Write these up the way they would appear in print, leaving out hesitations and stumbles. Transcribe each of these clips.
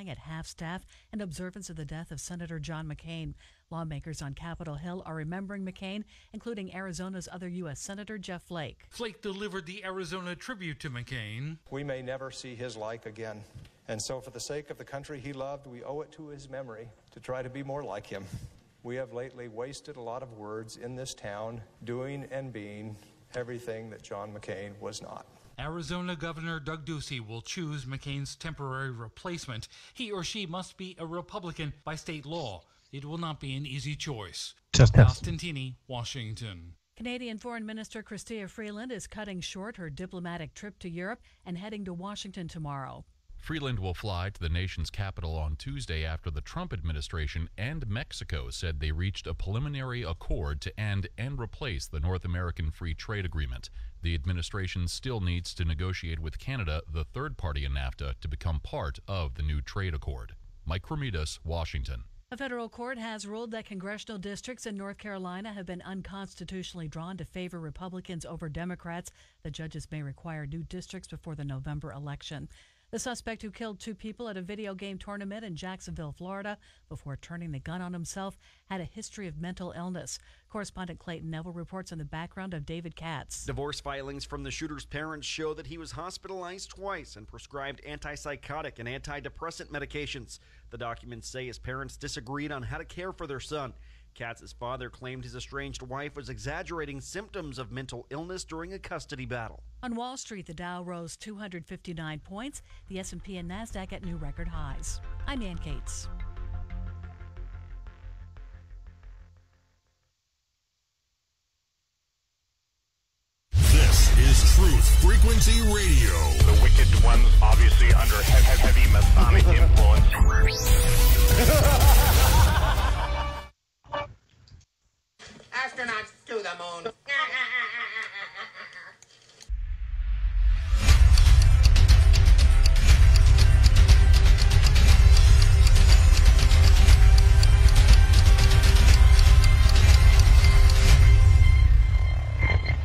at half-staff in observance of the death of Senator John McCain. Lawmakers on Capitol Hill are remembering McCain, including Arizona's other U.S. Senator Jeff Flake. Flake delivered the Arizona tribute to McCain. We may never see his like again. And so for the sake of the country he loved, we owe it to his memory to try to be more like him. We have lately wasted a lot of words in this town, doing and being everything that John McCain was not. Arizona Governor Doug Ducey will choose McCain's temporary replacement. He or she must be a Republican by state law. It will not be an easy choice. Constantini, Washington. Canadian Foreign Minister Chrystia Freeland is cutting short her diplomatic trip to Europe and heading to Washington tomorrow. Freeland will fly to the nation's capital on Tuesday after the Trump administration and Mexico said they reached a preliminary accord to end and replace the North American Free Trade Agreement. The administration still needs to negotiate with Canada, the third party in NAFTA, to become part of the new trade accord. Mike Cremidas, Washington. A federal court has ruled that congressional districts in North Carolina have been unconstitutionally drawn to favor Republicans over Democrats. The judges may require new districts before the November election. The suspect who killed 2 people at a video game tournament in Jacksonville, Florida, before turning the gun on himself, had a history of mental illness. Correspondent Clayton Neville reports on the background of David Katz. Divorce filings from the shooter's parents show that he was hospitalized twice and prescribed antipsychotic and antidepressant medications. The documents say his parents disagreed on how to care for their son. Katz's father claimed his estranged wife was exaggerating symptoms of mental illness during a custody battle. On Wall Street, the Dow rose 259 points. The S&P and NASDAQ at new record highs. I'm Ann Cates. This is Truth Frequency Radio. The wicked ones obviously under heavy Masonic influence. Astronauts to the moon.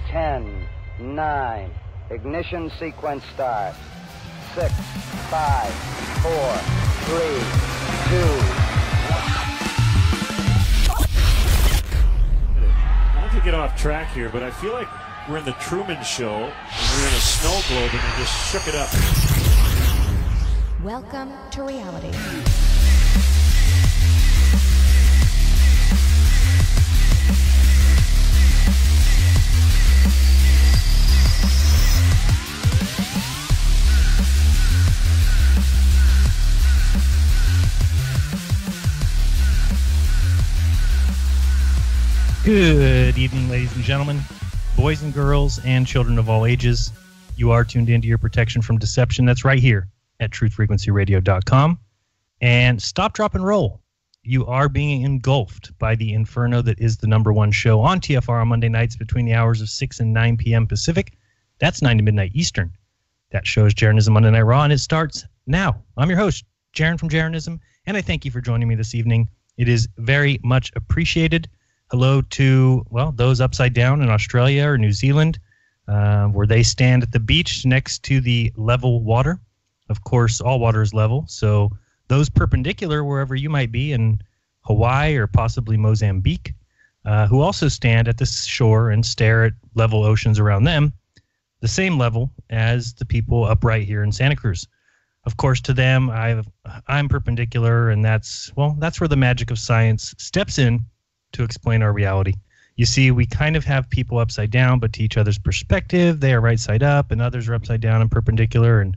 Ten, 9, ignition sequence start. 6, 5, 4, 3, 2. To get off track here, but I feel like we're in the Truman Show and we're in a snow globe and they just shook it up. Welcome to reality. Good evening, ladies and gentlemen, boys and girls, and children of all ages. You are tuned into your protection from deception. That's right here at truthfrequencyradio.com. And stop, drop, and roll. You are being engulfed by the inferno that is the #1 show on TFR on Monday nights between the hours of 6 and 9 p.m. Pacific. That's 9 to midnight Eastern. That show is Jeranism Monday Night Raw, and it starts now. I'm your host, Jeran from Jeranism, and I thank you for joining me this evening. It is very much appreciated. Hello to, well, those upside down in Australia or New Zealand, where they stand at the beach next to the level water. Of course, all water is level, so those perpendicular, wherever you might be in Hawaii or possibly Mozambique, who also stand at the shore and stare at level oceans around them, the same level as the people up right here in Santa Cruz. Of course, to them, I'm perpendicular, and that's where the magic of science steps in to explain our reality. You see, we kind of have people upside down, but to each other's perspective, they are right side up, and others are upside down and perpendicular. And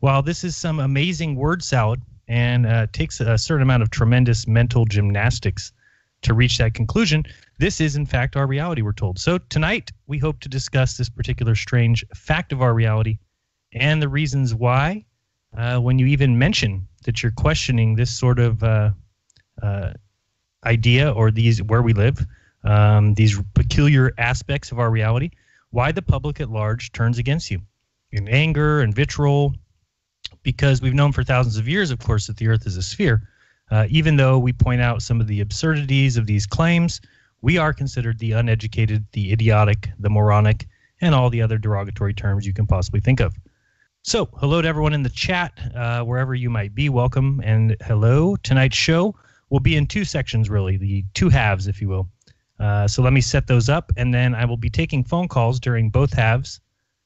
while this is some amazing word salad and takes a certain amount of tremendous mental gymnastics to reach that conclusion, this is, in fact, our reality, we're told. So tonight, we hope to discuss this particular strange fact of our reality and the reasons why, when you even mention that you're questioning this sort of idea or these where we live, these peculiar aspects of our reality, why the public at large turns against you in anger and vitriol, because we've known for thousands of years, of course, that the earth is a sphere. Even though we point out some of the absurdities of these claims, we are considered the uneducated, the idiotic, the moronic, and all the other derogatory terms you can possibly think of. So, hello to everyone in the chat, wherever you might be. Welcome and hello. Tonight's show will be in two sections, really, the two halves, if you will. So let me set those up, and then I will be taking phone calls during both halves.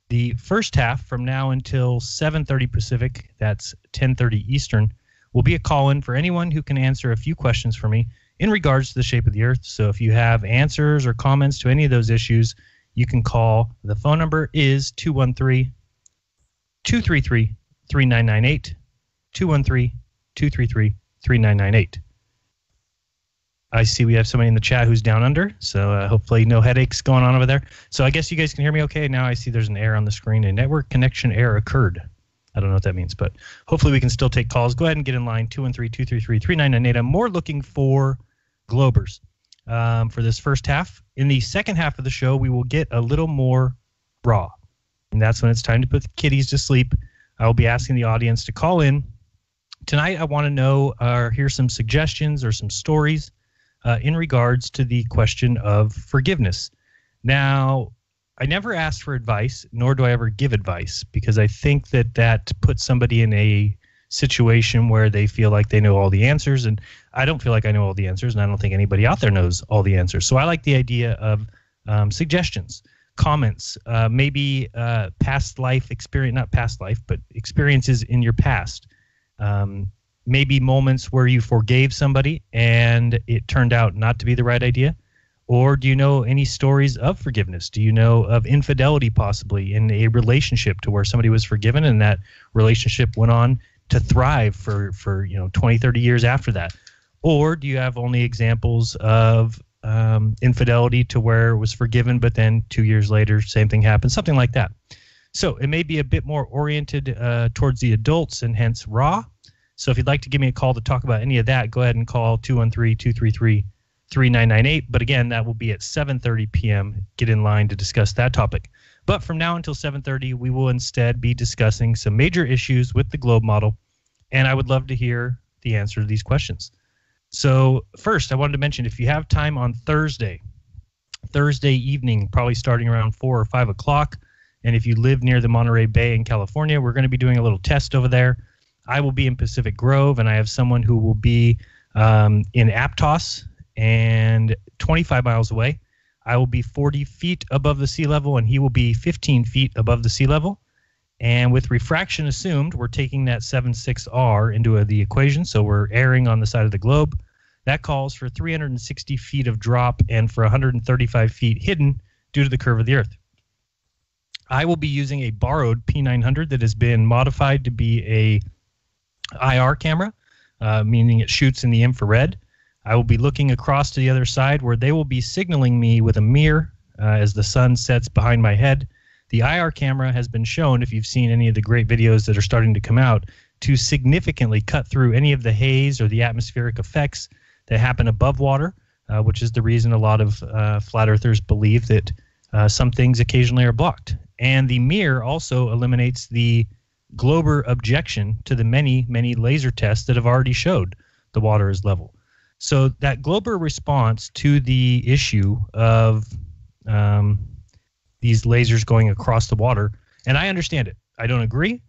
The first half, from now until 7:30 Pacific, that's 10:30 Eastern, will be a call-in for anyone who can answer a few questions for me in regards to the shape of the Earth. So if you have answers or comments to any of those issues, you can call. The phone number is 213-233-3998, 213-233-3998. I see we have somebody in the chat who's down under, so hopefully no headaches going on over there. So I guess you guys can hear me okay. Now I see there's an error on the screen. A network connection error occurred. I don't know what that means, but hopefully we can still take calls. Go ahead and get in line, 213-233-3998. I'm more looking for Globers for this first half. In the second half of the show, we will get a little more raw, and that's when it's time to put the kiddies to sleep. I will be asking the audience to call in. Tonight I want to know or hear some suggestions or some stories in regards to the question of forgiveness. Now, I never asked for advice, nor do I ever give advice, because I think that that puts somebody in a situation where they feel like they know all the answers, and I don't feel like I know all the answers, and I don't think anybody out there knows all the answers. So I like the idea of suggestions, comments, maybe past life experience, not past life, but experiences in your past. Maybe moments where you forgave somebody and it turned out not to be the right idea. Or do you know any stories of forgiveness? Do you know of infidelity possibly in a relationship to where somebody was forgiven and that relationship went on to thrive for 20, 30 years after that? Or do you have only examples of infidelity to where it was forgiven, but then 2 years later, same thing happened, something like that? So it may be a bit more oriented towards the adults and hence raw. So if you'd like to give me a call to talk about any of that, go ahead and call 213-233-3998. But again, that will be at 7:30 p.m. Get in line to discuss that topic. But from now until 7:30, we will instead be discussing some major issues with the globe model, and I would love to hear the answer to these questions. So first, I wanted to mention, if you have time on Thursday evening, probably starting around 4 or 5 o'clock, and if you live near the Monterey Bay in California, we're going to be doing a little test over there. I will be in Pacific Grove, and I have someone who will be in Aptos and 25 miles away. I will be 40 feet above the sea level, and he will be 15 feet above the sea level. And with refraction assumed, we're taking that 7.6R into the equation, so we're erring on the side of the globe. That calls for 360 feet of drop and for 135 feet hidden due to the curve of the Earth. I will be using a borrowed P900 that has been modified to be a IR camera, meaning it shoots in the infrared. I will be looking across to the other side where they will be signaling me with a mirror as the sun sets behind my head. The IR camera has been shown, if you've seen any of the great videos that are starting to come out, to significantly cut through any of the haze or the atmospheric effects that happen above water, which is the reason a lot of flat earthers believe that some things occasionally are blocked. And the mirror also eliminates the Glober objection to the many, many laser tests that have already showed the water is level. So that Glober response to the issue of these lasers going across the water, and I understand it. I don't agree,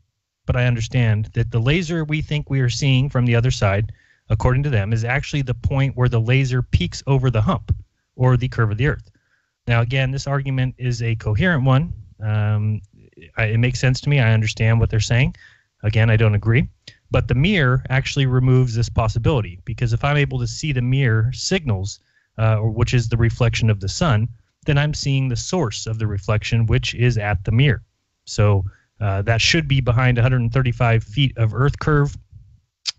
but I understand that the laser we think we are seeing from the other side, according to them, is actually the point where the laser peaks over the hump or the curve of the Earth. Now, again, this argument is a coherent one. It makes sense to me. I understand what they're saying. Again, I don't agree. But the mirror actually removes this possibility, because if I'm able to see the mirror signals, which is the reflection of the sun, then I'm seeing the source of the reflection, which is at the mirror. So that should be behind 135 feet of Earth curve,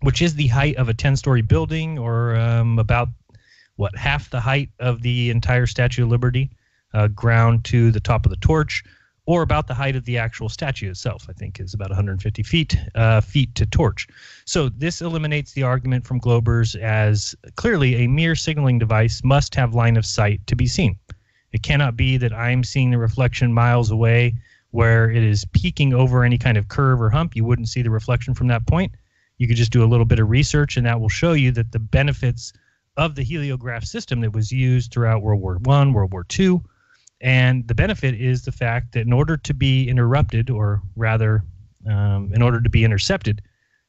which is the height of a 10-story building, or about, half the height of the entire Statue of Liberty, ground to the top of the torch, or about the height of the actual statue itself, I think is about 150 feet to torch. So this eliminates the argument from Globers as clearly a mere signaling device must have line of sight to be seen. It cannot be that I'm seeing the reflection miles away where it is peeking over any kind of curve or hump. You wouldn't see the reflection from that point. You could just do a little bit of research, and that will show you that the benefits of the heliograph system that was used throughout World War I, World War II, and the benefit is the fact that in order to be interrupted, or rather in order to be intercepted.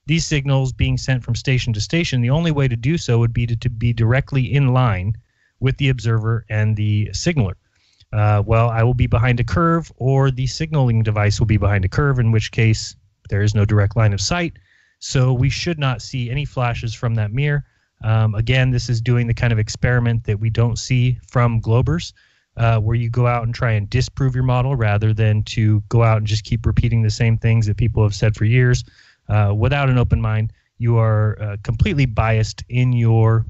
These signals being sent from station to station, the only way to do so would be to be directly in line with the observer and the signaler. Well, I will be behind a curve, or the signaling device will be behind a curve, in which case there is no direct line of sight. So we should not see any flashes from that mirror. Again, this is doing the kind of experiment that we don't see from Globers, where you go out and try and disprove your model rather than to go out and just keep repeating the same things that people have said for years. Without an open mind, you are completely biased in your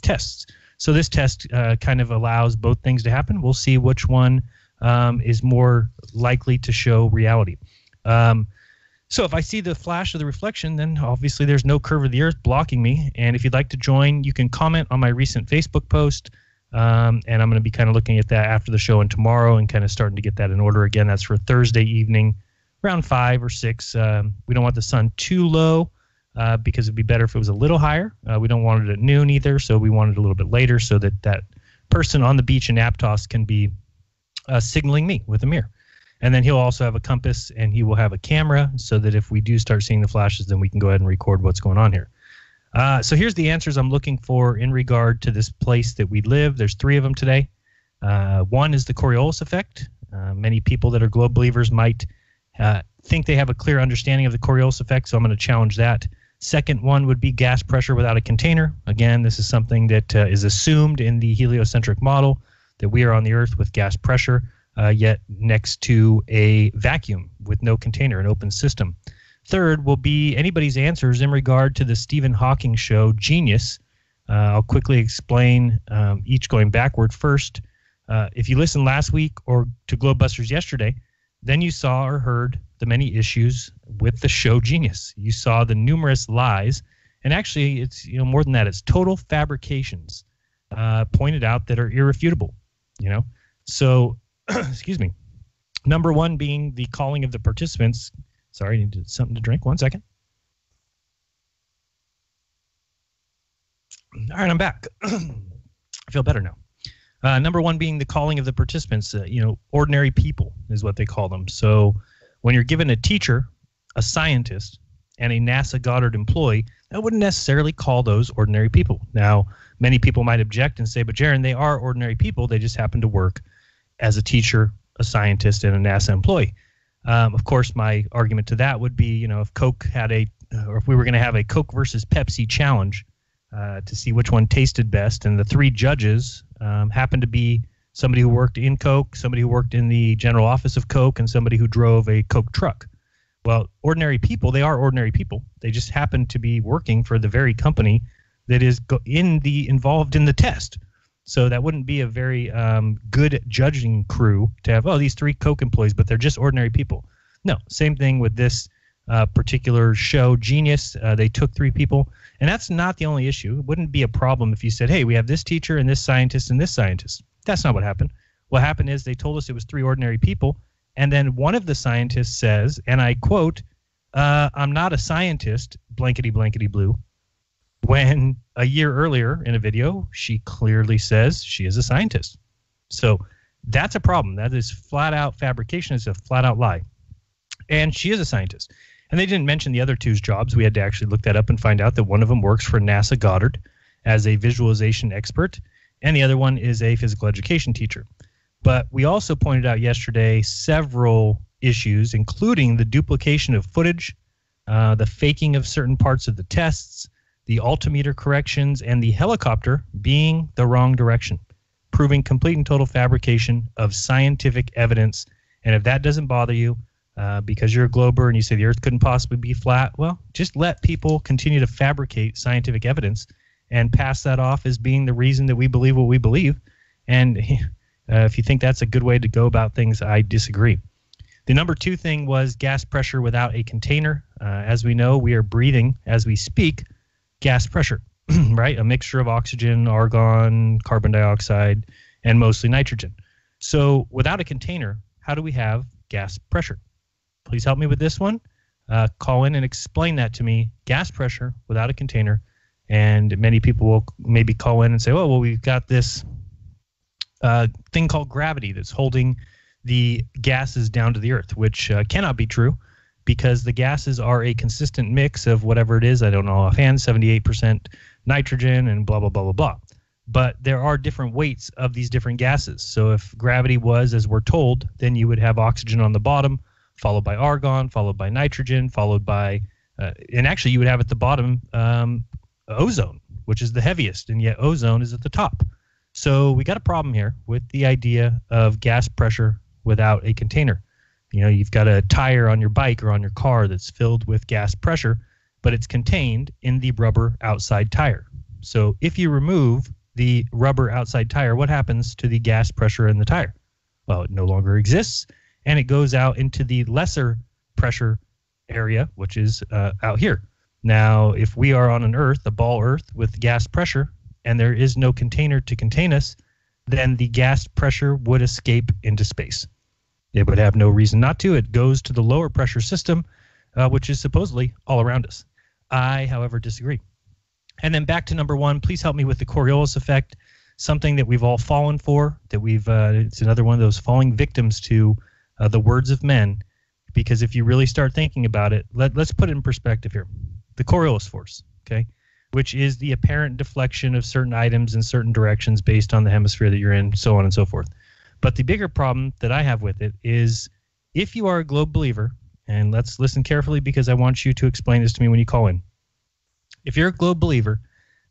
tests. So this test kind of allows both things to happen. We'll see which one is more likely to show reality. So if I see the flash of the reflection, then obviously there's no curve of the earth blocking me. And if you'd like to join, you can comment on my recent Facebook post. And I'm going to be kind of looking at that after the show and tomorrow and kind of starting to get that in order. Again, that's for Thursday evening around 5 or 6. We don't want the sun too low because it'd be better if it was a little higher. We don't want it at noon either, so we want it a little bit later so that that person on the beach in Aptos can be signaling me with a mirror. And then he'll also have a compass, and he will have a camera so that if we do start seeing the flashes, then we can go ahead and record what's going on here. So here's the answers I'm looking for in regard to this place that we live. There's 3 of them today. One is the Coriolis effect. Many people that are globe believers might think they have a clear understanding of the Coriolis effect, so I'm going to challenge that. Second one would be gas pressure without a container. Again, this is something that is assumed in the heliocentric model, that we are on the Earth with gas pressure, yet next to a vacuum with no container, an open system. Third will be anybody's answers in regard to the Stephen Hawking show, Genius. I'll quickly explain each going backward. First, if you listened last week or to Globebusters yesterday, then you saw or heard the many issues with the show Genius. You saw the numerous lies, and actually it's more than that. It's total fabrications pointed out that are irrefutable. So excuse me. Number one being the calling of the participants. Sorry, I need something to drink. 1 second. All right, I'm back. I feel better now. Number one being the calling of the participants. Ordinary people is what they call them. So when you're given a teacher, a scientist, and a NASA Goddard employee, I wouldn't necessarily call those ordinary people. Now, many people might object and say, but Jeran, they are ordinary people. They just happen to work as a teacher, a scientist, and a NASA employee. Of course, my argument to that would be, if Coke had or if we were going to have a Coke versus Pepsi challenge to see which one tasted best, and the 3 judges happened to be somebody who worked in Coke, somebody who worked in the general office of Coke, and somebody who drove a Coke truck. Well, ordinary people, they are ordinary people. They just happen to be working for the very company that is involved in the test. So that wouldn't be a very good judging crew to have, these 3 Coke employees, but they're just ordinary people. No, same thing with this particular show, Genius. They took 3 people, and that's not the only issue. It wouldn't be a problem if you said, hey, we have this teacher and this scientist and this scientist. That's not what happened. What happened is they told us it was 3 ordinary people, and then one of the scientists says, and I quote, I'm not a scientist, blankety, blankety, blue. When a year earlier in a video, she clearly says she is a scientist. So that's a problem. That is flat out fabrication. It's a flat out lie. And she is a scientist. And they didn't mention the other 2's jobs. We had to actually look that up and find out that one of them works for NASA Goddard as a visualization expert, and the other one is a physical education teacher. But we also pointed out yesterday several issues, including the duplication of footage, the faking of certain parts of the tests, the altimeter corrections, and the helicopter being the wrong direction, proving complete and total fabrication of scientific evidence. And if that doesn't bother you, because you're a glober and you say the Earth couldn't possibly be flat, well, just let people continue to fabricate scientific evidence and pass that off as being the reason that we believe what we believe. And if you think that's a good way to go about things, I disagree. The number 2 thing was gas pressure without a container. As we know, we are breathing, as we speak, gas pressure, right? A mixture of oxygen, argon, carbon dioxide, and mostly nitrogen. So without a container, how do we have gas pressure? Please help me with this one. Call in and explain that to me. Gas pressure without a container. And many people will maybe call in and say, well, we've got this thing called gravity that's holding the gases down to the Earth, which cannot be true. because the gases are a consistent mix of whatever it is. I don't know offhand, 78% nitrogen and blah, blah, blah, blah, blah. But there are different weights of these different gases. So if gravity was, as we're told, then you would have oxygen on the bottom, followed by argon, followed by nitrogen, followed by, and actually you would have at the bottom ozone, which is the heaviest, and yet ozone is at the top. So we got a problem here with the idea of gas pressure without a container. You know, you've got a tire on your bike or on your car that's filled with gas pressure, but it's contained in the rubber outside tire. So if you remove the rubber outside tire, what happens to the gas pressure in the tire? Well, it no longer exists, and it goes out into the lesser pressure area, which is out here. Now, if we are on an Earth, a ball Earth with gas pressure, and there is no container to contain us, then the gas pressure would escape into space. It would have no reason not to. It goes to the lower pressure system, which is supposedly all around us. I, however, disagree. And then back to number one, please help me with the Coriolis effect, something that we've all fallen for, that it's another one of those falling victims to the words of men, because if you really start thinking about it, let's put it in perspective here. The Coriolis force, okay, which is the apparent deflection of certain items in certain directions based on the hemisphere that you're in, so on and so forth. But the bigger problem that I have with it is if you are a globe believer, and let's listen carefully because I want you to explain this to me when you call in. If you're a globe believer,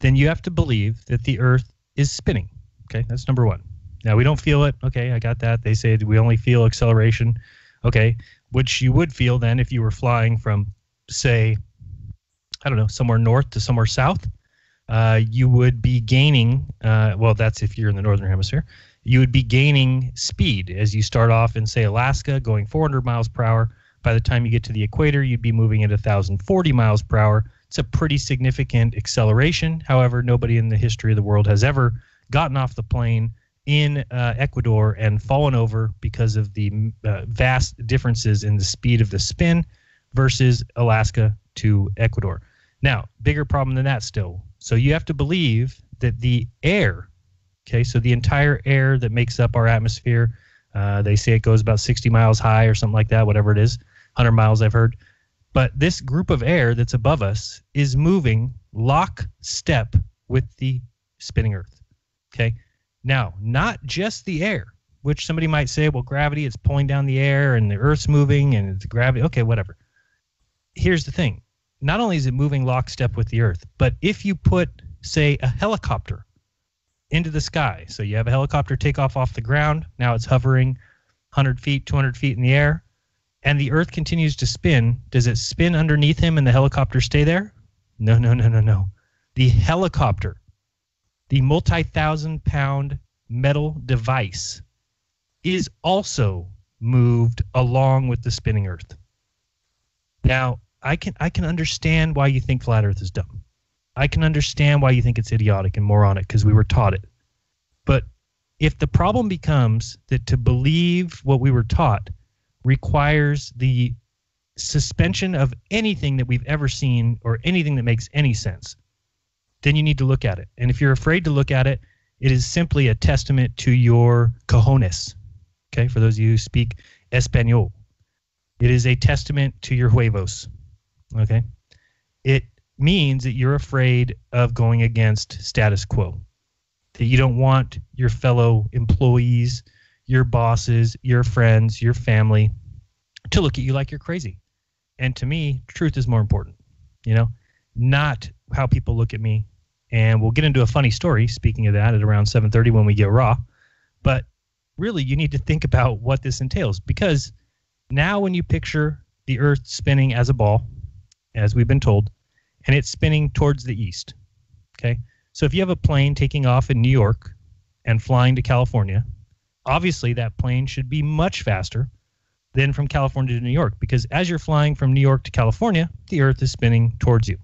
then you have to believe that the Earth is spinning. Okay, that's number one. Now, we don't feel it. Okay, I got that. They say we only feel acceleration. Okay, which you would feel then if you were flying from, say, I don't know, somewhere north to somewhere south. You would be gaining, well, that's if you're in the northern hemisphere, you would be gaining speed as you start off in, say, Alaska, going 400 miles per hour. By the time you get to the equator, you'd be moving at 1,040 miles per hour. It's a pretty significant acceleration. However, nobody in the history of the world has ever gotten off the plane in Ecuador and fallen over because of the vast differences in the speed of the spin versus Alaska to Ecuador. Now, bigger problem than that still. So you have to believe that the air, okay, so the entire air that makes up our atmosphere, they say it goes about 60 miles high or something like that, whatever it is, 100 miles I've heard. But this group of air that's above us is moving lockstep with the spinning Earth. Okay? Now, not just the air, which somebody might say, well, gravity is pulling down the air and the Earth's moving and it's gravity. Okay, whatever. Here's the thing. Not only is it moving lockstep with the Earth, but if you put, say, a helicopter into the sky, so you have a helicopter take off the ground, now it's hovering 100 feet, 200 feet in the air, and the Earth continues to spin, does it spin underneath him and the helicopter stay there? No. The helicopter, the multi-thousand-pound metal device, is also moved along with the spinning Earth. Now, I can understand why you think flat Earth is dumb. I can understand why you think it's idiotic and moronic because we were taught it. But if the problem becomes that to believe what we were taught requires the suspension of anything that we've ever seen or anything that makes any sense, then you need to look at it. And if you're afraid to look at it, it is simply a testament to your cojones. Okay, for those of you who speak Espanol. It is a testament to your huevos. Okay? It means that you're afraid of going against status quo. That you don't want your fellow employees, your bosses, your friends, your family to look at you like you're crazy. And to me, truth is more important, you know, not how people look at me. And we'll get into a funny story, speaking of that, at around 7:30 when we get raw. But really, you need to think about what this entails. Because now when you picture the Earth spinning as a ball, as we've been told, and it's spinning towards the east, okay? So if you have a plane taking off in New York and flying to California, obviously that plane should be much faster than from California to New York, because as you're flying from New York to California, the Earth is spinning towards you.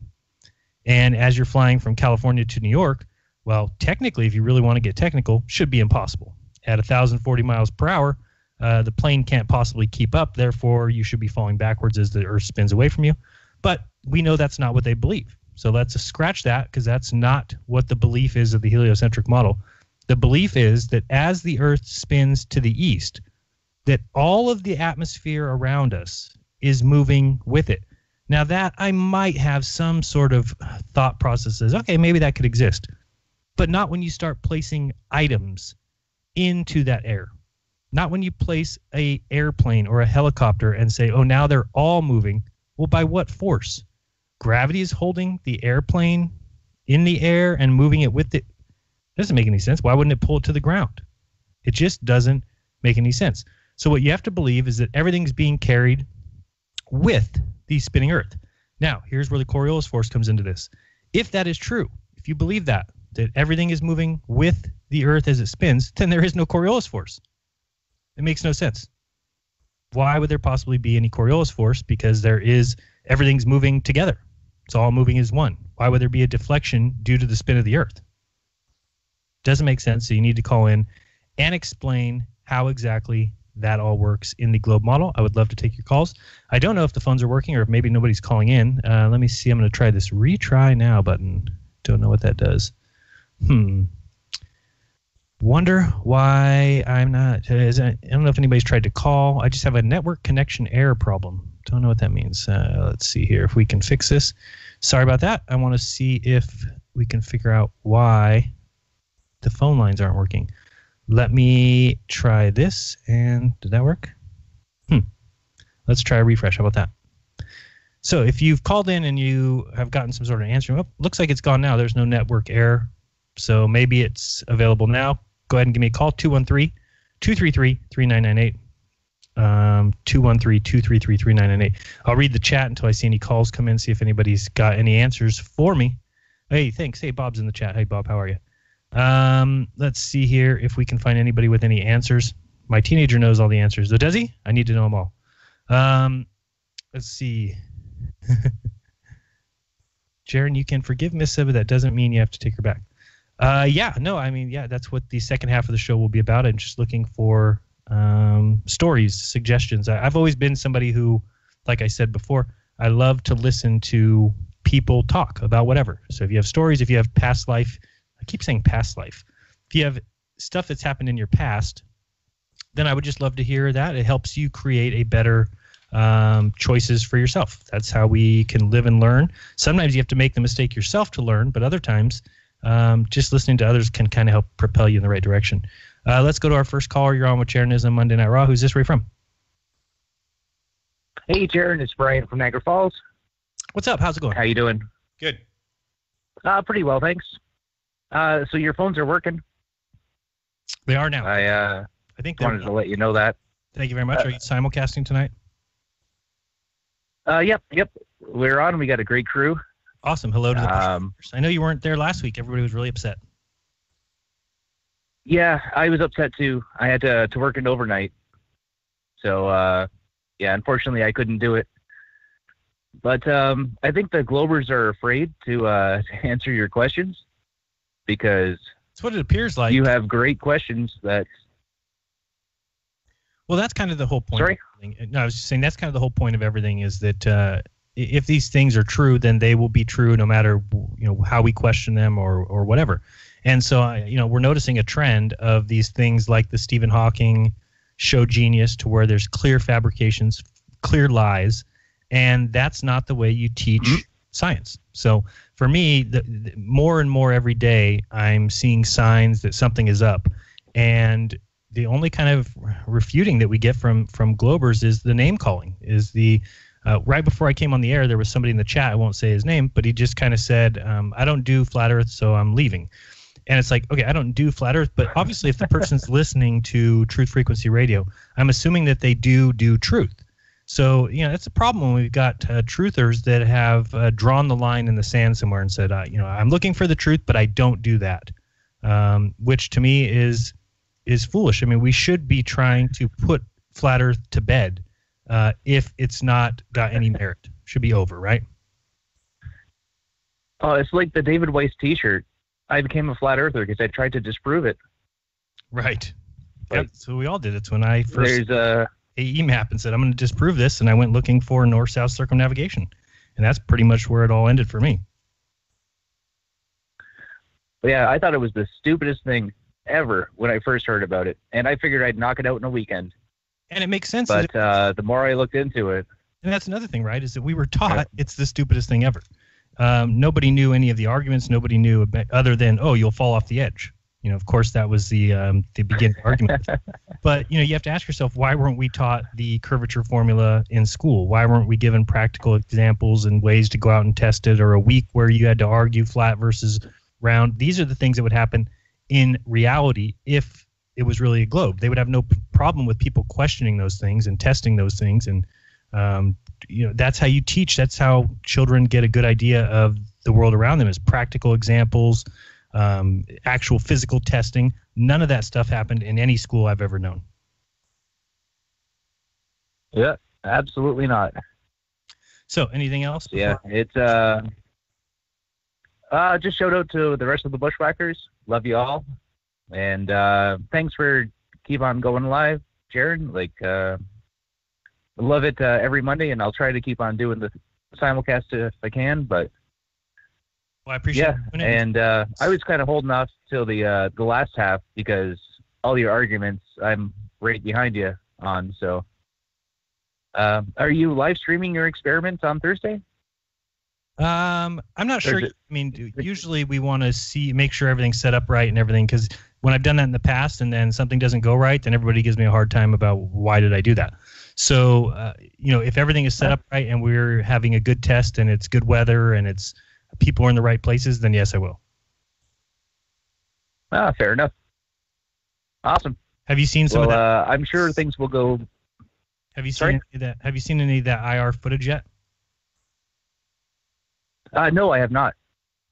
And as you're flying from California to New York, well, technically, if you really want to get technical, should be impossible. At 1,040 miles per hour, the plane can't possibly keep up. Therefore, you should be falling backwards as the Earth spins away from you. But we know that's not what they believe. So let's scratch that, because that's not what the belief is of the heliocentric model. The belief is that as the Earth spins to the east, that all of the atmosphere around us is moving with it. Now that I might have some sort of thought processes. Okay, maybe that could exist. But not when you start placing items into that air. Not when you place a airplane or a helicopter and say, oh, now they're all moving. Well, by what force? Gravity is holding the airplane in the air and moving it with it. Doesn't make any sense. Why wouldn't it pull it to the ground? It just doesn't make any sense. So what you have to believe is that everything's being carried with the spinning Earth. Now, here's where the Coriolis force comes into this. If that is true, if you believe that everything is moving with the Earth as it spins, then there is no Coriolis force. It makes no sense. Why would there possibly be any Coriolis force? Because everything's moving together. It's all moving as one. Why would there be a deflection due to the spin of the Earth? Doesn't make sense, so you need to call in and explain how exactly that all works in the globe model. I would love to take your calls. I don't know if the phones are working or if maybe nobody's calling in. Let me see. I'm going to try this retry now button. Don't know what that does. Wonder why I'm not. I don't know if anybody's tried to call. I just have a network connection error problem. Don't know what that means. Let's see here if we can fix this. Sorry about that. I want to see if we can figure out why the phone lines aren't working. Let me try this. And did that work? Let's try a refresh. How about that? So if you've called in and you have gotten some sort of answer, looks like it's gone now. There's no network error. So maybe it's available now. Go ahead and give me a call, 213-233-3998. 213-233-3998. I'll read the chat until I see any calls come in, see if anybody's got any answers for me. Hey, thanks. Hey, Bob's in the chat. Hey, Bob, how are you? Let's see here if we can find anybody with any answers. My teenager knows all the answers. Does he? I need to know them all. Let's see. Jeran, you can forgive Miss Siva. That doesn't mean you have to take her back. That's what the second half of the show will be about. I'm just looking for stories, suggestions. I've always been somebody who, like I said before, I love to listen to people talk about whatever. So if you have stories, if you have past life, I keep saying past life. If you have stuff that's happened in your past, then I would just love to hear that. It helps you create a better choices for yourself. That's how we can live and learn. Sometimes you have to make the mistake yourself to learn, but other times just listening to others can kind of help propel you in the right direction. Let's go to our first caller. You're on with Jeranism Monday Night Raw. Who's this? Where are you from? Hey, Jeran. It's Brian from Niagara Falls. What's up? How's it going? How you doing? Good. Pretty well, thanks. So your phones are working? They are now. I think wanted to let you know that. Thank you very much. Are you simulcasting tonight? Yep. We're on. We got a great crew. Awesome. Hello to the pushers. I know you weren't there last week. Everybody was really upset. Yeah, I was upset too. I had to work an overnight. So, unfortunately I couldn't do it. But I think the Globers are afraid to answer your questions because that's what it appears like. You have great questions that... Well, that's kind of the whole point. Sorry? No, I was just saying that's kind of the whole point of everything is that if these things are true, then they will be true no matter how we question them or whatever. And so we're noticing a trend of these things like the Stephen Hawking show Genius, to where there's clear fabrications, clear lies, and that's not the way you teach science. So for me, the more and more every day, I'm seeing signs that something is up, and the only kind of refuting that we get from Globers is the name calling. Is the right before I came on the air, there was somebody in the chat, I won't say his name, but he just kind of said, I don't do Flat Earth, so I'm leaving. And it's like, okay, I don't do Flat Earth, but obviously if the person's listening to Truth Frequency Radio, I'm assuming that they do truth. So, that's a problem when we've got truthers that have drawn the line in the sand somewhere and said, I'm looking for the truth, but I don't do that, which to me is foolish. I mean, we should be trying to put Flat Earth to bed if it's not got any merit. Should be over, right? Oh, it's like the David Weiss T-shirt. I became a flat earther because I tried to disprove it. Right. Yep. So we all did. It's when I first AE map and said, I'm going to disprove this, and I went looking for north-south circumnavigation. And that's pretty much where it all ended for me. But yeah, I thought it was the stupidest thing ever when I first heard about it. And I figured I'd knock it out in a weekend. And it makes sense. But the more I looked into it... And that's another thing, right, is that we were taught it's the stupidest thing ever. Nobody knew any of the arguments. Nobody knew other than, oh, you'll fall off the edge. You know, of course, that was the beginning argument. But, you know, you have to ask yourself, why weren't we taught the curvature formula in school? Why weren't we given practical examples and ways to go out and test it, or a week where you had to argue flat versus round? These are the things that would happen in reality if it was really a globe. They would have no problem with people questioning those things and testing those things. And, you know, that's how you teach. That's how children get a good idea of the world around them, is practical examples, actual physical testing. None of that stuff happened in any school I've ever known. Yeah, absolutely not. So, anything else? Yeah, it's just shout out to the rest of the Bushwhackers. Love you all, and thanks for keep on going live, Jeran. Like, love it every Monday, and I'll try to keep on doing the simulcast if I can. But well, I appreciate it. And I was kind of holding off till the last half because all your arguments I'm right behind you on. So, are you live streaming your experiments on Thursday? I'm not sure. I mean, usually we want to make sure everything's set up right and everything, because when I've done that in the past and then something doesn't go right, then everybody gives me a hard time about why did I do that. So, you know, if everything is set up right and we're having a good test and it's good weather and it's people are in the right places, then yes, I will. Fair enough. Awesome. Have you seen some of that? I'm sure things will go. Have you seen any of that IR footage yet? No, I have not.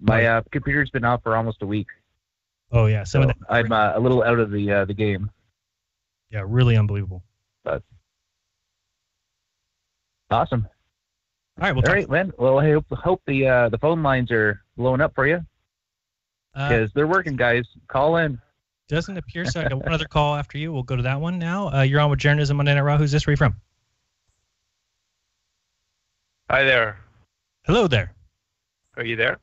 My computer's been out for almost a week. Oh yeah, so I'm a little out of the game. Yeah, really unbelievable. But awesome. All right, all right, Len. Well, I hope the phone lines are blowing up for you, because they're working, guys. Call in. Doesn't appear so. I got one other call after you. We'll go to that one now. You're on with Jeranism Monday Night Raw. Who's this? Where are you from? Hi there. Hello there. Are you there?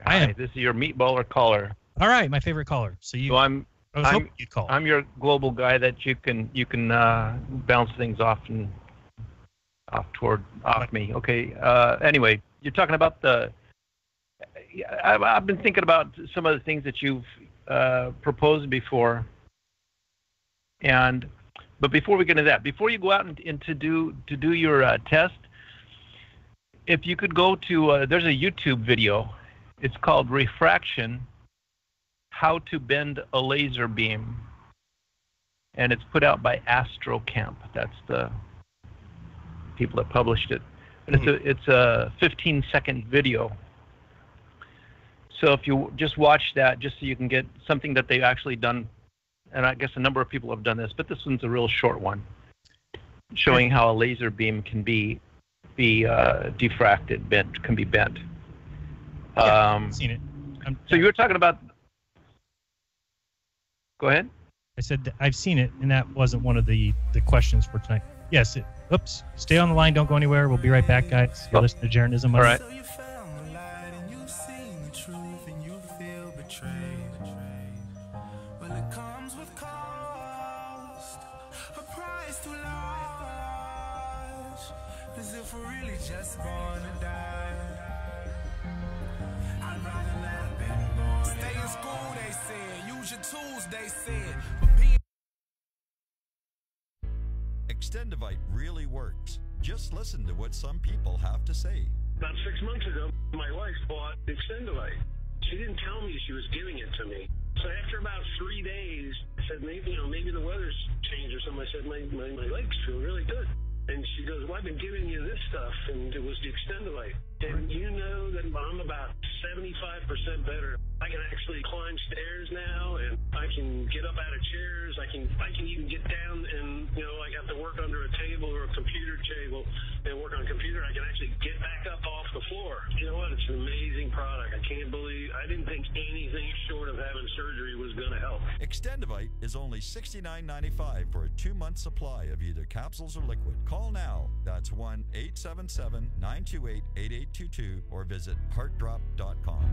I am. Hi, this is your meatballer caller. All right, my favorite caller. So I'm hoping you'd call. I'm your global guy that you can bounce things off me. Okay. Anyway, you're talking about I've been thinking about some of the things that you've proposed before. But before we get into that, before you go out and to do your test, if you could go to there's a YouTube video. It's called Refraction: How to Bend a Laser Beam, and it's put out by AstroCamp. That's the people that published it. But it's a 15-second video. So if you just watch that, just so you can get something that they've actually done, and I guess a number of people have done this, but this one's a real short one, showing how a laser beam can be diffracted, can be bent. I've seen it. So you were talking about. Go ahead. I said I've seen it, and that wasn't one of the questions for tonight. Yes. Oops. Stay on the line. Don't go anywhere. We'll be right back, guys. You're listening to Jeranism. All right. Extendivite really works. Just listen to what some people have to say. About 6 months ago, my wife bought Extendivite. She didn't tell me she was giving it to me. So after about 3 days, I said, maybe the weather's changed or something. I said, my legs feel really good. And she goes, well, I've been giving you this stuff, and it was the Extendivite. And you know that I'm about 75% better. I can actually climb stairs now, and I can get up out of chairs. I can even get down, and I have to work under a table or a computer table and work on a computer. I can actually get back up off the floor. You know what? It's an amazing product. I can't believe I didn't think anything short of having surgery was going to help. Extendivite is only $69.95 for a 2-month supply of either capsules or liquid. Call now. That's 1-877-928-8822 or visit heartdrop.com.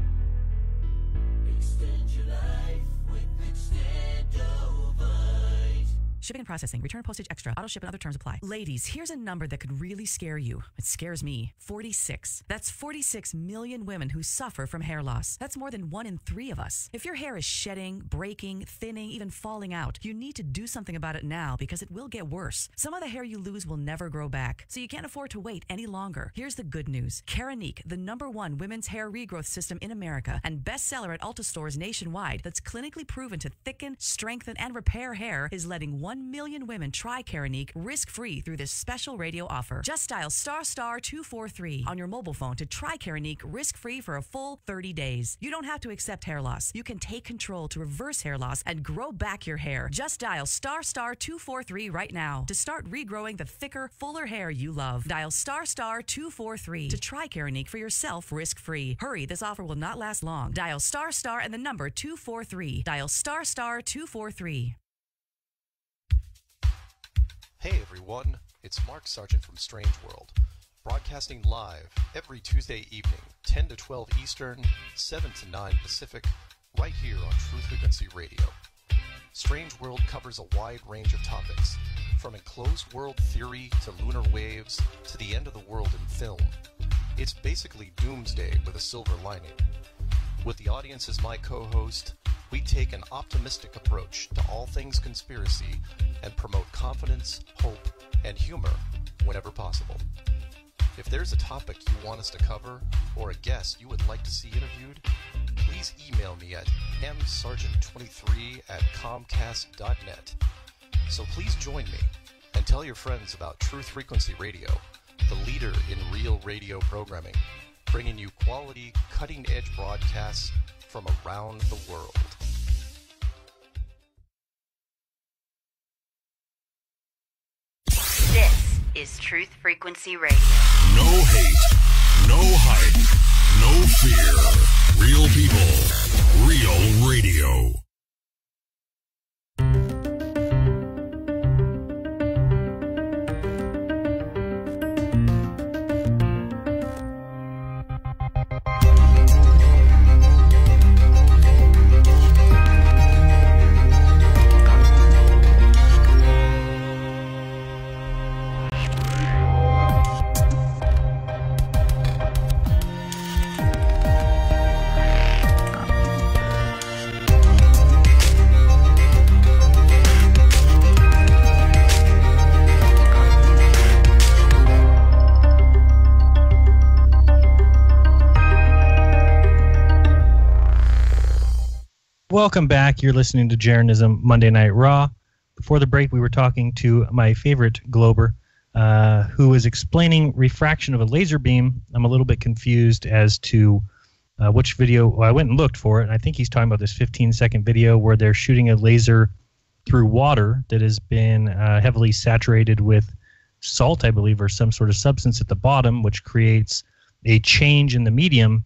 Extend your life with Extendovite. Shipping and processing. Return postage extra. Auto ship and other terms apply. Ladies, here's a number that could really scare you. It scares me. 46. That's 46 million women who suffer from hair loss. That's more than 1 in 3 of us. If your hair is shedding, breaking, thinning, even falling out, you need to do something about it now because it will get worse. Some of the hair you lose will never grow back, so you can't afford to wait any longer. Here's the good news. Keranique, the #1 women's hair regrowth system in America and bestseller at Ulta stores nationwide that's clinically proven to thicken, strengthen, and repair hair, is letting 1 million women try Keranique risk-free through this special radio offer. Just dial *243 on your mobile phone to try Keranique risk-free for a full 30 days. You don't have to accept hair loss. You can take control to reverse hair loss and grow back your hair. Just dial *243 right now to start regrowing the thicker, fuller hair you love. Dial *243 to try Keranique for yourself risk-free. Hurry, this offer will not last long. Dial * and the number 243. Dial *243. Hey everyone, it's Mark Sargent from Strange World, broadcasting live every Tuesday evening, 10 to 12 Eastern, 7 to 9 Pacific, right here on True Frequency Radio. Strange World covers a wide range of topics, from enclosed world theory to lunar waves to the end of the world in film. It's basically doomsday with a silver lining. With the audience as my co-host, we take an optimistic approach to all things conspiracy and promote confidence, hope, and humor whenever possible. If there's a topic you want us to cover or a guest you would like to see interviewed, please email me at msargent23@comcast.net. So please join me and tell your friends about Truth Frequency Radio, the leader in real radio programming, bringing you quality, cutting-edge broadcasts from around the world. This is Truth Frequency Radio. No hate, no hype, no fear. Real people, real radio. Welcome back. You're listening to Jeranism Monday Night Raw. Before the break, we were talking to my favorite Glober, who was explaining refraction of a laser beam. I'm a little bit confused as to which video. Well, I went and looked for it, and I think he's talking about this 15-second video where they're shooting a laser through water that has been heavily saturated with salt, I believe, or some sort of substance at the bottom, which creates a change in the medium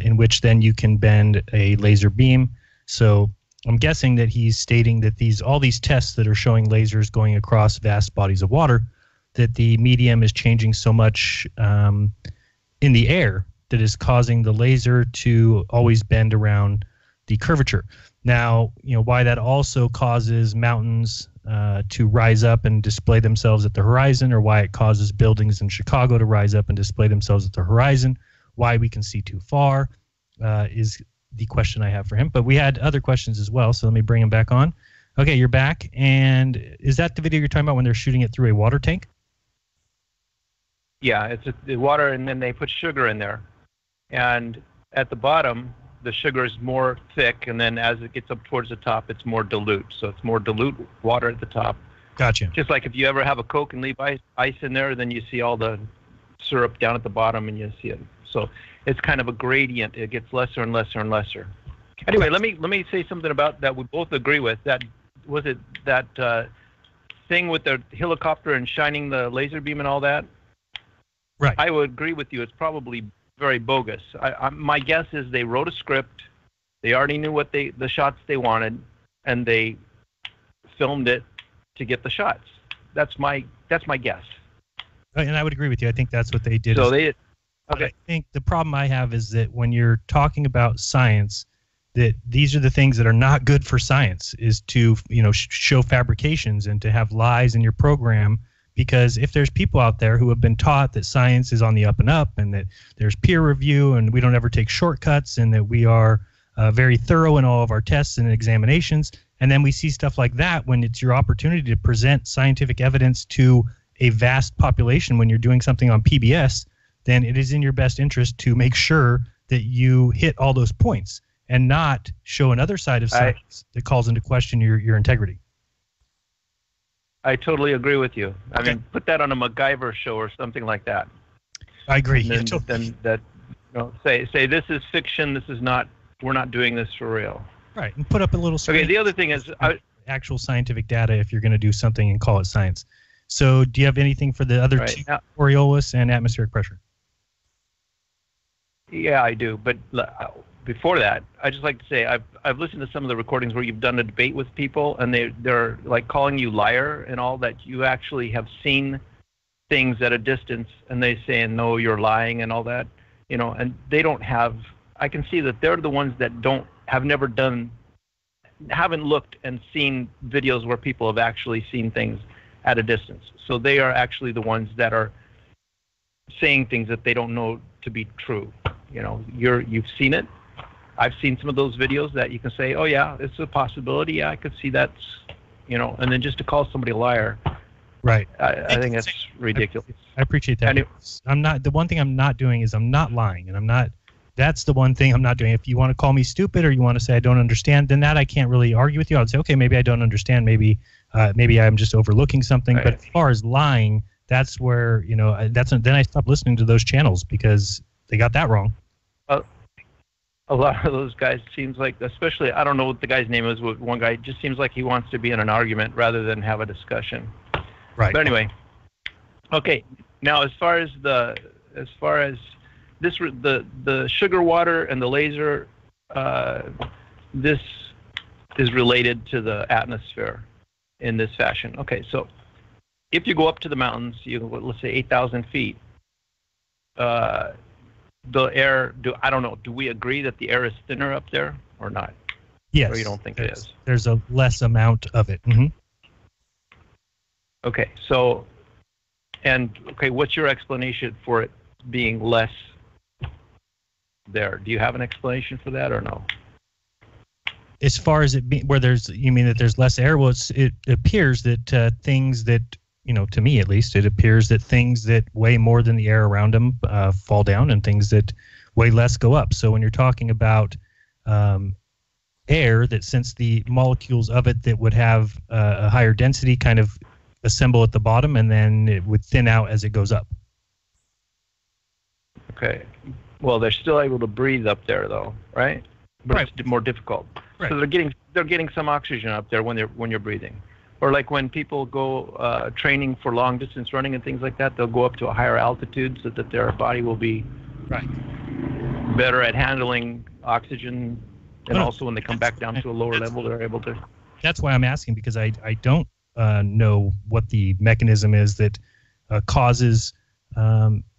in which then you can bend a laser beam. So I'm guessing that he's stating that all these tests that are showing lasers going across vast bodies of water, that the medium is changing so much in the air that is causing the laser to always bend around the curvature. Now, why that also causes mountains to rise up and display themselves at the horizon, or why it causes buildings in Chicago to rise up and display themselves at the horizon, why we can see too far, is the question I have for him. But we had other questions as well, so let me bring him back on. Okay, you're back. And is that the video you're talking about when they're shooting it through a water tank? Yeah, it's the water, and then they put sugar in there. And at the bottom, the sugar is more thick, and then as it gets up towards the top, it's more dilute. So it's more dilute water at the top. Gotcha. Just like if you ever have a Coke and leave ice in there, then you see all the syrup down at the bottom, and you see it. So it's kind of a gradient. It gets lesser and lesser and lesser. Anyway, let me say something about that we both agree with. That was it. That thing with the helicopter and shining the laser beam and all that. Right. I would agree with you. It's probably very bogus. My guess is they wrote a script. They already knew what the shots they wanted, and they filmed it to get the shots. That's my guess. And I would agree with you. I think that's what they did. So they. Okay. I think the problem I have is that when you're talking about science, that these are the things that are not good for science, is to, show fabrications and to have lies in your program. Because if there's people out there who have been taught that science is on the up and up, and that there's peer review, and we don't ever take shortcuts, and that we are very thorough in all of our tests and examinations, and then we see stuff like that when it's your opportunity to present scientific evidence to a vast population when you're doing something on PBS, then it is in your best interest to make sure that you hit all those points and not show another side of science that calls into question your integrity. I totally agree with you. I mean, put that on a MacGyver show or something like that. I agree. And then that, say this is fiction. This is not. We're not doing this for real. Right, and put up a little. Okay. The other thing is actual scientific data if you're going to do something and call it science. So, do you have anything for the other two, Coriolis and atmospheric pressure? Yeah, I do. But before that, I just like to say I've listened to some of the recordings where you've done a debate with people, and they're like calling you liar and all that. You actually have seen things at a distance, and they saying no, you're lying and all that. And they don't have. I can see that they're the ones that haven't looked and seen videos where people have actually seen things at a distance. So they are actually the ones that are saying things that they don't know to be true. You've seen it. I've seen some of those videos that you can say, oh yeah, it's a possibility. Yeah, I could see that. And then just to call somebody a liar. Right. I think that's ridiculous. I appreciate that. The one thing I'm not doing is I'm not lying, and that's the one thing I'm not doing. If you want to call me stupid or you want to say I don't understand, then that I can't really argue with you. I would say, okay, maybe I don't understand. Maybe I'm just overlooking something. Right. But as far as lying, that's where, then I stopped listening to those channels because they got that wrong. A lot of those guys seems like, especially, I don't know what the guy's name is, but one guy just seems like he wants to be in an argument rather than have a discussion. Right. But anyway, okay. Now, as far as the sugar water and the laser, this is related to the atmosphere in this fashion. Okay, so if you go up to the mountains, let's say 8,000 feet, the air, I don't know, do we agree that the air is thinner up there or not? Yes. Or you don't think it is? There's a less amount of it. Mm-hmm. Okay, what's your explanation for it being less there? Do you have an explanation for that or no? As far as you mean that there's less air? Well, it appears that things that, to me at least, it appears that things that weigh more than the air around them fall down, and things that weigh less go up. So when you're talking about air, that since the molecules of it that would have a higher density kind of assemble at the bottom, and then it would thin out as it goes up. Okay. Well, they're still able to breathe up there, though, right? But right. It's more difficult. Right. So they're getting some oxygen up there when you're breathing. Or like when people go training for long distance running and things like that, they'll go up to a higher altitude so that their body will be better at handling oxygen. And also when they come back down to a lower level, they're able to. That's why I'm asking, because I don't know what the mechanism is that causes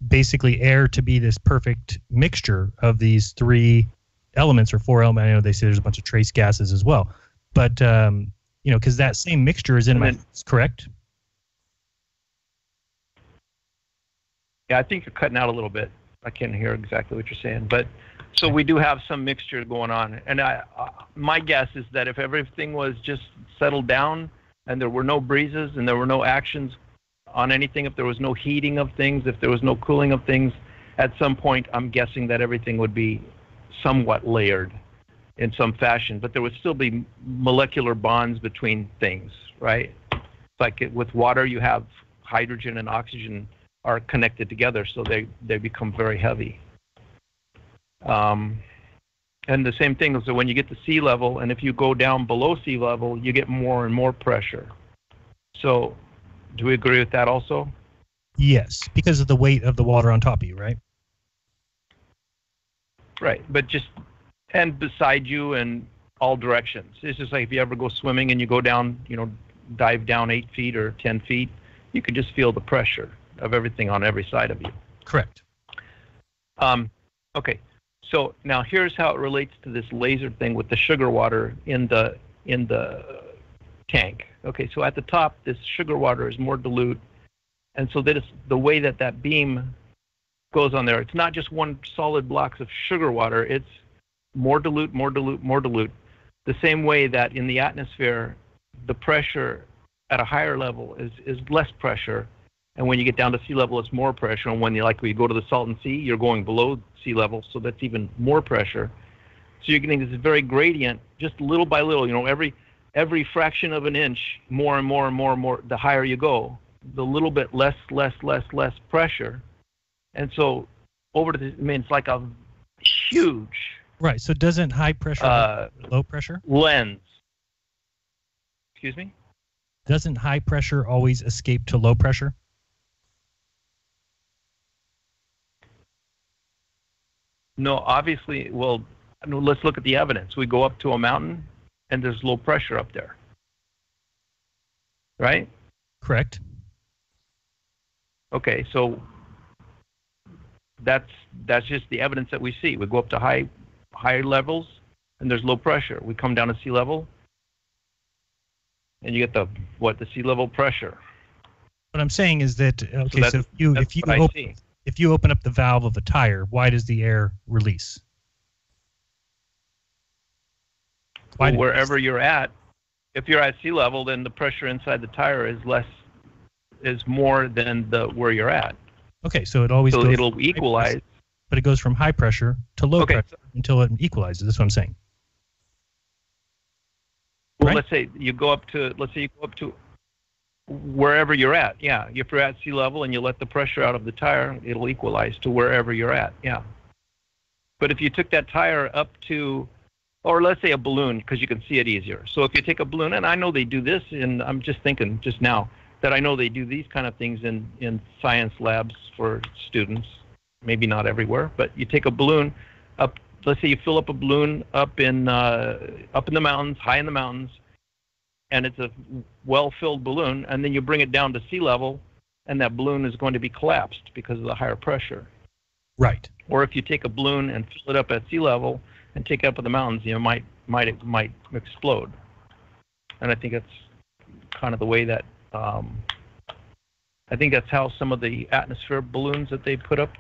basically air to be this perfect mixture of these three elements or four elements. I know they say there's a bunch of trace gases as well, but because that same mixture is in my lungs, correct? Yeah, I think you're cutting out a little bit. I can't hear exactly what you're saying, but so we do have some mixture going on, and my guess is that if everything was just settled down and there were no breezes and there were no actions on anything, if there was no heating of things, if there was no cooling of things, at some point I'm guessing that everything would be somewhat layered in some fashion, but there would still be molecular bonds between things, right? Like with water, you have hydrogen and oxygen are connected together, so they become very heavy. And the same thing is that when you get to sea level, and if you go down below sea level, you get more and more pressure. So do we agree with that also? Yes, because of the weight of the water on top of you, right? Right, but and beside you in all directions. It's just like if you ever go swimming and you go down, dive down 8 feet or 10 feet, you can just feel the pressure of everything on every side of you. Correct. Okay, So now here's how it relates to this laser thing with the sugar water in the tank. Okay, so at the top, this sugar water is more dilute, and so that is the way that beam goes on there. It's not just one solid block of sugar water. It's more dilute, more dilute, more dilute. The same way that in the atmosphere, the pressure at a higher level is less pressure, and when you get down to sea level, it's more pressure. And when you go to the Salton Sea, you're going below sea level, so that's even more pressure. So you're getting this very gradient, just little by little. You know, every fraction of an inch, more and more and more and more. The higher you go, the little bit less pressure. And so it's like a huge. Right. So doesn't high pressure low pressure? Lens. Excuse me? Doesn't high pressure always escape to low pressure? No, obviously. Well, let's look at the evidence. We go up to a mountain, and there's low pressure up there. Right? Correct. Okay, so that's just the evidence that we see. We go up to high levels, and there's low pressure. We come down to sea level, and you get the sea level pressure. What I'm saying is that so if you open up the valve of a tire, why does the air release? Wherever you're at, if you're at sea level, then the pressure inside the tire is more than where you're at. Okay, so it'll equalize. But it goes from high pressure to low pressure until it equalizes. That's what I'm saying. Well, right? let's say you go up to wherever you're at. Yeah, if you're at sea level and you let the pressure out of the tire, it'll equalize to wherever you're at. Yeah. But if you took that tire up to, or let's say a balloon, because you can see it easier. So if you take a balloon, and I know they do this, and I'm just thinking just now that I know they do these kind of things in science labs for students. Maybe not everywhere, but you take a balloon up. Let's say you fill up a balloon up in the mountains, high in the mountains, and it's a well-filled balloon, and then you bring it down to sea level, and that balloon is going to be collapsed because of the higher pressure. Right. Or if you take a balloon and fill it up at sea level and take it up in the mountains, it might explode. And I think it's kind of the way that I think that's how some of the atmospheric balloons that they put up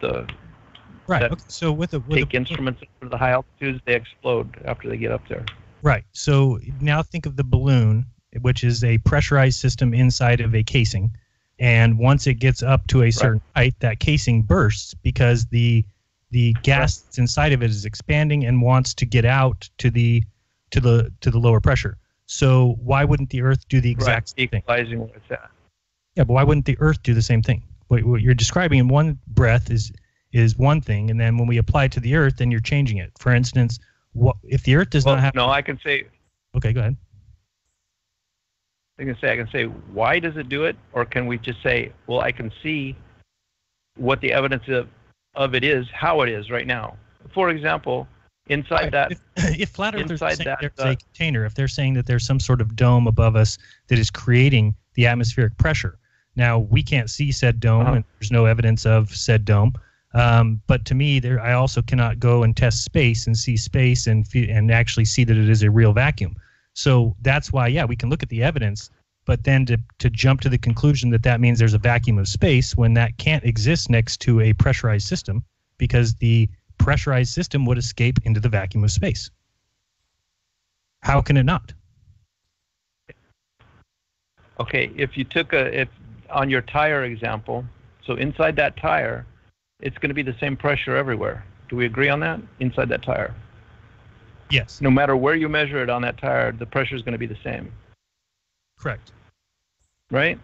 right. Okay. So with instruments for the high altitudes, they explode after they get up there. Right. So now think of the balloon, which is a pressurized system inside of a casing, and once it gets up to a certain height, that casing bursts because the gas that's inside of it is expanding and wants to get out to the lower pressure. So why wouldn't the Earth do the exact same thing? Equalizing where it's at. Yeah, but why wouldn't the Earth do the same thing? What you're describing in one breath is one thing, and then when we apply it to the Earth, then you're changing it. For instance, if the Earth does not have... No, I can say... Okay, go ahead. I can say, why does it do it? Or can we just say, well, I can see what the evidence of it is, how it is right now. For example, inside that... If flat Earthers are saying there's a container, if they're saying that there's some sort of dome above us that is creating the atmospheric pressure. Now, we can't see said dome, and there's no evidence of said dome. But to me, I also cannot go and test space and see space and actually see that it is a real vacuum. So that's why, yeah, we can look at the evidence, but then to jump to the conclusion that means there's a vacuum of space when that can't exist next to a pressurized system, because the pressurized system would escape into the vacuum of space. How can it not? Okay, if you took on your tire example, so inside that tire, it's going to be the same pressure everywhere. Do we agree on that? Inside that tire? Yes. No matter where you measure it on that tire, the pressure is going to be the same. Correct. Right?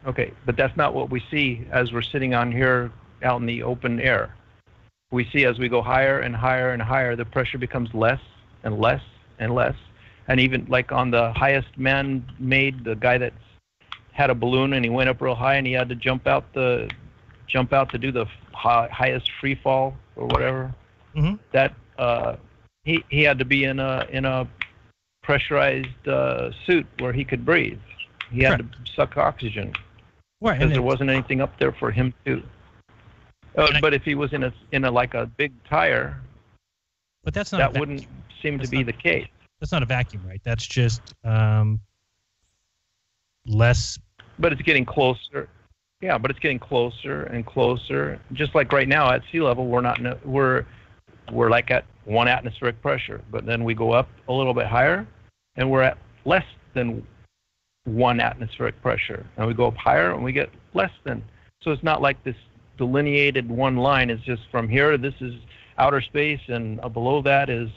Okay, but that's not what we see as we're sitting on here out in the open air. We see as we go higher and higher and higher, the pressure becomes less and less and less. And even like on the highest man-made, the guy that had a balloon and he went up real high and he had to jump out to do the highest free fall or whatever. Mm-hmm. That he had to be in a pressurized suit where he could breathe. He had to suck oxygen because there wasn't anything up there for him to. But if he was in a like a big tire, But that's not. That wouldn't seem to be the case. That's not a vacuum, right? That's just less. But it's getting closer. Yeah, but it's getting closer and closer. Just like right now at sea level, we're like at 1 atmospheric pressure, but then we go up a little bit higher, and we're at less than 1 atmospheric pressure, and we go up higher, and we get less than. So it's not like this delineated one line. It's just from here, this is outer space, and below that is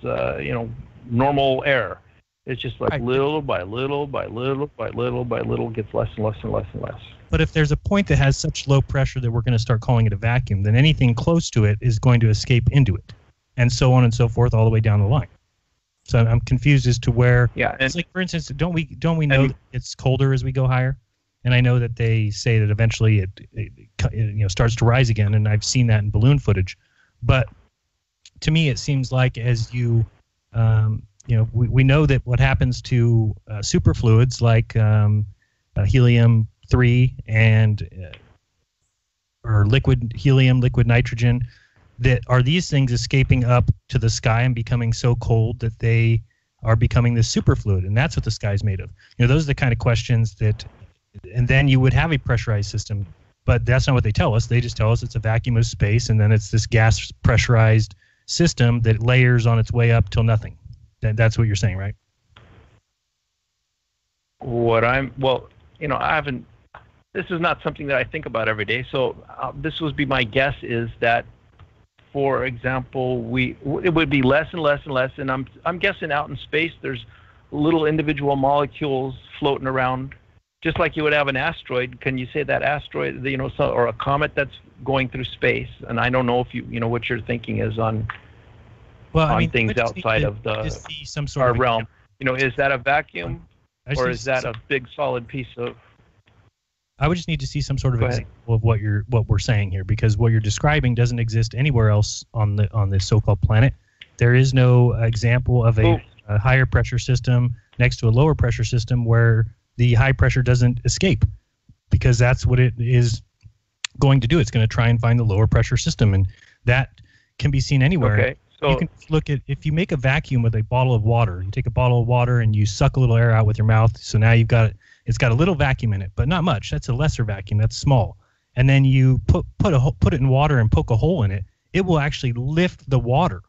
normal air. It's just like little by little by little by little by little gets less and less and less and less. But if there's a point that has such low pressure that we're going to start calling it a vacuum, then anything close to it is going to escape into it, and so on and so forth all the way down the line. So I'm confused as to where. Yeah, it's like, for instance, don't we know that it's colder as we go higher? And I know that they say that eventually it starts to rise again, and I've seen that in balloon footage. But to me, it seems like as you we know that what happens to superfluids like helium-3 and or liquid helium, liquid nitrogen, that are these things escaping up to the sky and becoming so cold that they are becoming this superfluid, and that's what the sky is made of. Those are the kind of questions that, and then you would have a pressurized system, but that's not what they tell us. They just tell us it's a vacuum of space, and then it's this gas pressurized system that layers on its way up till nothing. That's what you're saying, right? I haven't. This is not something that I think about every day. So this would be my guess is that, for example, it would be less and less and less. And I'm guessing out in space there's little individual molecules floating around, just like you would have an asteroid. Can you say that asteroid, or a comet that's going through space? And I don't know if you know what your thinking is on. Things outside of our realm. Is that a vacuum, or is that a big solid piece of? I would just need to see some sort of example of what we're saying here, because what you're describing doesn't exist anywhere else on this so-called planet. There is no example of a higher pressure system next to a lower pressure system where the high pressure doesn't escape, because that's what it is going to do. It's going to try and find the lower pressure system, and that can be seen anywhere. Okay. So you can look at, if you make a vacuum with a bottle of water, you take a bottle of water and you suck a little air out with your mouth. So now it's got a little vacuum in it, but not much. That's a lesser vacuum. That's small. And then you put it in water and poke a hole in it. It will actually lift the water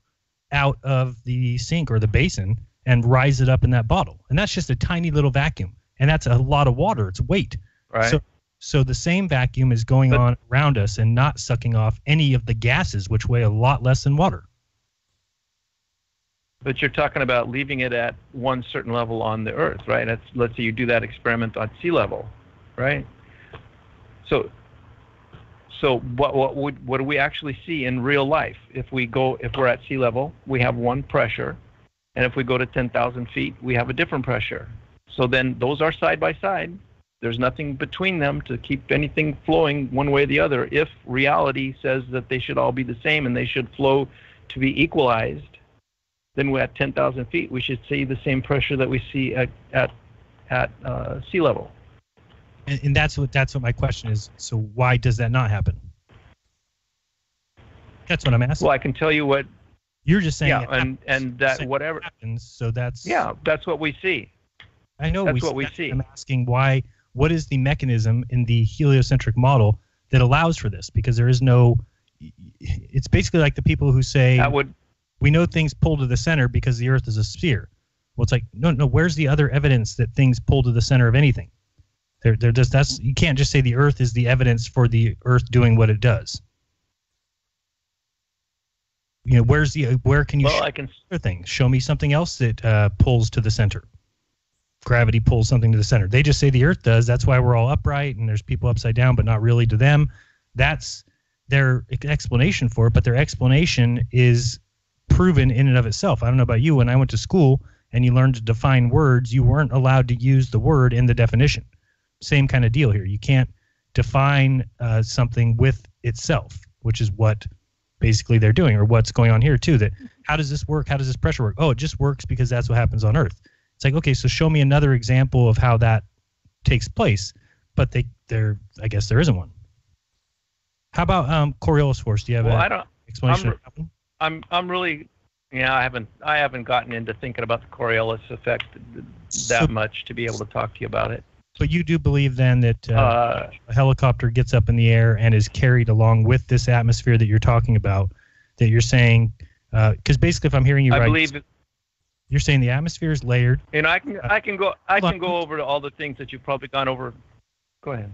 out of the sink or the basin and rise it up in that bottle. And that's just a tiny little vacuum. And that's a lot of water. It's weight. Right. So the same vacuum is going on around us and not sucking off any of the gases, which weigh a lot less than water. But you're talking about leaving it at one certain level on the Earth, right? Let's say you do that experiment at sea level, right? So what do we actually see in real life? If we're at sea level, we have one pressure, and if we go to 10,000 feet, we have a different pressure. So then those are side by side. There's nothing between them to keep anything flowing one way or the other. If reality says that they should all be the same and they should flow to be equalized, then we're at 10,000 feet. We should see the same pressure that we see at sea level. And that's what my question is. So why does that not happen? That's what I'm asking. Well, I can tell you what you're just saying. Yeah, and that whatever happens. So that's that's what we see. I know that's what we see. I'm asking why. What is the mechanism in the heliocentric model that allows for this? Because there is no. It's basically like the people who say we know things pull to the center because the Earth is a sphere. Well, it's like no. Where's the other evidence that things pull to the center of anything? They're just you can't just say the Earth is the evidence for the Earth doing what it does. Where can you show other things? Show me something else that pulls to the center. Gravity pulls something to the center. They just say the Earth does. That's why we're all upright and there's people upside down, but not really to them. That's their explanation for it, but their explanation is proven in and of itself. I don't know about you. When I went to school and you learned to define words, you weren't allowed to use the word in the definition. Same kind of deal here. You can't define something with itself, which is what basically they're doing, or what's going on here too. That how does this work? How does this pressure work? Oh, it just works because that's what happens on Earth. It's like, okay, so show me another example of how that takes place. But I guess there isn't one. How about Coriolis force? Do you have an explanation? I'm really Yeah, I haven't gotten into thinking about the Coriolis effect that much to be able to talk to you about it. But you do believe then that a helicopter gets up in the air and is carried along with this atmosphere that you're talking about, that you're saying, because basically if I'm hearing you right, believe you're saying the atmosphere is layered. And I can go over to all the things that you've probably gone over. Go ahead.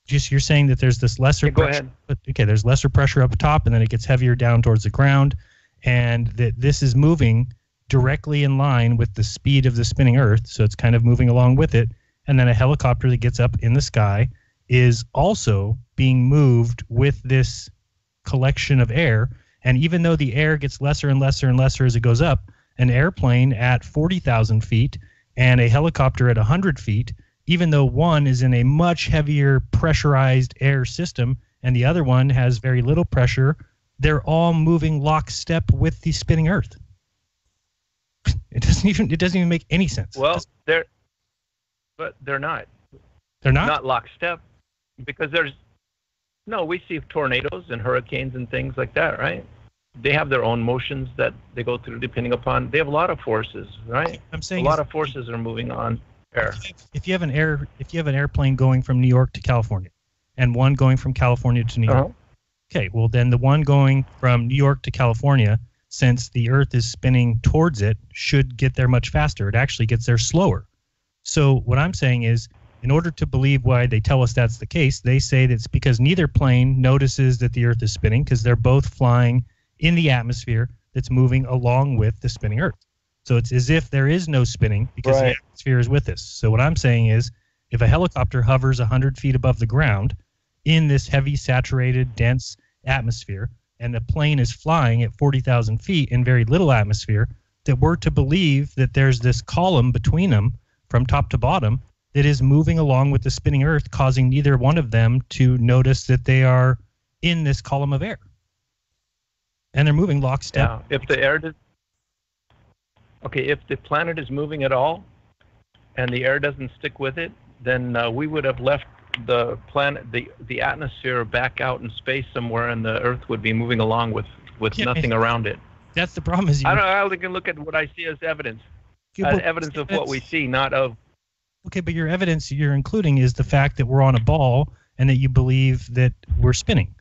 Just you're saying that there's this lesser pressure. Okay, there's lesser pressure up top, and then it gets heavier down towards the ground, and that this is moving directly in line with the speed of the spinning Earth, so it's kind of moving along with it. And then a helicopter that gets up in the sky is also being moved with this collection of air. And even though the air gets lesser and lesser and lesser as it goes up, an airplane at 40,000 feet and a helicopter at 100 feet, even though one is in a much heavier pressurized air system and the other one has very little pressure, they're all moving lockstep with the spinning Earth. It doesn't even make any sense. Well, but they're not. They're not? Not lockstep, because we see tornadoes and hurricanes and things like that, right? They have their own motions that they go through depending upon. They have a lot of forces, right? I'm saying a lot of forces are moving on air. If you have an airplane going from New York to California, and one going from California to New York, okay, well then the one going from New York to California, since the Earth is spinning towards it, should get there much faster. It actually gets there slower. So what I'm saying is, in order to believe why they tell us that's the case, they say that's because neither plane notices that the Earth is spinning, because they're both flying in the atmosphere that's moving along with the spinning Earth. So it's as if there is no spinning because the atmosphere is with us. So what I'm saying is, if a helicopter hovers 100 feet above the ground in this heavy, saturated, dense atmosphere, and the plane is flying at 40,000 feet in very little atmosphere, that we're to believe that there's this column between them from top to bottom that is moving along with the spinning Earth, causing neither one of them to notice that they are in this column of air. And they're moving lockstep. Yeah. If the planet is moving at all and the air doesn't stick with it, then we would have left the planet, the atmosphere back out in space somewhere, and the Earth would be moving along with nothing around it. That's the problem. I can look at what I see as evidence. Evidence of what we see, not of. Okay, but your evidence you're including is the fact that we're on a ball and that you believe that we're spinning.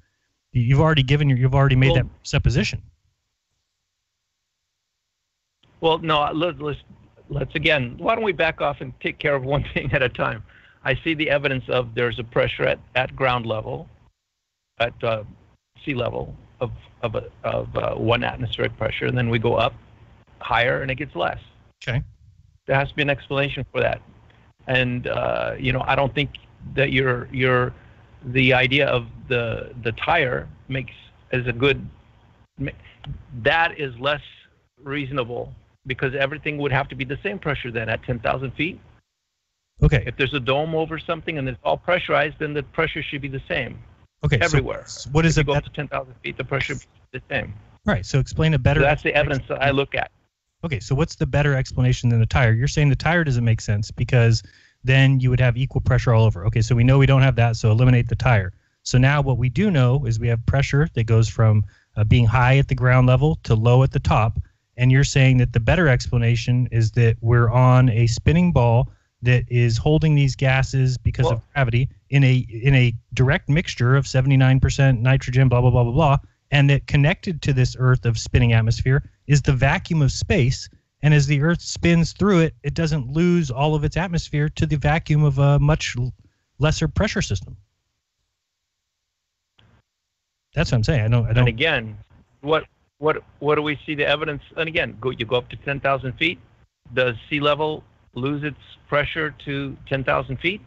You've already made that supposition. Well, no. Let's again. Why don't we back off and take care of one thing at a time? I see the evidence of there's a pressure at ground level, at sea level of 1 atmospheric pressure, and then we go up higher and it gets less. Okay. There has to be an explanation for that. And I don't think that the idea of the tire is a good. That is less reasonable, because everything would have to be the same pressure then at 10,000 feet. Okay. If there's a dome over something and it's all pressurized, then the pressure should be the same. Okay. Everywhere. So what is if you go up to 10,000 feet, the pressure should be the same. Right. So explain a better. So that's the evidence that I look at. Okay, so what's the better explanation than the tire? You're saying the tire doesn't make sense because then you would have equal pressure all over. Okay, so we know we don't have that, so eliminate the tire. So now what we do know is we have pressure that goes from being high at the ground level to low at the top, and you're saying that the better explanation is that we're on a spinning ball that is holding these gases because of gravity in a direct mixture of 79% nitrogen, blah, blah, blah, blah, blah, and that connected to this Earth of spinning atmosphere is the vacuum of space, and as the Earth spins through it, it doesn't lose all of its atmosphere to the vacuum of a much lesser pressure system. That's what I'm saying. I don't. And again, what do we see the evidence? And again, you go up to 10,000 feet. Does sea level lose its pressure to 10,000 feet?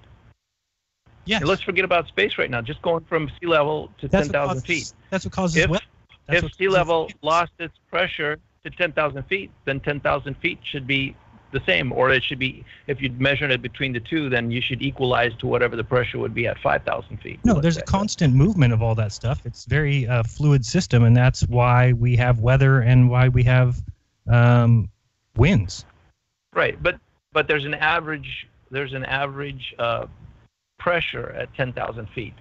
Yes. And let's forget about space right now. Just going from sea level to 10,000 feet. That's what causes weather. If sea level lost its pressure to 10,000 feet, then 10,000 feet should be the same, or it should be, if you'd measured it between the two, then you should equalize to whatever the pressure would be at 5,000 feet. No, there's a constant movement of all that stuff. It's very fluid system, and that's why we have weather and why we have winds. Right, but there's an average pressure at 10,000 feet,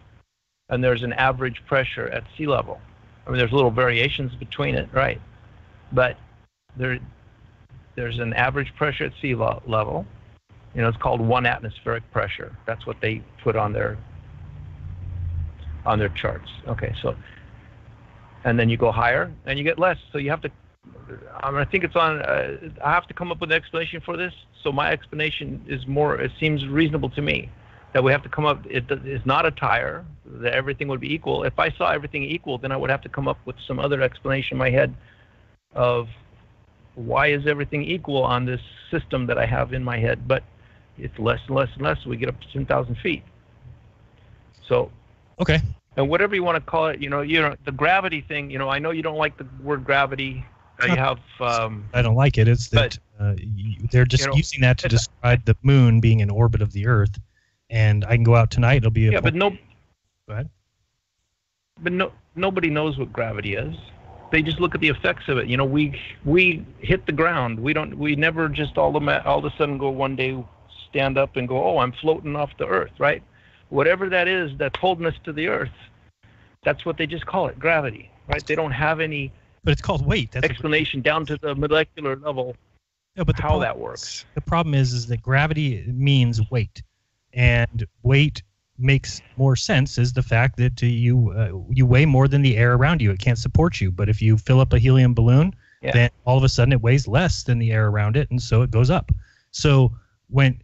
and there's an average pressure at sea level. I mean, there's little variations between it, right? But there's an average pressure at sea level. It's called 1 atmospheric pressure. That's what they put on their charts. Okay, so, and then you go higher and you get less. So you have to, I think it's on, I have to come up with an explanation for this. So my explanation is it seems reasonable to me that we have to come up, it's not a tire, that everything would be equal. If I saw everything equal, then I would have to come up with some other explanation in my head of why is everything equal on this system that I have in my head. But it's less and less and less. So we get up to 10,000 feet. So, okay. And whatever you want to call it, the gravity thing, I know you don't like the word gravity. You have. I don't like it. It's that they're just using that to describe the moon being in orbit of the Earth. And I can go out tonight. It'll be a. Yeah, but no. Go ahead. But nobody knows what gravity is. They just look at the effects of it. We hit the ground. We never just all of a sudden go one day, stand up and go, oh, I'm floating off the Earth, right? Whatever that is that's holding us to the Earth, that's what they just call it, gravity, right? They don't have any. But it's called weight. That's explanation down to the molecular level. No, but how that works. The problem is that gravity means weight, and weight makes more sense is the fact that you weigh more than the air around you. It can't support you. But if you fill up a helium balloon, then all of a sudden it weighs less than the air around it, and so it goes up. So when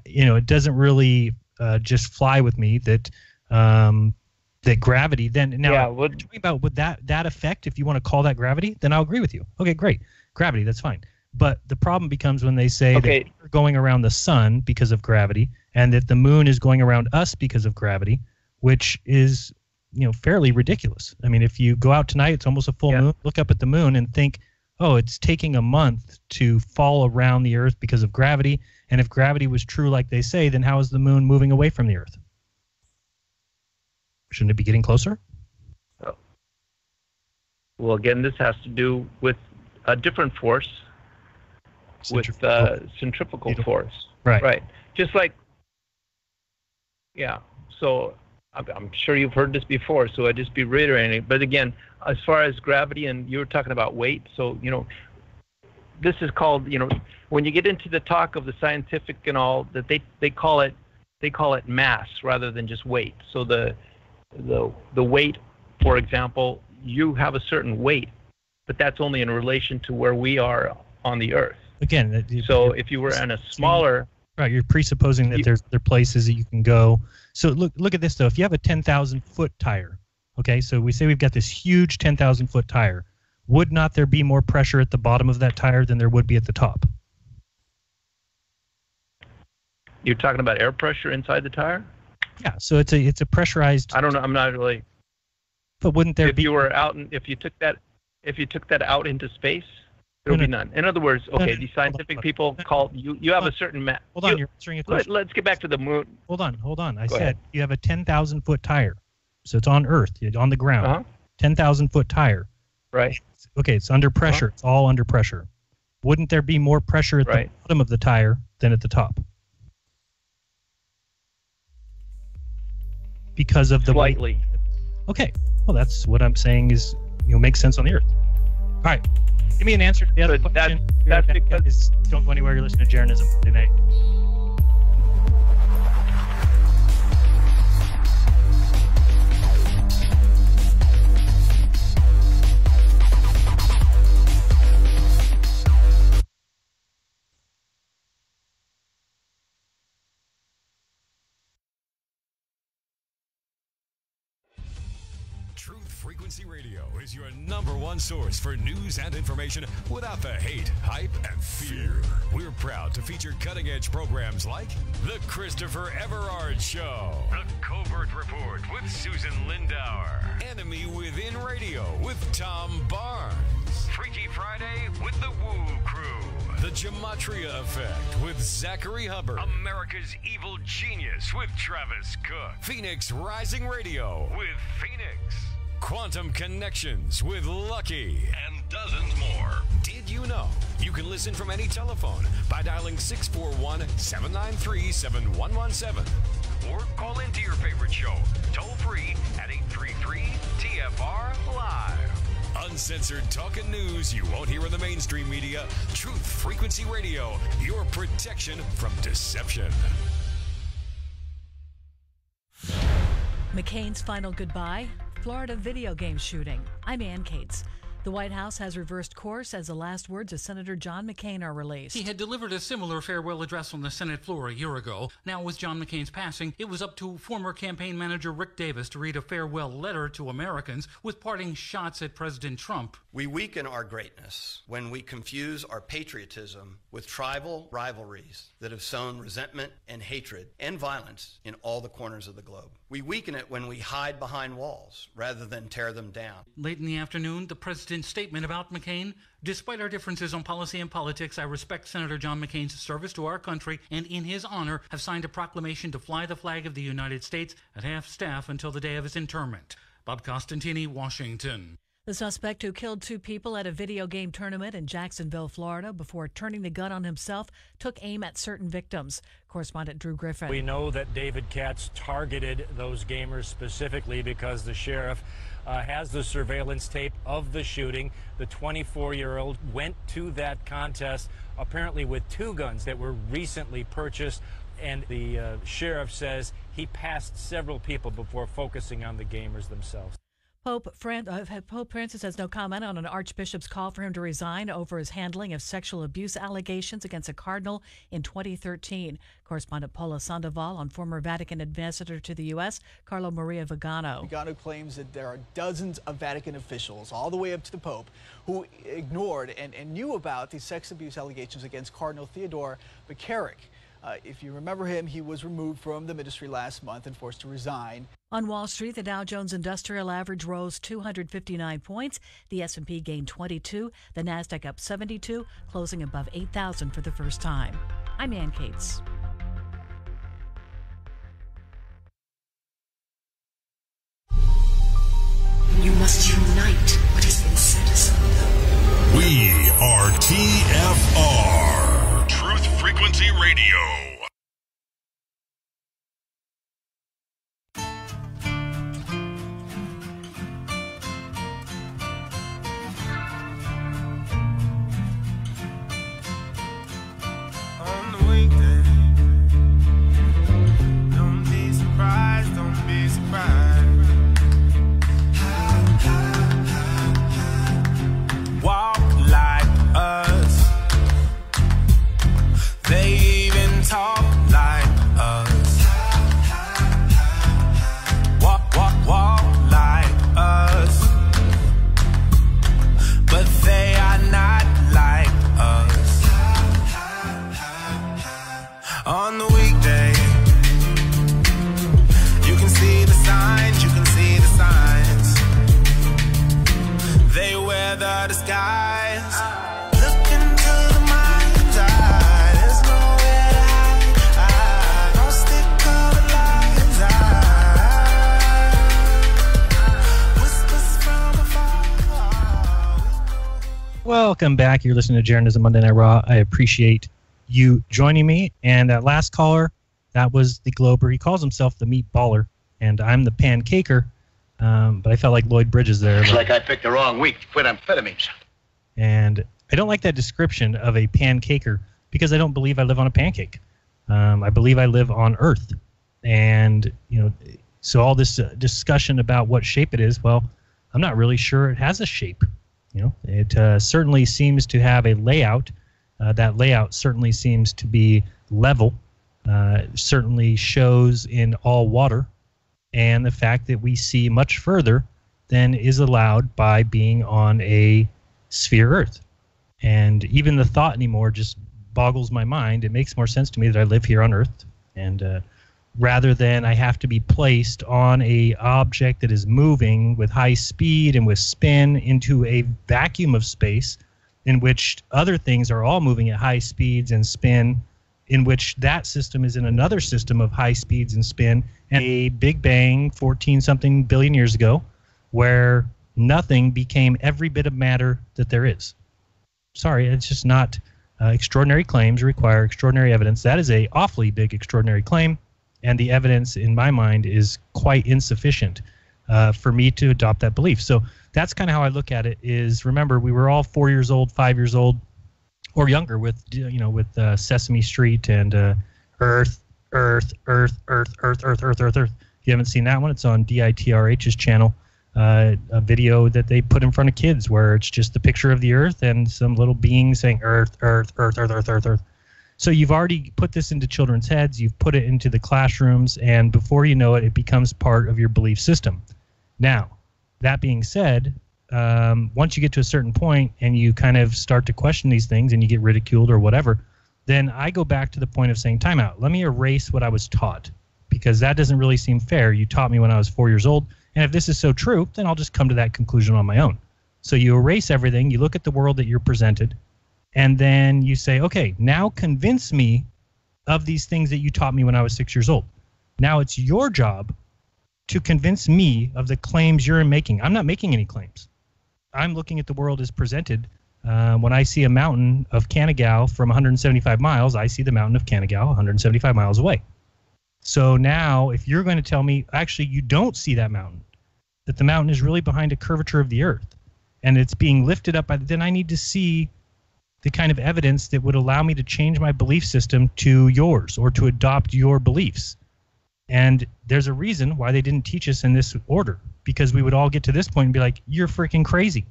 it doesn't really just fly with me that that gravity. Then now we're talking about would that effect, if you want to call that gravity, then I'll agree with you. Okay, great, gravity, that's fine. But the problem becomes when they say that we're going around the sun because of gravity, and that the moon is going around us because of gravity, which is fairly ridiculous. I mean, if you go out tonight, it's almost a full moon. Look up at the moon and think, oh, it's taking a month to fall around the Earth because of gravity. And if gravity was true like they say, then how is the moon moving away from the Earth? Shouldn't it be getting closer? Well, again, this has to do with a different force, centrifugal force. Right. Just like, so I'm sure you've heard this before, so I'd just be reiterating it. But again, as far as gravity, and you were talking about weight, so, this is called, when you get into the talk of the scientific and all, that they call it mass rather than just weight. So the weight, for example, you have a certain weight, but that's only in relation to where we are on the Earth. Again, so if you were in a smaller... Right, you're presupposing that there's other places that you can go. So look at this, though. If you have a 10,000-foot tire, okay, so we say we've got this huge 10,000-foot tire, would not there be more pressure at the bottom of that tire than there would be at the top? You're talking about air pressure inside the tire? Yeah, so it's a pressurized... I don't know, I'm not really... But wouldn't there be... If you were out, and if you took that out into space, there would be none. In other words, the scientific people call you have a certain Hold on, you're answering a question. Let's get back to the moon. Hold on. I said you have a 10,000-foot tire, so it's on Earth, on the ground. 10,000-foot tire. Right. Okay, it's under pressure. It's all under pressure. Wouldn't there be more pressure at the bottom of the tire than at the top? Because of the slightly. Okay. Well, that's what I'm saying is makes sense on the Earth. All right. Give me an answer to the other question. That's because... Don't go anywhere. You're listening to Jeranism tonight. Frequency Radio is your #1 source for news and information without the hate, hype, and fear. We're proud to feature cutting-edge programs like The Christopher Everard Show, The Covert Report with Susan Lindauer, Enemy Within Radio with Tom Barnes, Freaky Friday with The Woo Crew, The Gematria Effect with Zachary Hubbard, America's Evil Genius with Travis Cook, Phoenix Rising Radio with Phoenix, Quantum Connections with Lucky, and dozens more. Did you know you can listen from any telephone by dialing 641-793-7117 or call into your favorite show toll free at 833-TFR Live. Uncensored talk and news you won't hear in the mainstream media. Truth Frequency Radio, your protection from deception. McCain's final goodbye, Florida video game shooting. I'm Ann Cates. The White House has reversed course as the last words of Senator John McCain are released. He had delivered a similar farewell address on the Senate floor a year ago. Now, with John McCain's passing, it was up to former campaign manager Rick Davis to read a farewell letter to Americans with parting shots at President Trump. We weaken our greatness when we confuse our patriotism with tribal rivalries that have sown resentment and hatred and violence in all the corners of the globe. We weaken it when we hide behind walls rather than tear them down. Late in the afternoon, the president's statement about McCain: despite our differences on policy and politics, I respect Senator John McCain's service to our country and in his honor have signed a proclamation to fly the flag of the United States at half-staff until the day of his interment. Bob Costantini, Washington. The suspect who killed 2 people at a video game tournament in Jacksonville, Florida, before turning the gun on himself, took aim at certain victims. Correspondent Drew Griffin. We know that David Katz targeted those gamers specifically because the sheriff has the surveillance tape of the shooting. The 24-year-old went to that contest apparently with 2 guns that were recently purchased, and the sheriff says he passed several people before focusing on the gamers themselves. Pope Francis has no comment on an archbishop's call for him to resign over his handling of sexual abuse allegations against a cardinal in 2013. Correspondent Paula Sandoval on former Vatican ambassador to the U.S., Carlo Maria Vigano. Vigano claims that there are dozens of Vatican officials, all the way up to the Pope, who ignored and knew about these sex abuse allegations against Cardinal Theodore McCarrick. If you remember him, he was removed from the ministry last month and forced to resign. On Wall Street, the Dow Jones Industrial Average rose 259 points. The S&P gained 22. The Nasdaq up 72, closing above 8,000 for the first time. I'm Ann Cates. You must unite what has been set asunder. We are TFR, Truth Frequency Radio. Walk like us. They even talk like us. Walk like us. But they are not like us. On the weekday, you can see the signs, you can see the signs. They wear the disguise. Look into the mind's eye. There's nowhere to hide. No stick-covered lies. Whispers from afar. Welcome back. You're listening to Jeranism Monday Night Raw. I appreciate you joining me. And that last caller, that was the Glober. He calls himself the Meatballer, and I'm the Pancaker. But I felt like Lloyd Bridges there. It's like I picked the wrong week to quit amphetamines. And I don't like that description of a pancaker because I don't believe I live on a pancake. I believe I live on Earth. And, so all this discussion about what shape it is, well, I'm not really sure it has a shape. It certainly seems to have a layout. That layout certainly seems to be level. Certainly shows in all water. And the fact that we see much further than is allowed by being on a sphere Earth. And even the thought anymore just boggles my mind. It makes more sense to me that I live here on Earth, and rather than I have to be placed on a object that is moving with high speed and with spin into a vacuum of space in which other things are all moving at high speeds and spin, in which that system is in another system of high speeds and spin, and a Big Bang 14-something billion years ago, where nothing became every bit of matter that there is. Sorry, it's just not. Extraordinary claims require extraordinary evidence. That is a awfully big extraordinary claim, and the evidence, in my mind, is quite insufficient for me to adopt that belief. So that's kind of how I look at it. Is remember we were all 4 years old, 5 years old, or younger with Sesame Street and Earth. If you haven't seen that one, it's on DITRH's channel. A video that they put in front of kids where it's just the picture of the Earth and some little being saying Earth. So you've already put this into children's heads. You've put it into the classrooms, and before you know it, it becomes part of your belief system. Now, that being said, once you get to a certain point and you kind of start to question these things and you get ridiculed or whatever, then I go back to the point of saying, time out. Let me erase what I was taught, because that doesn't really seem fair. You taught me when I was 4 years old, and if this is so true, then I'll just come to that conclusion on my own. So you erase everything, you look at the world that you're presented, and then you say, okay, now convince me of these things that you taught me when I was 6 years old. Now it's your job to convince me of the claims you're making. I'm not making any claims. I'm looking at the world as presented. When I see a mountain of Canigao from 175 miles, I see the mountain of Canigao 175 miles away. So now if you're going to tell me, actually, you don't see that mountain, that the mountain is really behind a curvature of the Earth, and it's being lifted up, then I need to see the kind of evidence that would allow me to change my belief system to yours or to adopt your beliefs. And there's a reason why they didn't teach us in this order, because we would all get to this point and be like, you're freaking crazy.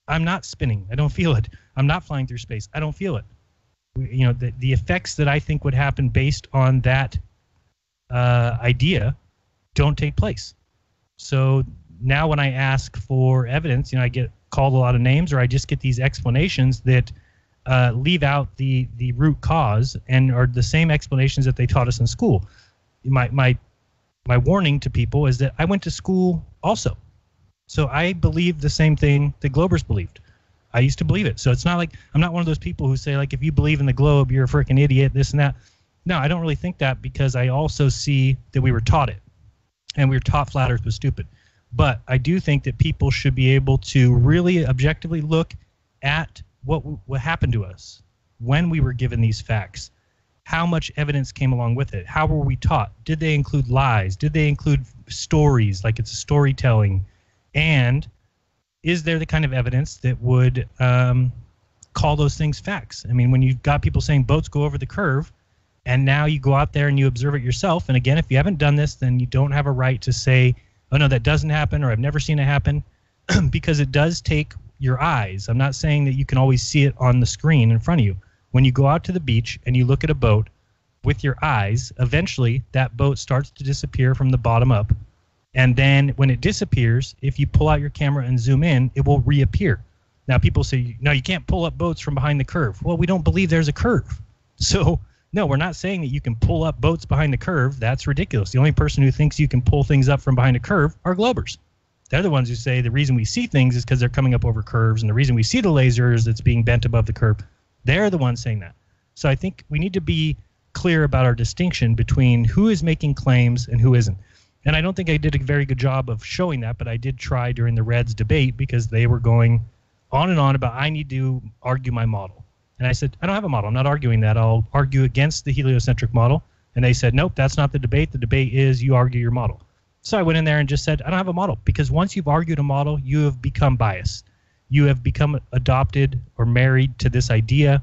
I'm not spinning. I don't feel it. I'm not flying through space. I don't feel it. The effects that I think would happen based on that idea don't take place. So now when I ask for evidence, I get called a lot of names, or I just get these explanations that leave out the root cause and are the same explanations that they taught us in school. My warning to people is that I went to school also. So I believe the same thing the Globers believed. I used to believe it. So it's not like I'm not one of those people who say, like, if you believe in the globe, you're a freaking idiot, this and that. No, I don't really think that, because I also see that we were taught it. And we were taught flat Earth was stupid. But I do think that people should be able to really objectively look at what happened to us when we were given these facts. How much evidence came along with it? How were we taught? Did they include lies? Did they include stories, like it's storytelling? And is there the kind of evidence that would call those things facts? I mean, when you've got people saying boats go over the curve, and now you go out there and you observe it yourself, and again, if you haven't done this, then you don't have a right to say, oh, no, that doesn't happen, or I've never seen it happen, because it does take your eyes. I'm not saying that you can always see it on the screen in front of you. When you go out to the beach and you look at a boat with your eyes, eventually that boat starts to disappear from the bottom up. And then when it disappears, if you pull out your camera and zoom in, it will reappear. Now, people say, no, you can't pull up boats from behind the curve. Well, we don't believe there's a curve. So, no, we're not saying that you can pull up boats behind the curve. That's ridiculous. The only person who thinks you can pull things up from behind a curve are Globers. They're the ones who say the reason we see things is because they're coming up over curves, and the reason we see the lasers that's being bent above the curve. They're the ones saying that. So I think we need to be clear about our distinction between who is making claims and who isn't. And I don't think I did a very good job of showing that, but I did try during the Reds debate, because they were going on and on about I need to argue my model. And I said, I don't have a model. I'm not arguing that. I'll argue against the heliocentric model. And they said, nope, that's not the debate. The debate is you argue your model. So I went in there and just said, I don't have a model, because once you've argued a model, you have become biased. You have become adopted or married to this idea,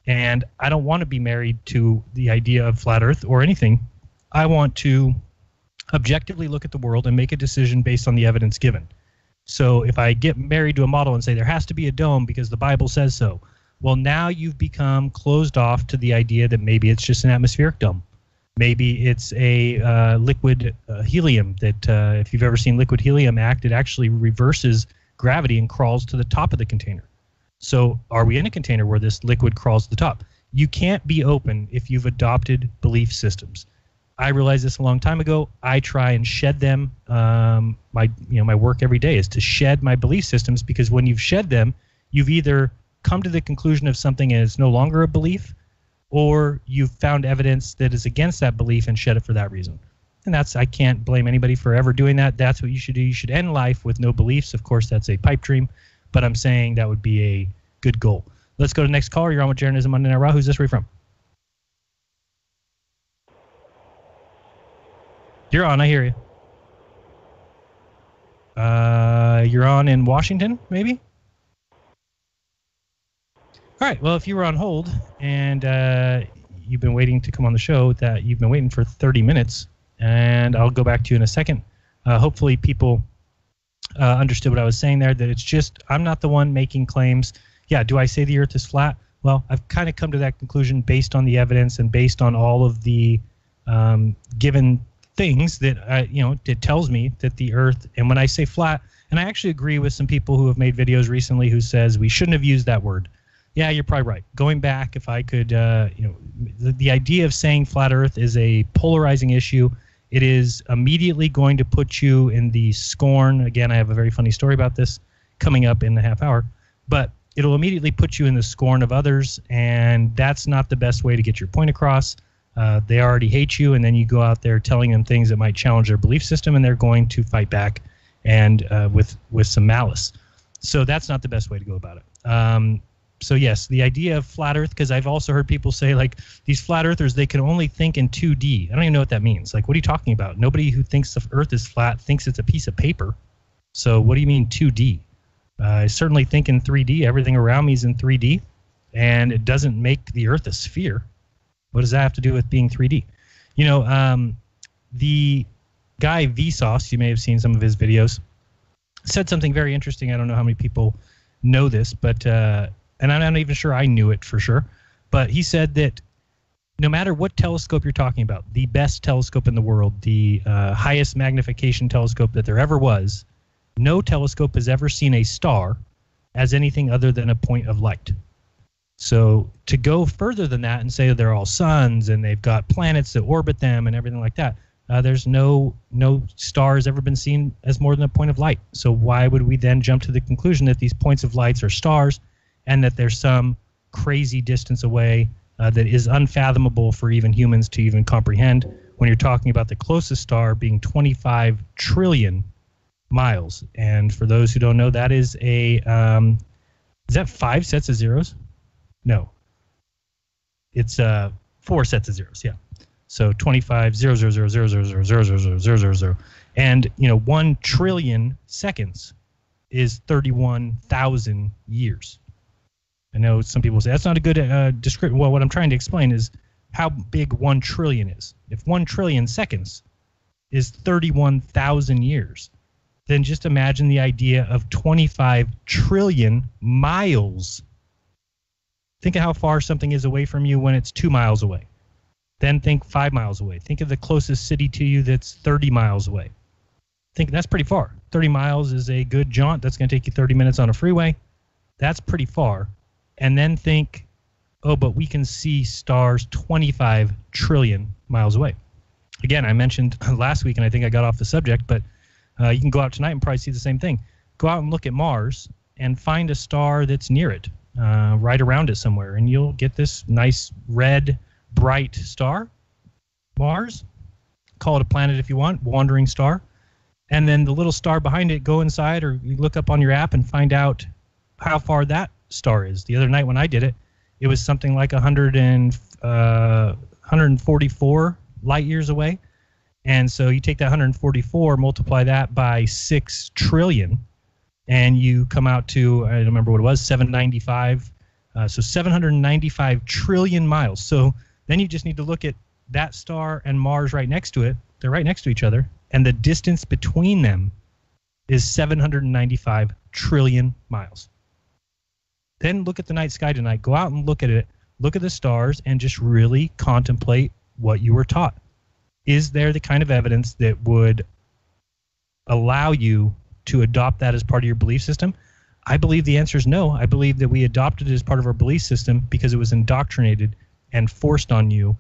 and I don't want to be married to the idea of flat Earth or anything. I want to objectively look at the world and make a decision based on the evidence given. So if I get married to a model and say there has to be a dome because the Bible says so, well, now you've become closed off to the idea that maybe it's just an atmospheric dome. Maybe it's a liquid helium that if you've ever seen liquid helium act, it actually reverses gravity and crawls to the top of the container. So are we in a container where this liquid crawls to the top? You can't be open if you've adopted belief systems. I realized this a long time ago. I try and shed them. My work every day is to shed my belief systems, because when you've shed them, you've either come to the conclusion of something and it's no longer a belief, or you've found evidence that is against that belief and shed it for that reason. And I can't blame anybody for ever doing that. That's what you should do. You should end life with no beliefs. Of course, that's a pipe dream, but I'm saying that would be a good goal. Let's go to the next caller. You're on with Jeranism Monday Night Raw. Who's this? Where are you from? You're on. I hear you. You're on in Washington, maybe? All right. Well, if you were on hold and you've been waiting to come on the show, that you've been waiting for 30 minutes, and I'll go back to you in a second. Hopefully people understood what I was saying there, that it's just I'm not the one making claims. Yeah, do I say the Earth is flat? Well, I've kind of come to that conclusion based on the evidence and based on all of the given things that, it tells me that the Earth, and when I say flat, and I actually agree with some people who have made videos recently who says we shouldn't have used that word. Yeah, you're probably right. Going back, if I could, the idea of saying flat Earth is a polarizing issue. It is immediately going to put you in the scorn. Again, I have a very funny story about this coming up in a half hour. But it'll immediately put you in the scorn of others, and that's not the best way to get your point across. They already hate you, and then you go out there telling them things that might challenge their belief system, and they're going to fight back and with some malice. So that's not the best way to go about it. So yes, the idea of flat Earth, because I've also heard people say, like, these flat earthers, they can only think in 2D. I don't even know what that means. Like, what are you talking about? Nobody who thinks the Earth is flat thinks it's a piece of paper. So what do you mean 2D? I certainly think in 3D. Everything around me is in 3D, and it doesn't make the Earth a sphere. What does that have to do with being 3D? The guy Vsauce, you may have seen some of his videos, said something very interesting. I don't know how many people know this, but and I'm not even sure I knew it for sure, but he said that no matter what telescope you're talking about, the best telescope in the world, the highest magnification telescope that there ever was, no telescope has ever seen a star as anything other than a point of light. So to go further than that and say they're all suns and they've got planets that orbit them and everything like that, there's no star has ever been seen as more than a point of light. So why would we then jump to the conclusion that these points of lights are stars and that there's some crazy distance away that is unfathomable for even humans to even comprehend when you're talking about the closest star being 25 trillion miles? And for those who don't know, that is is that 5 sets of zeros? No. It's 4 sets of zeros, yeah. So 25, 0, 0, 0, 0, 0, 0, 0, 0, 0, 0, 0. And, 1 trillion seconds is 31,000 years. I know some people say that's not a good description. Well, what I'm trying to explain is how big 1 trillion is. If 1 trillion seconds is 31,000 years, then just imagine the idea of 25 trillion miles. Think of how far something is away from you when it's 2 miles away. Then think 5 miles away. Think of the closest city to you that's 30 miles away. Think that's pretty far. 30 miles is a good jaunt. That's going to take you 30 minutes on a freeway. That's pretty far. And then think, oh, but we can see stars 25 trillion miles away. Again, I mentioned last week, and I think I got off the subject, but you can go out tonight and probably see the same thing. Go out and look at Mars and find a star that's near it, right around it somewhere, and you'll get this nice red, bright star, Mars. Call it a planet if you want, wandering star. And then the little star behind it, go inside or you look up on your app and find out how far that star is. The other night when I did it, it was something like 144 light years away. And so you take that 144, multiply that by 6 trillion, and you come out to, I don't remember what it was, 795. So 795 trillion miles. So then you just need to look at that star and Mars right next to it. They're right next to each other. And the distance between them is 795 trillion miles. Then look at the night sky tonight. Go out and look at it. Look at the stars and just really contemplate what you were taught. Is there the kind of evidence that would allow you to adopt that as part of your belief system? I believe the answer is no. I believe that we adopted it as part of our belief system because it was indoctrinated and forced on you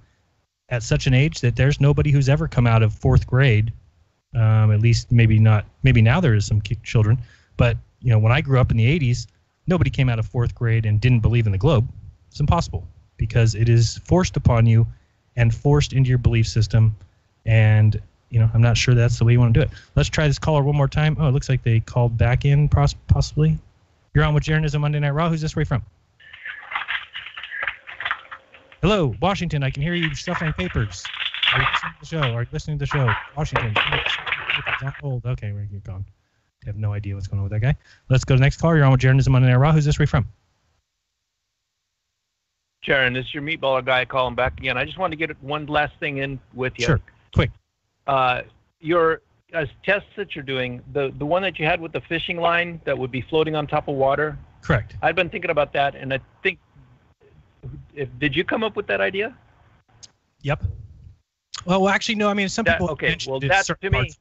at such an age that there's nobody who's ever come out of 4th grade, at least maybe not. Maybe now there is some children, but when I grew up in the 80s, nobody came out of 4th grade and didn't believe in the globe. It's impossible because it is forced upon you and forced into your belief system. And, I'm not sure that's the way you want to do it. Let's try this caller one more time. Oh, it looks like they called back in, possibly. You're on with Jeranism Monday Night Raw. Who's this? Where are you from? Hello, Washington. I can hear you shuffling papers. Are you listening to the show? Washington. On hold. Okay, you're gone. have no idea what's going on with that guy. Let's go to the next caller. You're on with Jeranism on Air Raw. Who's this from? Jeran, this is your meatballer guy calling back again. I just wanted to get one last thing in with you. Sure, quick. Your tests that you're doing, the one that you had with the fishing line that would be floating on top of water. Correct. I've been thinking about that, and I think, did you come up with that idea? Yep. Well, actually, no. I mean, some people. Okay. Well, that to me.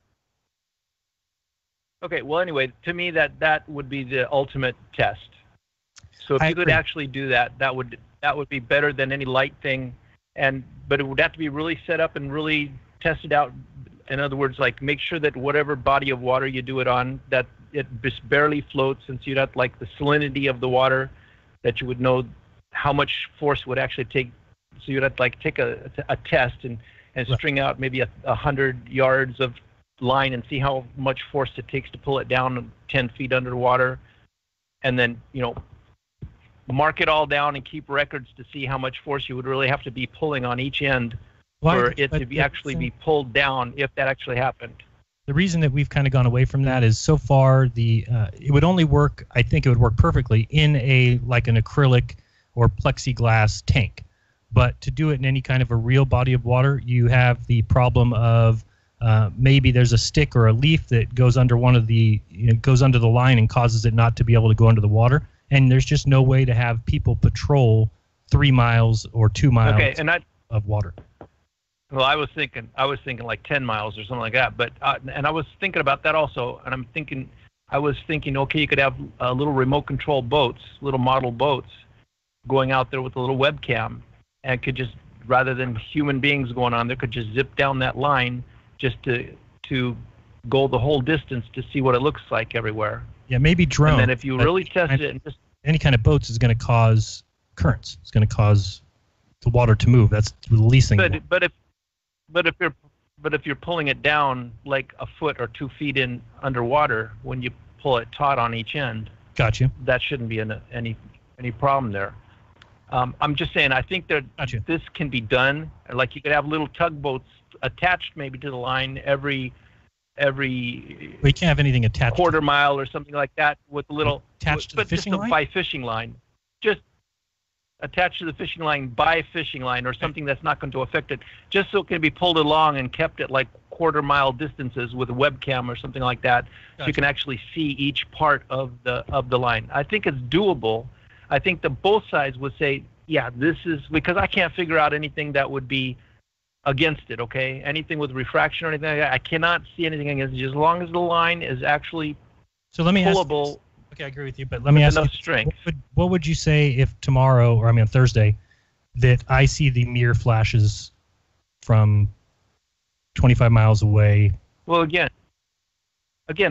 Okay. Well, anyway, to me, that would be the ultimate test. So if you could actually do that, that would be better than any light thing, but it would have to be really set up and really tested out. In other words, like make sure that whatever body of water you do it on, that it just barely floats, and so you'd have like the salinity of the water, that you would know how much force would actually take. So you'd have to like take a test and string out maybe 100 yards of line and see how much force it takes to pull it down 10 feet underwater, and then mark it all down and keep records to see how much force you would really have to be pulling on each end for it to actually be pulled down if that actually happened. The reason that we've kind of gone away from that is so far it would only work, I think it would work perfectly in an acrylic or plexiglass tank. But to do it in any kind of a real body of water, you have the problem of maybe there's a stick or a leaf that goes under goes under the line and causes it not to be able to go under the water. And there's just no way to have people patrol 3 miles or 2 miles of water. Well, I was thinking like 10 miles or something like that. But and I was thinking about that also. And I was thinking, okay, you could have little remote control boats, little model boats, going out there with a little webcam, and could just, rather than human beings going on there, could just zip down that line just to go the whole distance to see what it looks like everywhere. Yeah, maybe drone. And then if you really test it, and just any kind of boats is going to cause currents. It's going to cause the water to move. That's the least thing. But if you're pulling it down like a foot or 2 feet in underwater, when you pull it taut on each end, got you. That shouldn't be any problem there. I'm just saying, I think that this can be done. Like you could have little tugboats attached maybe to the line every we can't have anything attached quarter mile or something like that with a little attached to the fishing line? By fishing line, just attached to the fishing line by fishing line or something that's not going to affect it, just so it can be pulled along and kept at like quarter mile distances with a webcam or something like that. So you can actually see each part of the line. I think it's doable. I think that both sides would say, yeah, this is, because I can't figure out anything that would be against it, okay? Anything with refraction or anything like that, I cannot see anything against it, as long as the line is actually pullable. Okay, I agree with you, but let me ask you, strength. What would you say if tomorrow, or on Thursday, that I see the mirror flashes from 25 miles away? Well, again,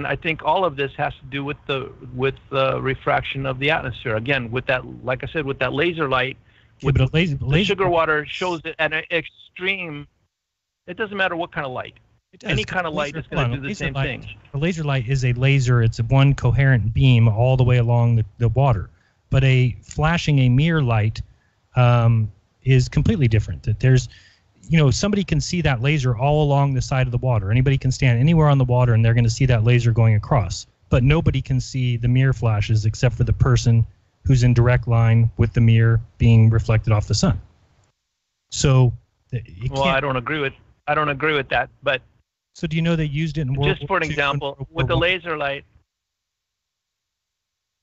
I think all of this has to do with the refraction of the atmosphere. Again, with that, like I said, with that laser light, the sugar water shows it at an extreme. It doesn't matter what kind of light. Any kind of light is going to do the same thing. A laser light is a laser. It's one coherent beam all the way along the water. But flashing a mirror light is completely different. That there's, somebody can see that laser all along the side of the water. Anybody can stand anywhere on the water and they're going to see that laser going across. But nobody can see the mirror flashes except for the person who's in direct line with the mirror being reflected off the sun. So, I don't agree with that. But so, do you know they used it in World War II? Just for an example, with a laser light.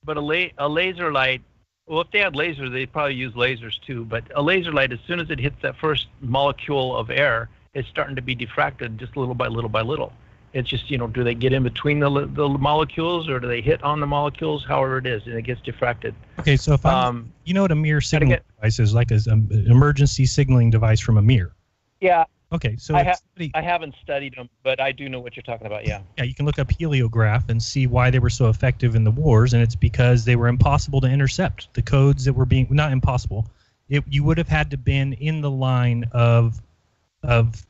But a laser light. Well, if they had lasers, they'd probably use lasers too. But a laser light, as soon as it hits that first molecule of air, it's starting to be diffracted just little by little by little. It's just, do they get in between the molecules, or do they hit on the molecules? However it is, and it gets diffracted. Okay, so if what a mirror signaling device is, like an emergency signaling device from a mirror. Yeah. Okay, so I haven't studied them, but I do know what you're talking about. Yeah. Yeah, you can look up heliograph and see why they were so effective in the wars, and it's because they were impossible to intercept. The codes that were not impossible. You would have had to been in the line of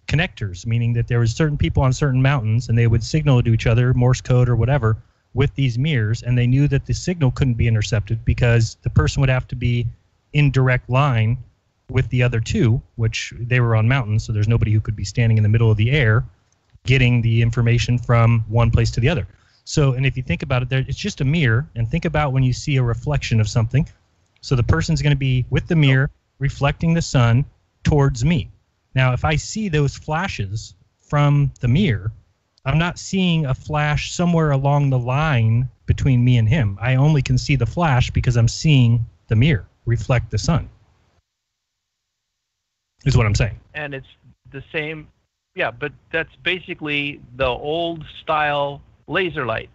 connectors, meaning that there was certain people on certain mountains, and they would signal to each other, Morse code or whatever, with these mirrors, and they knew that the signal couldn't be intercepted because the person would have to be in direct line with the other two, which they were on mountains, so there's nobody who could be standing in the middle of the air getting the information from one place to the other. So, and if you think about it, it's just a mirror, and think about when you see a reflection of something. So the person's going to be with the mirror reflecting the sun towards me. Now, if I see those flashes from the mirror, I'm not seeing a flash somewhere along the line between me and him. I only can see the flash because I'm seeing the mirror reflect the sun, is what I'm saying. And it's the same, yeah, but that's basically the old style laser light.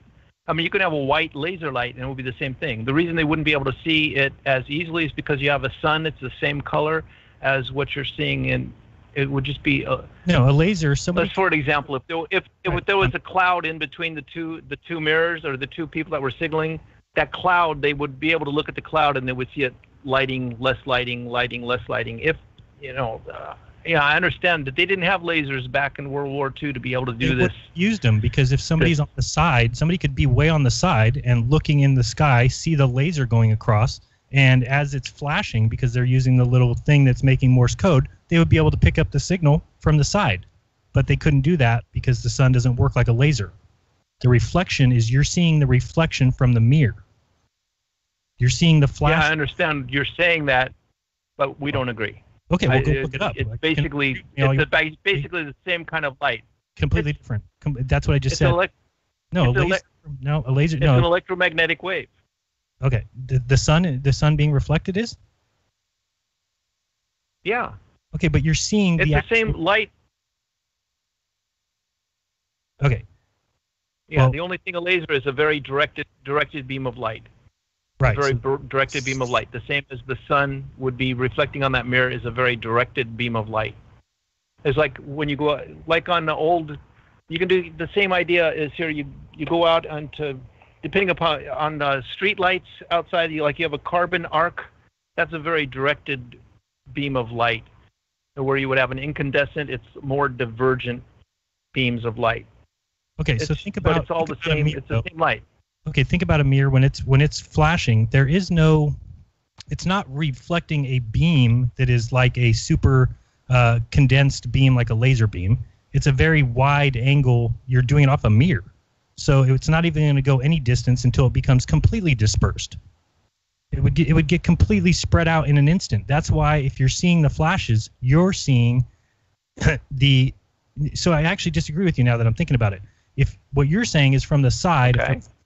I mean, you could have a white laser light and it would be the same thing. The reason they wouldn't be able to see it as easily is because you have a sun that's the same color as what you're seeing in. It would just be a laser. Let's, for an example, if there was a cloud in between the two mirrors or the two people that were signaling, that cloud, they would be able to look at the cloud and they would see it lighting, less lighting, less lighting. If I understand that they didn't have lasers back in World War II to be able to do this. Used them because if somebody's on the side, somebody could be way on the side and looking in the sky, see the laser going across, and as it's flashing, because they're using the little thing that's making Morse code, they would be able to pick up the signal from the side. But they couldn't do that because the sun doesn't work like a laser. The reflection is you're seeing the reflection from the mirror. You're seeing the flash. Yeah, I understand you're saying that, but we don't agree. Okay, we'll go look it up. It's basically basically the same kind of light. Completely different. That's what I just said. A laser. It's an electromagnetic wave. Okay, the sun being reflected is? Yeah. Okay, but you're seeing it's the same light. Okay. Yeah, the only thing a laser is a very directed beam of light. Right. A very directed beam of light. The same as the sun would be reflecting on that mirror is a very directed beam of light. It's like when you go, like on the old, you can do the same idea is here. You go out onto, depending upon on the street lights outside, you have a carbon arc. That's a very directed beam of light. Where you would have an incandescent, it's more divergent beams of light. Okay, so think about. But it's all the same. It's the same light. Okay, think about a mirror when it's flashing. There is no. It's not reflecting a beam that is like a super condensed beam, like a laser beam. It's a very wide angle. You're doing it off a mirror, so it's not even going to go any distance until it becomes completely dispersed. It would get completely spread out in an instant. That's why if you're seeing the flashes, you're seeing the. So I actually disagree with you now that I'm thinking about it. If what you're saying is from the side,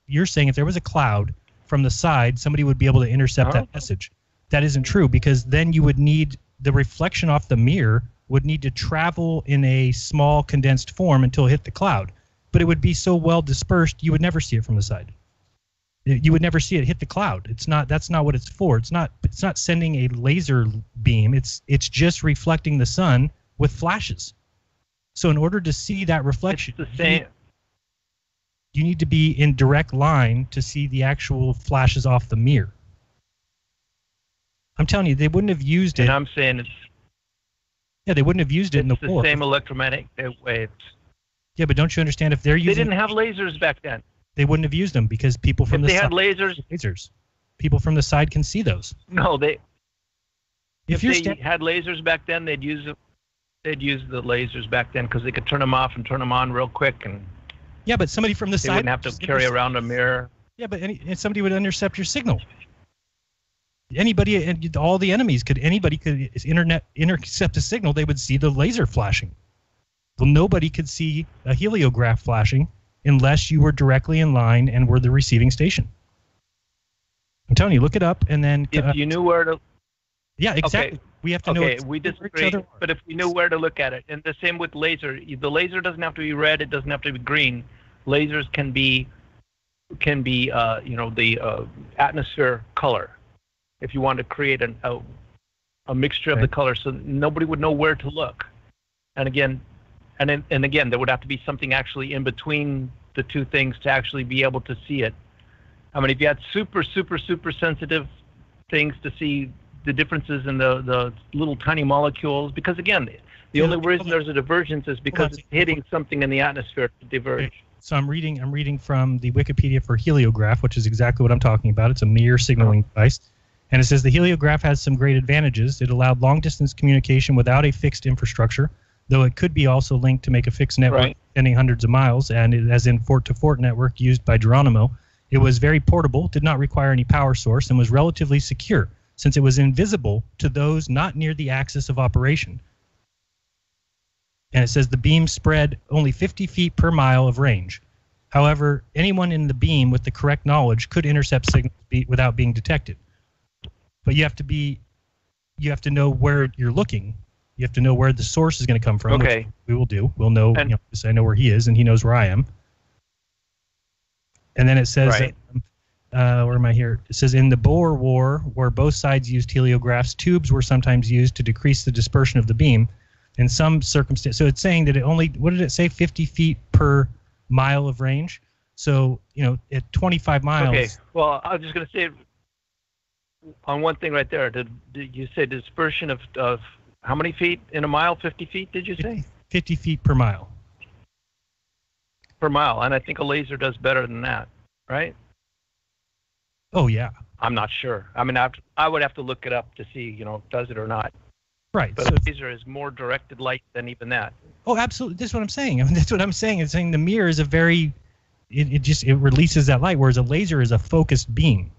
you're saying if there was a cloud from the side, somebody would be able to intercept that message. That isn't true because then you would need the reflection off the mirror would need to travel in a small condensed form until it hit the cloud. But it would be so well dispersed you would never see it from the side. You would never see it hit the cloud. That's not what it's for. It's not sending a laser beam. It's just reflecting the sun with flashes. So in order to see that reflection, it's the same. You need to be in direct line to see the actual flashes off the mirror. I'm telling you, they wouldn't have used it. And I'm saying it's. Yeah, they wouldn't have used it in the war. It's the same electromagnetic waves. Yeah, but don't you understand if they're using? They didn't have lasers back then. They wouldn't have used them because people from the side. If they had lasers. People from the side can see those. No, they. If they had lasers back then, they'd use them. They'd use the lasers back then because they could turn them off and turn them on real quick, and. Yeah, but somebody from the side. They wouldn't have to carry around a mirror. Yeah, but somebody would intercept your signal. Anybody and all the enemies anybody could intercept a signal. They would see the laser flashing. Well, nobody could see a heliograph flashing unless you were directly in line and were the receiving station. I'm telling you, look it up and then. If you knew where to. Yeah, exactly. Okay. We have to know. Okay, we disagree. But if we knew where to look at it, and the same with laser, the laser doesn't have to be red. It doesn't have to be green. Lasers can be the atmosphere color. If you want to create a mixture of the colors, so nobody would know where to look. And again, there would have to be something actually in between the two things to actually be able to see it. I mean, if you had super sensitive things to see the differences in the little tiny molecules, because again, the only reason there's a divergence is because it's hitting something in the atmosphere to diverge. So I'm reading from the Wikipedia for heliograph, which is exactly what I'm talking about. It's a mirror signaling device. And it says the heliograph has some great advantages. It allowed long-distance communication without a fixed infrastructure. though it could be also linked to make a fixed network extending hundreds of miles, and as in fort-to-fort network used by Geronimo. It was very portable, did not require any power source, and was relatively secure, since it was invisible to those not near the axis of operation. And it says the beam spread only 50 feet per mile of range. However, anyone in the beam with the correct knowledge could intercept signals without being detected. But you have to know where you're looking. You have to know where the source is going to come from, which we will do. We'll know, I know where he is, and he knows where I am. And then it says, where am I here? It says, in the Boer War, where both sides used heliographs, tubes were sometimes used to decrease the dispersion of the beam. In some circumstances, so it's saying that it only, what did it say, 50 feet per mile of range? So, at 25 miles. Okay, well, I was just going to say on one thing right there. Did you say dispersion of how many feet in a mile? 50 feet, did you say? 50 feet per mile. Per mile, and I think a laser does better than that, right? Oh, yeah. I'm not sure. I mean, I would have to look it up to see, does it or not. Right. But a laser is more directed light than even that. Oh, absolutely. That's what I'm saying. That's what I'm saying. It's saying the mirror is it releases that light, whereas a laser is a focused beam.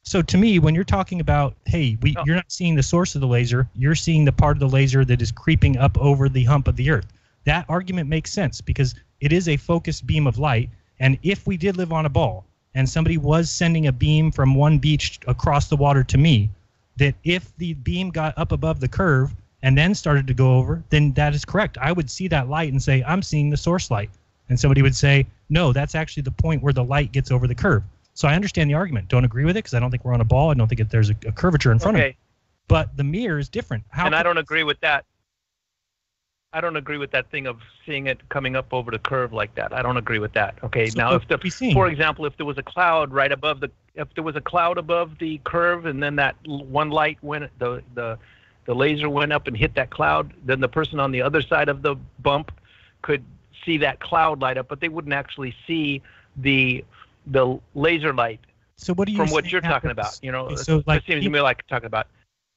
So to me, when you're talking about, hey, you're not seeing the source of the laser, you're seeing the part of the laser that is creeping up over the hump of the Earth. That argument makes sense because it is a focused beam of light, and if we did live on a ball and somebody was sending a beam from one beach across the water to me, that if the beam got up above the curve and then started to go over, then that is correct. I would see that light and say, I'm seeing the source light. And somebody would say, no, that's actually the point where the light gets over the curve. So I understand the argument. Don't agree with it because I don't think we're on a ball. I don't think there's a curvature in front of it. But the mirror is different. And I don't agree with that. I don't agree with that thing of seeing it coming up over the curve like that. I don't agree with that. Okay, so now for example, if there was a cloud right above if there was a cloud above the curve and then that one light went, the laser went up and hit that cloud, then the person on the other side of the bump could see that cloud light up, but they wouldn't actually see the laser light. So what do you from what you're talking about? So it seems to me like talking about.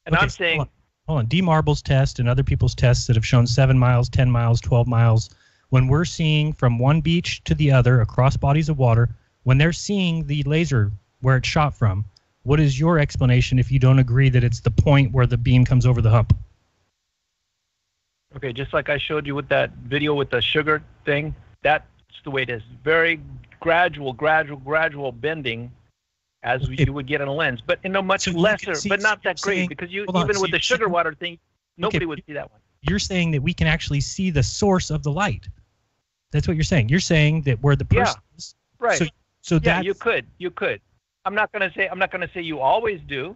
And I'm saying. Hold on. D. Marble's test and other people's tests that have shown 7 miles, 10 miles, 12 miles, when we're seeing from one beach to the other across bodies of water, when they're seeing the laser where it's shot from, what is your explanation if you don't agree that it's the point where the beam comes over the hump? Okay, just like I showed you with that video with the sugar thing, that's the way it is. Very gradual bending as you would get in a lens, but much lesser, but not that great, because even with the sugar water thing, nobody would see that one. You're saying that we can actually see the source of the light. That's what you're saying. You're saying that where the person is. Right. So that you could. I'm not going to say you always do,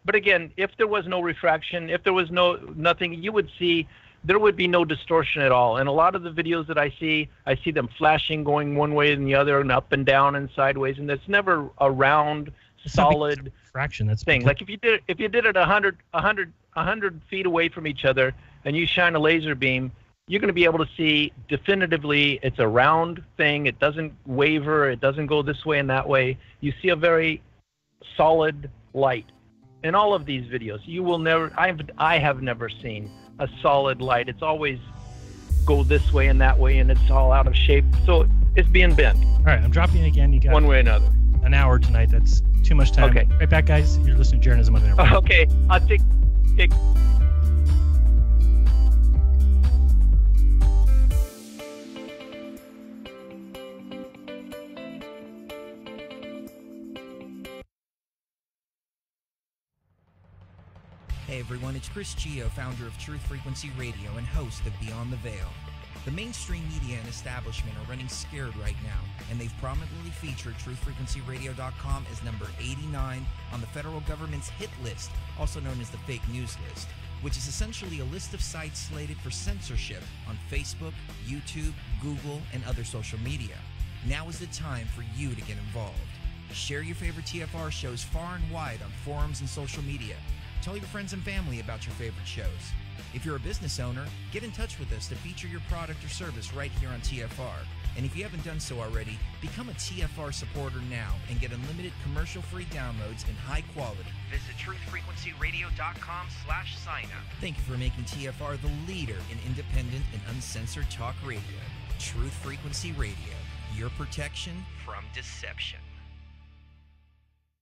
but again, if there was no refraction, if there was nothing, you would see. There would be no distortion at all. And a lot of the videos that I see them flashing going one way and the other and up and down and sideways, and it's never a round, solid fraction. That's thing. Like if you did it 100 feet away from each other and you shine a laser beam, you're going to be able to see definitively it's a round thing. It doesn't waver. It doesn't go this way and that way. You see a very solid light. In all of these videos, you will never. I have never seen a solid light. It's always go this way and that way, and it's all out of shape. So it's being bent. All right, I'm dropping it again. You got one way or another. An hour tonight. That's too much time. Okay. Right back, guys. You're listening to Jeranism on the network. Okay, I'll take. Hey everyone, it's Chris Gio, founder of Truth Frequency Radio and host of Beyond the Veil. The mainstream media and establishment are running scared right now, and they've prominently featured TruthFrequencyRadio.com as number 89 on the federal government's hit list, also known as the fake news list, which is essentially a list of sites slated for censorship on Facebook, YouTube, Google, and other social media. Now is the time for you to get involved. Share your favorite TFR shows far and wide on forums and social media. Tell your friends and family about your favorite shows. If you're a business owner, get in touch with us to feature your product or service right here on TFR. And if you haven't done so already, become a TFR supporter now and get unlimited commercial-free downloads in high quality. Visit truthfrequencyradio.com/sign-up. Thank you for making TFR the leader in independent and uncensored talk radio. Truth Frequency Radio, your protection From deception.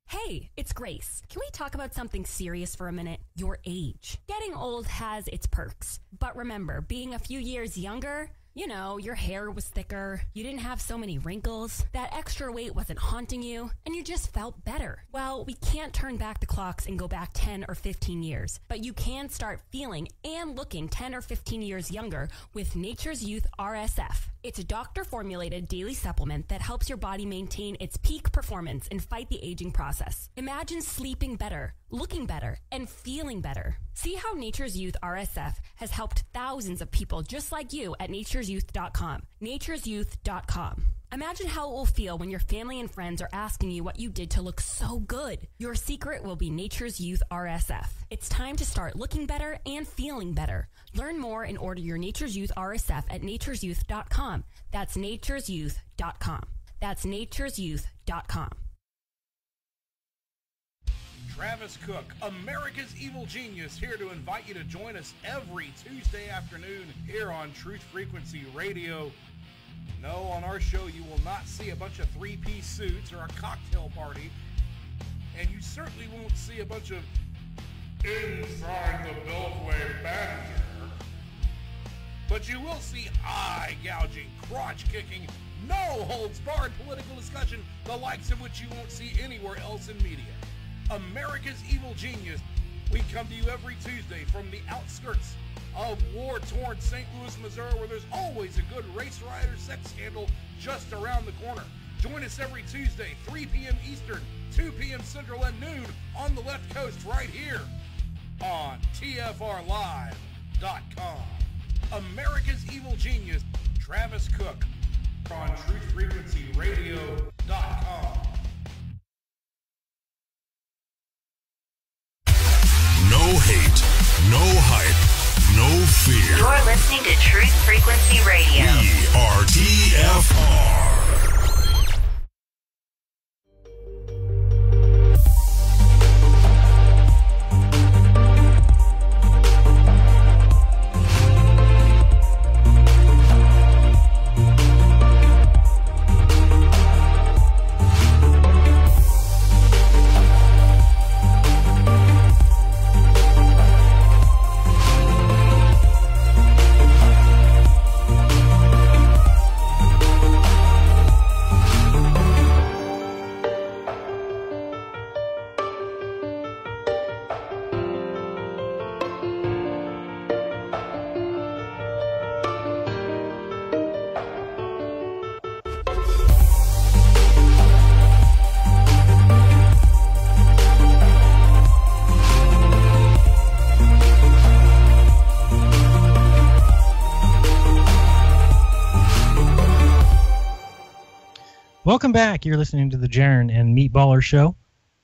Hey, it's Grace. Can we talk about something serious for a minute? Your age. Getting old has its perks. But remember, being a few years younger, you know, your hair was thicker, you didn't have so many wrinkles, that extra weight wasn't haunting you, and you just felt better. Well, we can't turn back the clocks and go back 10 or 15 years, but you can start feeling and looking 10 or 15 years younger with Nature's Youth RSF. It's a doctor-formulated daily supplement that helps your body maintain its peak performance and fight the aging process. Imagine sleeping better, looking better, and feeling better. See how Nature's Youth RSF has helped thousands of people just like you at nature'syouth.com. nature'syouth.com. Imagine how it will feel when your family and friends are asking you what you did to look so good. Your secret will be Nature's Youth RSF. It's time to start looking better and feeling better. Learn more and order your Nature's Youth RSF at nature'syouth.com. That's nature'syouth.com. That's nature'syouth.com. Travis Cook, America's Evil Genius, here to invite you to join us every Tuesday afternoon here on Truth Frequency Radio. No, on our show you will not see a bunch of three-piece suits or a cocktail party, and you certainly won't see a bunch of inside the Beltway banter. But you will see eye-gouging, crotch-kicking, no-holds-barred political discussion, the likes of which you won't see anywhere else in media. America's Evil Genius. We come to you every Tuesday from the outskirts of war-torn St. Louis, Missouri, where there's always a good race rider sex scandal just around the corner. Join us every Tuesday, 3 p.m. Eastern, 2 p.m. Central, and noon on the left coast right here on TFRLive.com. America's Evil Genius, Travis Cook, on TruthFrequencyRadio.com. No hate, no hype, no fear. You're listening to Truth Frequency Radio. We are TFR. Welcome back. You're listening to the Jeran and Meatballer show,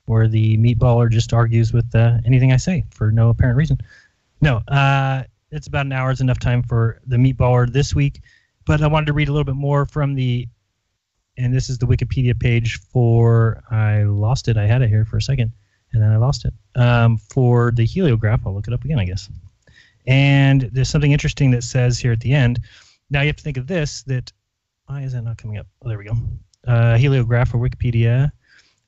where the Meatballer just argues with anything I say for no apparent reason. No, it's about an hour. It's enough time for the Meatballer this week. But I wanted to read a little bit more from and this is the Wikipedia page for, I lost it. I had it here for a second, and then I lost it. For the heliograph, I'll look it up again, I guess. And there's something interesting that says here at the end. Now you have to think of this, why is that not coming up? Oh, there we go. Heliograph for Wikipedia,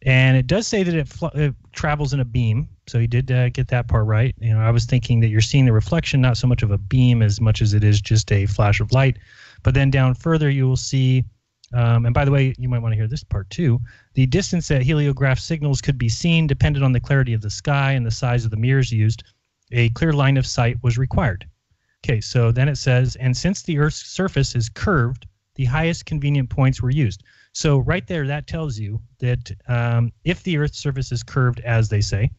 and it does say that it travels in a beam, so you did get that part right. You know, I was thinking that you're seeing the reflection, not so much of a beam as much as it is just a flash of light. But then down further you will see, and by the way, you might want to hear this part too, the distance that heliograph signals could be seen depended on the clarity of the sky and the size of the mirrors used. A clear line of sight was required. Okay, so then it says, and since the Earth's surface is curved, the highest convenient points were used. So right there, that tells you that if the Earth's surface is curved, as they say,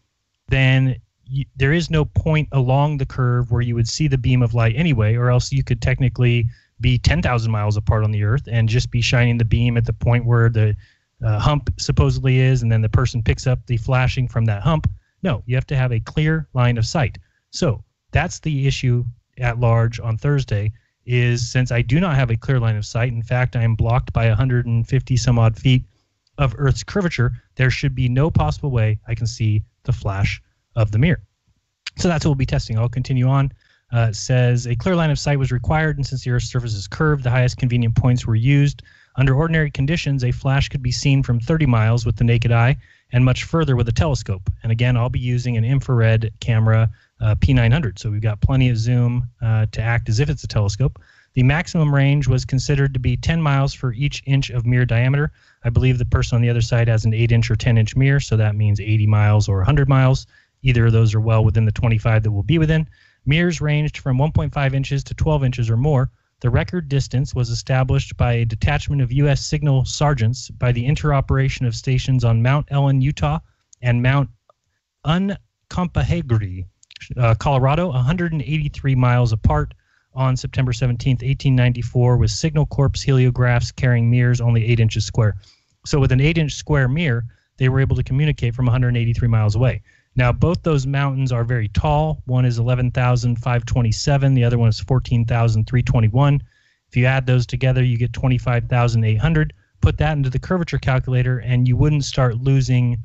then there is no point along the curve where you would see the beam of light anyway, or else you could technically be 10,000 miles apart on the Earth and just be shining the beam at the point where the hump supposedly is, and then the person picks up the flashing from that hump. No, you have to have a clear line of sight. So that's the issue at large on Thursday, is since I do not have a clear line of sight, in fact, I am blocked by 150 some odd feet of Earth's curvature, there should be no possible way I can see the flash of the mirror. So that's what we'll be testing. I'll continue on. It says a clear line of sight was required, and since the Earth's surface is curved, the highest convenient points were used. Under ordinary conditions, a flash could be seen from 30 miles with the naked eye and much further with a telescope. And again, I'll be using an infrared camera, P900. So we've got plenty of zoom to act as if it's a telescope. The maximum range was considered to be 10 miles for each inch of mirror diameter. I believe the person on the other side has an 8-inch or 10-inch mirror, so that means 80 miles or 100 miles. Either of those are well within the 25 that we'll be within. Mirrors ranged from 1.5 inches to 12 inches or more. The record distance was established by a detachment of U.S. signal sergeants by the interoperation of stations on Mount Ellen, Utah, and Mount Uncompahgre, Colorado, 183 miles apart on September 17, 1894, with Signal Corps heliographs carrying mirrors only 8 inches square. So with an 8-inch square mirror, they were able to communicate from 183 miles away. Now, both those mountains are very tall. One is 11,527. The other one is 14,321. If you add those together, you get 25,800. Put that into the curvature calculator, and you wouldn't start losing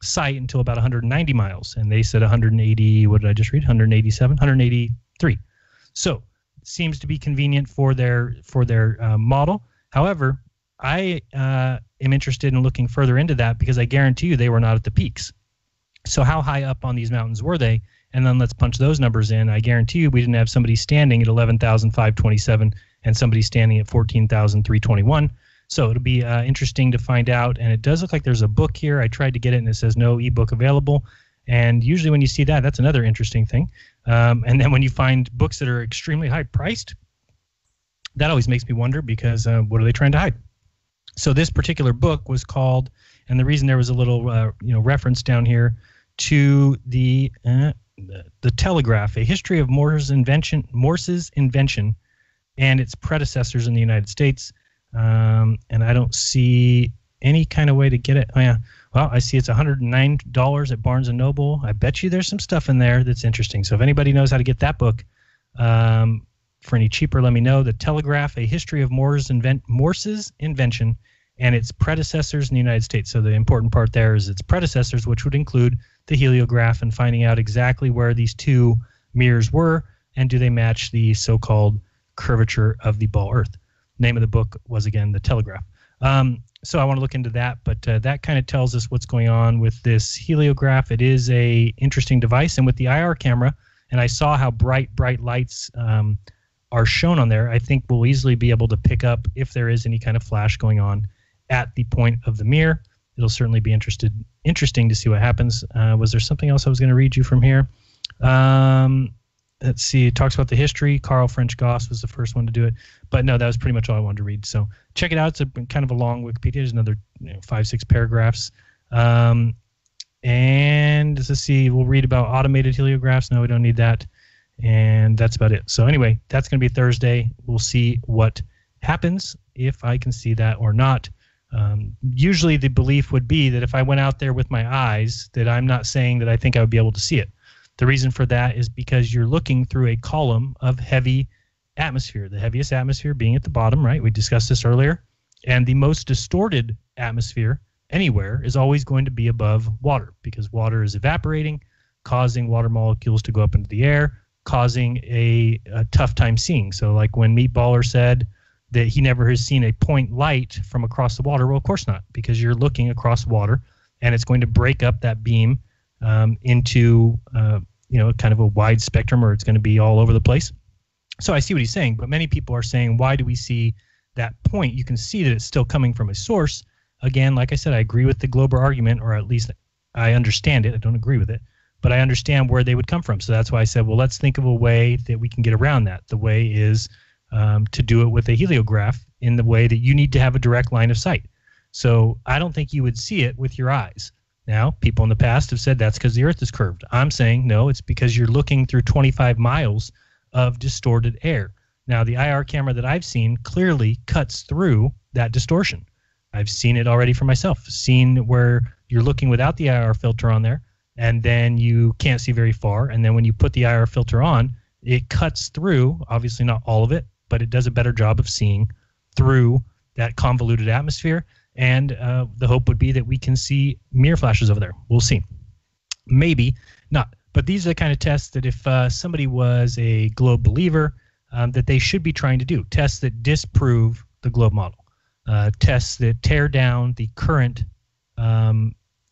sight until about 190 miles. And they said 180, what did I just read? 187, 183. So it seems to be convenient for their model. However, I am interested in looking further into that because I guarantee you they were not at the peaks. So how high up on these mountains were they? And then let's punch those numbers in. I guarantee you we didn't have somebody standing at 11,527 and somebody standing at 14,321. So it'll be interesting to find out. And it does look like there's a book here. I tried to get it, and it says no ebook available. And usually when you see that, that's another interesting thing. And then when you find books that are extremely high priced, that always makes me wonder because what are they trying to hide? So this particular book was called, and the reason there was a little reference down here to the telegraph, a history of Morse's invention and its predecessors in the United States. And I don't see any kind of way to get it. Oh, yeah. Well, I see it's $109 at Barnes & Noble. I bet you there's some stuff in there that's interesting. So if anybody knows how to get that book for any cheaper, let me know. The Telegraph, a history of Morse's invention and its predecessors in the United States. So the important part there is its predecessors, which would include the heliograph and finding out exactly where these two mirrors were and do they match the so-called curvature of the ball Earth. Name of the book was, again, The Telegraph. So I want to look into that, but that kind of tells us what's going on with this heliograph. It is a interesting device, and with the IR camera, and I saw how bright lights are shown on there, I think we'll easily be able to pick up if there is any kind of flash going on at the point of the mirror. It'll certainly be interesting to see what happens. Was there something else I was going to read you from here? Let's see. It talks about the history. Carl French Goss was the first one to do it. But no, that was pretty much all I wanted to read. So check it out. It's kind of a long Wikipedia. There's another 5-6 paragraphs. And let's see. We'll read about automated heliographs. No, we don't need that. And that's about it. So anyway, that's going to be Thursday. We'll see what happens, if I can see that or not. Usually the belief would be that if I went out there with my eyes, that I'm not saying that I think I would be able to see it. The reason for that is because you're looking through a column of heavy atmosphere, the heaviest atmosphere being at the bottom, right? We discussed this earlier. And the most distorted atmosphere anywhere is always going to be above water because water is evaporating, causing water molecules to go up into the air, causing a tough time seeing. So like when Meatballer said that he never has seen a point light from across the water, well, of course not, because you're looking across water and it's going to break up that beam into kind of a wide spectrum, or it's going to be all over the place. So I see what he's saying, but many people are saying, why do we see that point? You can see that it's still coming from a source. Again, like I said, I agree with the Glober argument, or at least I understand it. I don't agree with it, but I understand where they would come from. So that's why I said, well, let's think of a way that we can get around that. The way is to do it with a heliograph in the way that you need to have a direct line of sight. So I don't think you would see it with your eyes. Now, people in the past have said that's because the Earth is curved. I'm saying, no, it's because you're looking through 25 miles of distorted air. Now, the IR camera that I've seen clearly cuts through that distortion. I've seen it already for myself, seen where you're looking without the IR filter on there, and then you can't see very far. And then when you put the IR filter on, it cuts through, obviously not all of it, but it does a better job of seeing through that convoluted atmosphere. And the hope would be that we can see mirror flashes over there. We'll see. Maybe not. But these are the kind of tests that if somebody was a globe believer, that they should be trying to do. Tests that disprove the globe model. Tests that tear down the current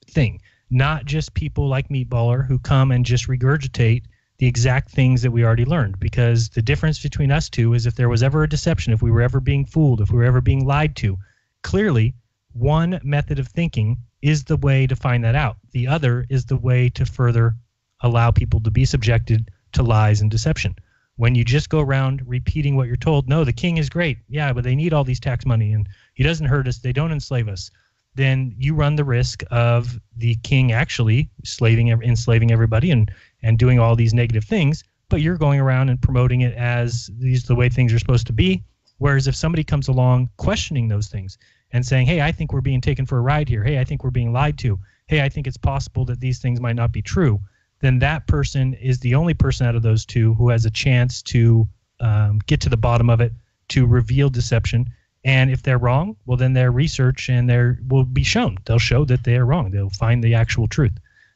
thing. Not just people like Meatballer who come and just regurgitate the exact things that we already learned. Because the difference between us two is if there was ever a deception, if we were ever being fooled, if we were ever being lied to, clearly one method of thinking is the way to find that out. The other is the way to further allow people to be subjected to lies and deception. When you just go around repeating what you're told, no, the king is great. Yeah, but they need all these tax money and he doesn't hurt us. They don't enslave us. Then you run the risk of the king actually enslaving everybody and doing all these negative things, but you're going around and promoting it as these are the way things are supposed to be. Whereas if somebody comes along questioning those things and saying, hey, I think we're being taken for a ride here. Hey, I think we're being lied to. Hey, I think it's possible that these things might not be true. Then that person is the only person out of those two who has a chance to get to the bottom of it, to reveal deception. And if they're wrong, well, then their research and will be shown. They'll show that they are wrong. They'll find the actual truth.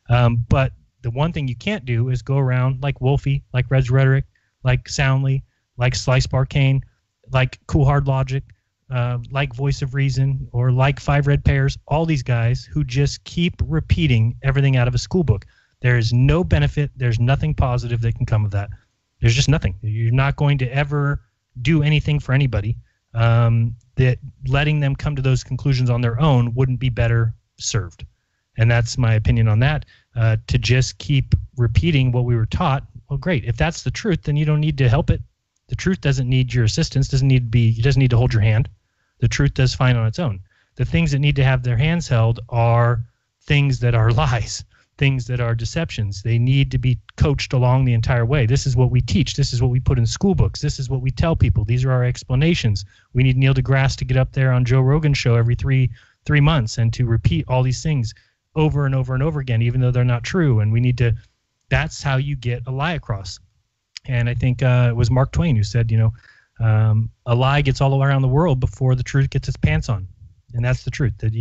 But the one thing you can't do is go around like Wolfie, like Red's Rhetoric, like Soundly, like Slice Barcane, like Cool Hard Logic, like Voice of Reason, or like Five Red Pears, all these guys who just keep repeating everything out of a school book. There is no benefit. There's nothing positive that can come of that. There's just nothing. You're not going to ever do anything for anybody. That letting them come to those conclusions on their own wouldn't be better served. And that's my opinion on that. To just keep repeating what we were taught, well, great. If that's the truth, then you don't need to help it. The truth doesn't need your assistance, doesn't need to hold your hand. The truth does fine on its own. The things that need to have their hands held are things that are lies, things that are deceptions. They need to be coached along the entire way. This is what we teach. This is what we put in school books. This is what we tell people. These are our explanations. We need Neil deGrasse to get up there on Joe Rogan's show every three months and to repeat all these things over and over and over again, even though they're not true. And we need to, that's how you get a lie across. And I think it was Mark Twain who said, a lie gets all around the world before the truth gets its pants on. And that's the truth, that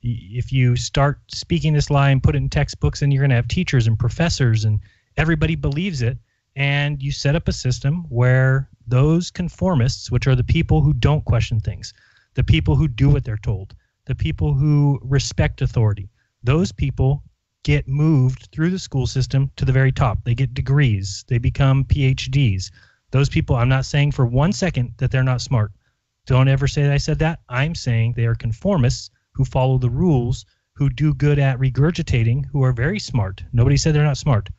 if you start speaking this lie and put it in textbooks, and you're going to have teachers and professors and everybody believes it, and you set up a system where those conformists, which are the people who don't question things, the people who do what they're told, the people who respect authority, those people get moved through the school system to the very top. They get degrees. They become PhDs. Those people, I'm not saying for 1 second that they're not smart. Don't ever say that I said that. I'm saying they are conformists who follow the rules, who do good at regurgitating, who are very smart. Nobody said they're not smart.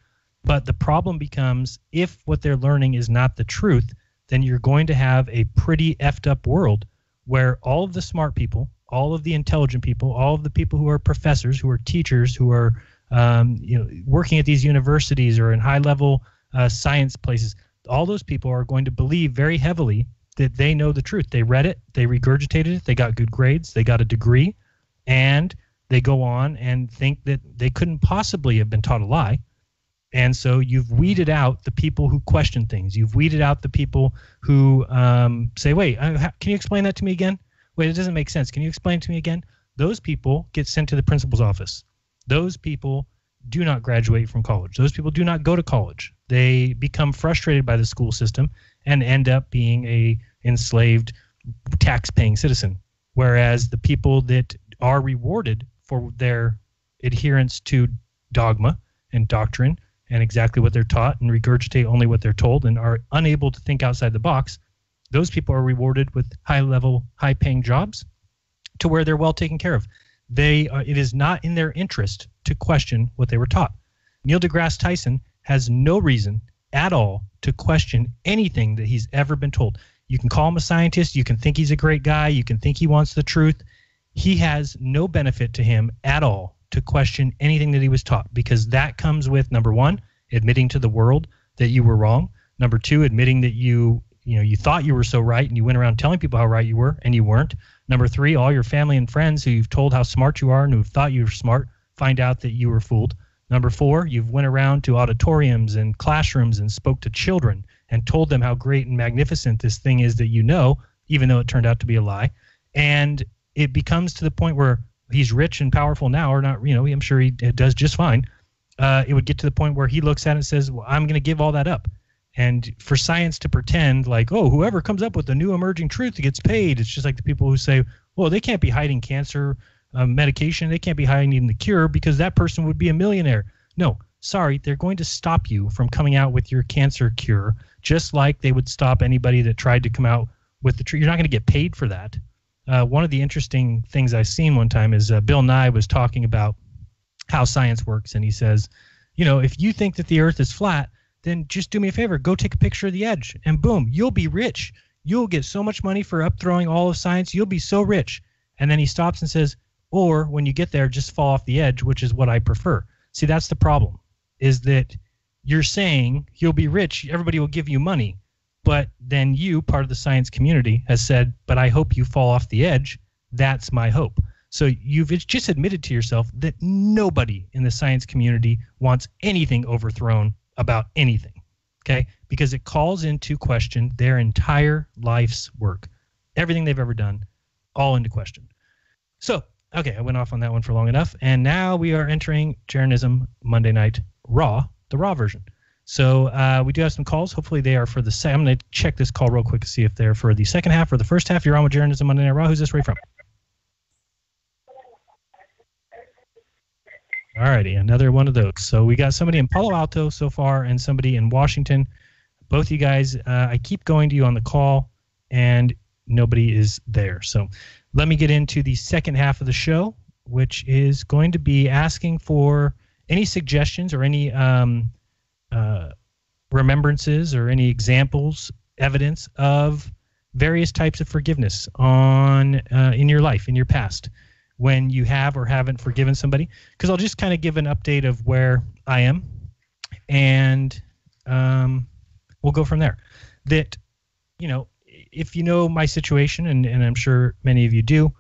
But the problem becomes, if what they're learning is not the truth, then you're going to have a pretty effed up world where all of the smart people, all of the intelligent people, all of the people who are professors, who are teachers, who are working at these universities or in high-level science places, all those people are going to believe very heavily that they know the truth. They read it, they regurgitated it, they got good grades, they got a degree, and they go on and think that they couldn't possibly have been taught a lie. And so you've weeded out the people who question things. You've weeded out the people who say, wait, can you explain that to me again? Wait, it doesn't make sense. Can you explain it to me again? Those people get sent to the principal's office. Those people do not graduate from college. Those people do not go to college. They become frustrated by the school system and end up being a enslaved, tax-paying citizen. Whereas the people that are rewarded for their adherence to dogma and doctrine and exactly what they're taught and regurgitate only what they're told and are unable to think outside the box, those people are rewarded with high-level, high-paying jobs to where they're well taken care of. It is not in their interest to question what they were taught. Neil deGrasse Tyson has no reason at all to question anything that he's ever been told. You can call him a scientist. You can think he's a great guy. You can think he wants the truth. He has no benefit to him at all to question anything that he was taught, because that comes with, number one, admitting to the world that you were wrong. Number two, admitting that you thought you were so right and you went around telling people how right you were and you weren't. Number three, all your family and friends who you've told how smart you are and who thought you were smart find out that you were fooled. Number 4, you've went around to auditoriums and classrooms and spoke to children and told them how great and magnificent this thing is that you know, even though it turned out to be a lie. And it becomes to the point where he's rich and powerful now, or not, I'm sure he does just fine. It would get to the point where he looks at it and says, well, I'm going to give all that up. And for science to pretend like, oh, whoever comes up with a new emerging truth gets paid. It's just like the people who say, well, they can't be hiding cancer medication. They can't be hiding the cure because that person would be a millionaire. No, sorry, they're going to stop you from coming out with your cancer cure, just like they would stop anybody that tried to come out with the truth. You're not going to get paid for that. One of the interesting things I've seen one time is Bill Nye was talking about how science works, and he says, if you think that the earth is flat, then just do me a favor, go take a picture of the edge, and boom, you'll be rich. You'll get so much money for upthrowing all of science, you'll be so rich. And then he stops and says, or when you get there, just fall off the edge, which is what I prefer. See, that's the problem, is that you're saying you'll be rich, everybody will give you money, but then you, part of the science community, has said, but I hope you fall off the edge. That's my hope. So you've just admitted to yourself that nobody in the science community wants anything overthrown about anything, okay? Because it calls into question their entire life's work. Everything they've ever done, all into question. So, okay, I went off on that one for long enough, and now we are entering Jeranism Monday Night Raw, the Raw version. So we do have some calls. Hopefully they are for the second. I'm going to check this call real quick to see if they're for the second half or the first half. You're on with Jeranism Monday Night Raw. Who's this right from? All righty, another one of those. So we got somebody in Palo Alto so far and somebody in Washington. Both you guys, I keep going to you on the call, and nobody is there. So let me get into the second half of the show, which is going to be asking for any suggestions or any remembrances or any examples, evidence of various types of forgiveness in your life, in your past, when you have or haven't forgiven somebody. Because I'll just kind of give an update of where I am, and we'll go from there. That, if you know my situation, and I'm sure many of you do,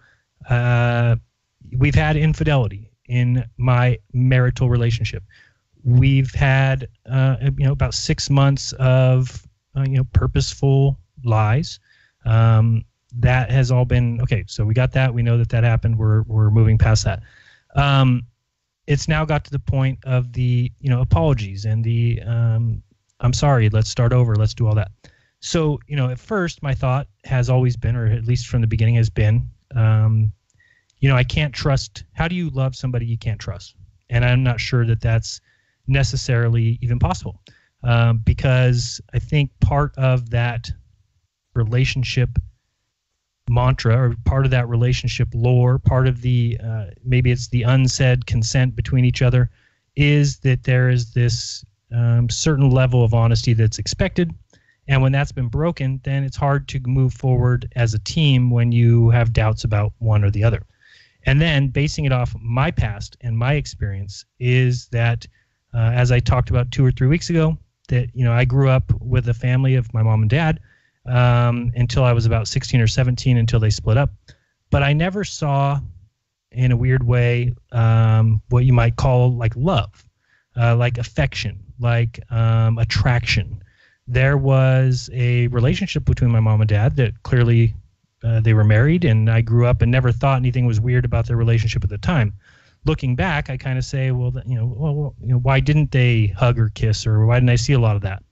we've had infidelity in my marital relationship. We've had, about 6 months of, purposeful lies. That has all been okay. So we got that. We know that happened. We're moving past that. It's now got to the point of the apologies and the I'm sorry. Let's start over. Let's do all that. So at first my thought has always been, or at least from the beginning has been, I can't trust. How do you love somebody you can't trust? And I'm not sure that that's necessarily even possible, because I think part of that relationship mantra, or part of that relationship lore, part of the maybe it's the unsaid consent between each other, is that there is this certain level of honesty that's expected, and when that's been broken, then it's hard to move forward as a team when you have doubts about one or the other. And then basing it off my past and my experience is that, as I talked about 2 or 3 weeks ago, that I grew up with a family of my mom and dad until I was about 16 or 17, until they split up. But I never saw, in a weird way, what you might call like love, like affection, like attraction. There was a relationship between my mom and dad that clearly they were married, and I grew up and never thought anything was weird about their relationship at the time. Looking back, I kind of say, why didn't they hug or kiss, or why didn't I see a lot of that?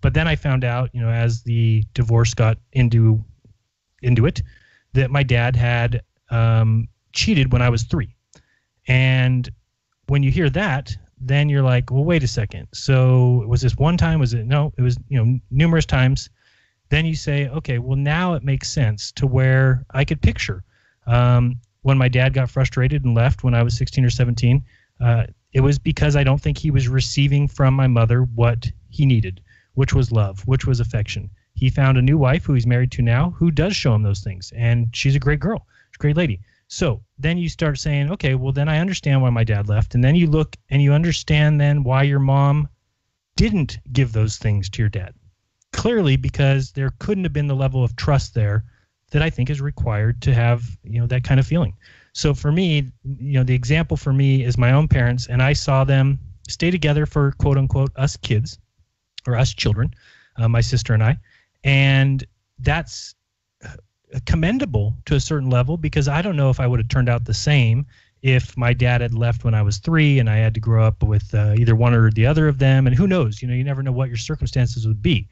But then I found out, as the divorce got into it, that my dad had cheated when I was 3. And when you hear that, then you're like, well, wait a second. So was this one time? Was it? No, it was, numerous times. Then you say, okay, well, now it makes sense to where I could picture when my dad got frustrated and left when I was 16 or 17. It was because I don't think he was receiving from my mother what he needed, which was love, which was affection. He found a new wife who he's married to now who does show him those things, and she's a great girl. She's a great lady. So then you start saying, okay, well, then I understand why my dad left. And then you look and you understand then why your mom didn't give those things to your dad. Clearly, because there couldn't have been the level of trust there that I think is required to have, that kind of feeling. So for me, the example for me is my own parents, and I saw them stay together for quote unquote us kids or us children, my sister and I. And that's commendable to a certain level, because I don't know if I would have turned out the same if my dad had left when I was 3 and I had to grow up with either one or the other of them. And who knows, you never know what your circumstances would be.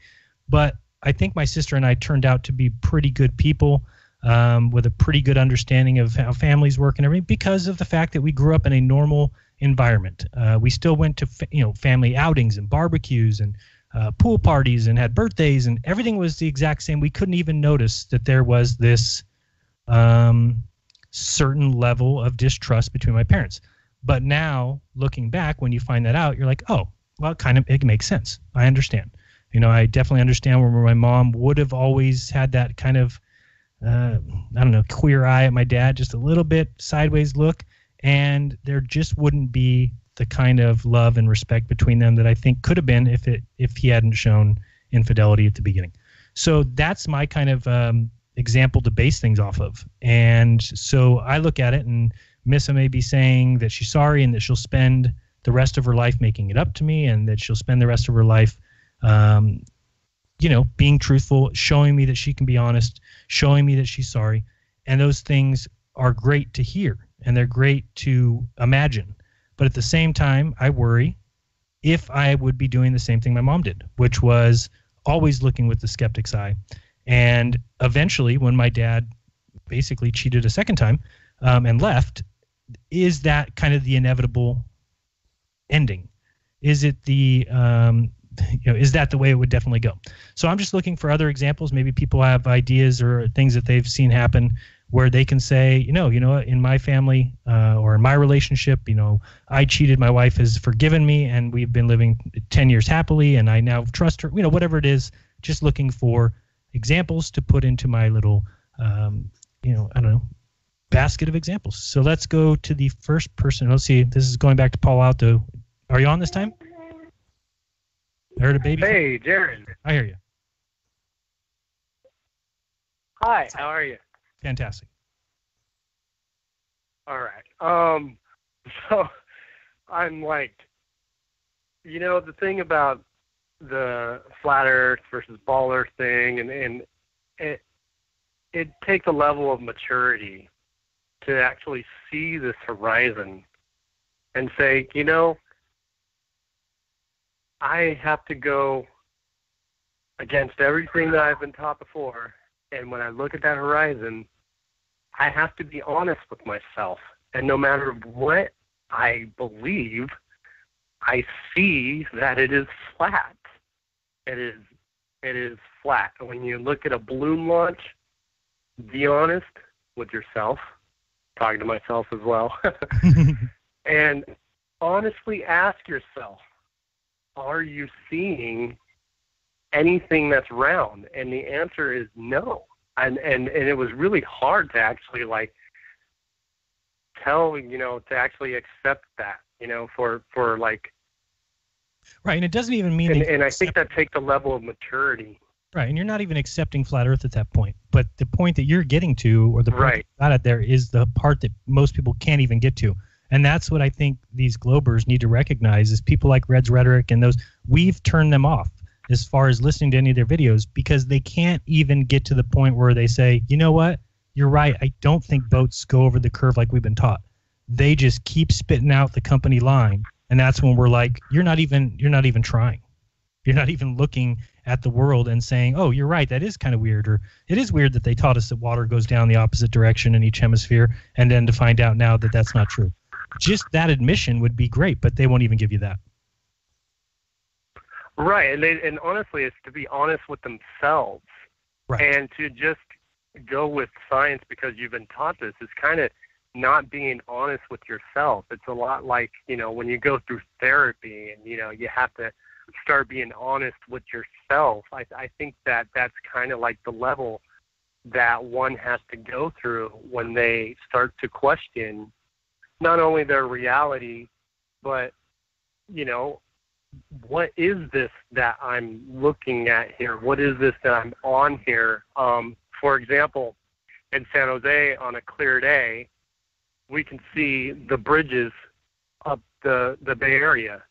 But I think my sister and I turned out to be pretty good people, with a pretty good understanding of how families work and everything, because of the fact that we grew up in a normal environment. We still went to family outings and barbecues and pool parties and had birthdays, and everything was the exact same. We couldn't even notice that there was this certain level of distrust between my parents. But now, looking back, when you find that out, you're like, oh, well, it makes sense. I understand. I definitely understand where my mom would have always had that kind of, queer eye at my dad, just a little bit sideways look, and there just wouldn't be the kind of love and respect between them that I think could have been if he hadn't shown infidelity at the beginning. So that's my kind of example to base things off of. And so I look at it, and Missa may be saying that she's sorry and that she'll spend the rest of her life making it up to me, and that she'll spend the rest of her life being truthful, showing me that she can be honest, showing me that she's sorry. And those things are great to hear, and they're great to imagine. But at the same time, I worry if I would be doing the same thing my mom did, which was always looking with the skeptic's eye. And eventually, when my dad basically cheated a second time and left, is that kind of the inevitable ending? Is it is that the way it would definitely go? So I'm just looking for other examples. Maybe people have ideas or things that they've seen happen where they can say, in my family or in my relationship, I cheated, my wife has forgiven me, and we've been living 10 years happily, and I now trust her, whatever it is. Just looking for examples to put into my little, basket of examples. So let's go to the first person. Let's see. This is going back to Paul Alto. Are you on this time? I heard a baby. Hey, Jeran. I hear you. Hi, how are you? Fantastic. All right. So I'm like, the thing about the flat earth versus ball earth thing, and it takes a level of maturity to actually see this horizon and say, I have to go against everything that I've been taught before. And when I look at that horizon, I have to be honest with myself. And no matter what I believe, I see that it is flat. It is flat. When you look at a balloon launch, be honest with yourself. Talking to myself as well. And honestly ask yourself, are you seeing anything that's round? And the answer is no. And it was really hard to actually to actually accept that, for right. And it doesn't even mean and I think that takes a level of maturity. Right. And you're not even accepting flat earth at that point. But the point that you're getting to, or the point that you got at there, is the part that most people can't even get to. And that's what I think these globers need to recognize, is people like Red's Rhetoric and those, we've turned them off as far as listening to any of their videos, because they can't even get to the point where they say, you know what, you're right, I don't think boats go over the curve like we've been taught. They just keep spitting out the company line, and that's when we're like, you're not even trying. You're not even looking at the world and saying, oh, you're right, that is kind of weird, or it is weird that they taught us that water goes down the opposite direction in each hemisphere, and then to find out now that that's not true. Just that admission would be great, but they won't even give you that. Right, and honestly, it's to be honest with themselves, and to just go with science because you've been taught this is kind of not being honest with yourself. It's a lot like, when you go through therapy and, you have to start being honest with yourself. I think that's kind of like the level that one has to go through when they start to question not only their reality, but, what is this that I'm looking at here? What is this that I'm on here? For example, in San Jose on a clear day, we can see the bridges up the Bay Area.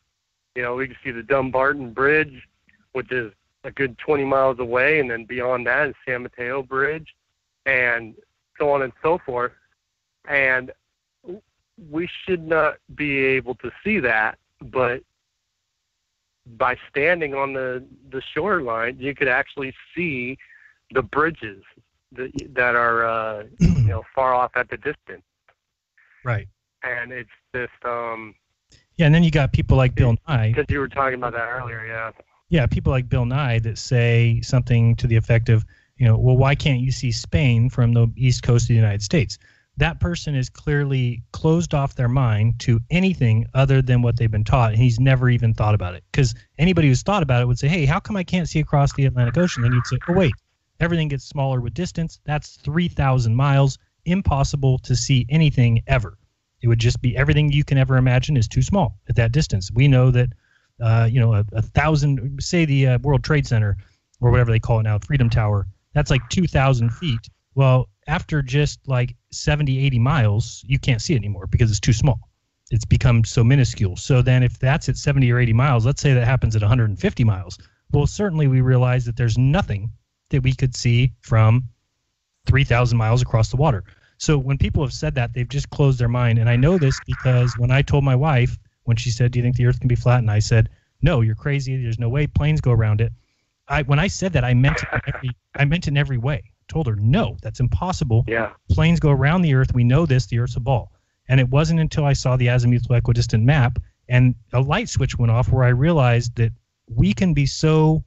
we can see the Dumbarton Bridge, which is a good 20 miles away, and then beyond that is San Mateo Bridge, and so on and so forth. And we should not be able to see that, but by standing on the shoreline, you could actually see the bridges that are far off at the distance. Right. And it's just yeah, and then you got people like Bill Nye. Because you were talking about that earlier, yeah. Yeah, people like Bill Nye that say something to the effect of, well, why can't you see Spain from the east coast of the United States? That person is clearly closed off their mind to anything other than what they've been taught, and he's never even thought about it. Because anybody who's thought about it would say, hey, how come I can't see across the Atlantic Ocean? Then you'd say, oh, wait, everything gets smaller with distance. That's 3,000 miles. Impossible to see anything ever. It would just be everything you can ever imagine is too small at that distance. We know that, 1,000, say the World Trade Center or whatever they call it now, Freedom Tower, that's like 2,000 feet. Well, after just like 70, 80 miles, you can't see it anymore because it's too small. It's become so minuscule. So then if that's at 70 or 80 miles, let's say that happens at 150 miles. Well, certainly we realize that there's nothing that we could see from 3,000 miles across the water. So when people have said that, they've just closed their mind. And I know this because when I told my wife, when she said, do you think the earth can be flat? And I said, no, you're crazy. There's no way planes go around it. When I said that, I meant it in every way. I told her, no, that's impossible. Yeah. Planes go around the earth. We know this. The earth's a ball. And it wasn't until I saw the azimuthal equidistant map and a light switch went off where I realized that we can be so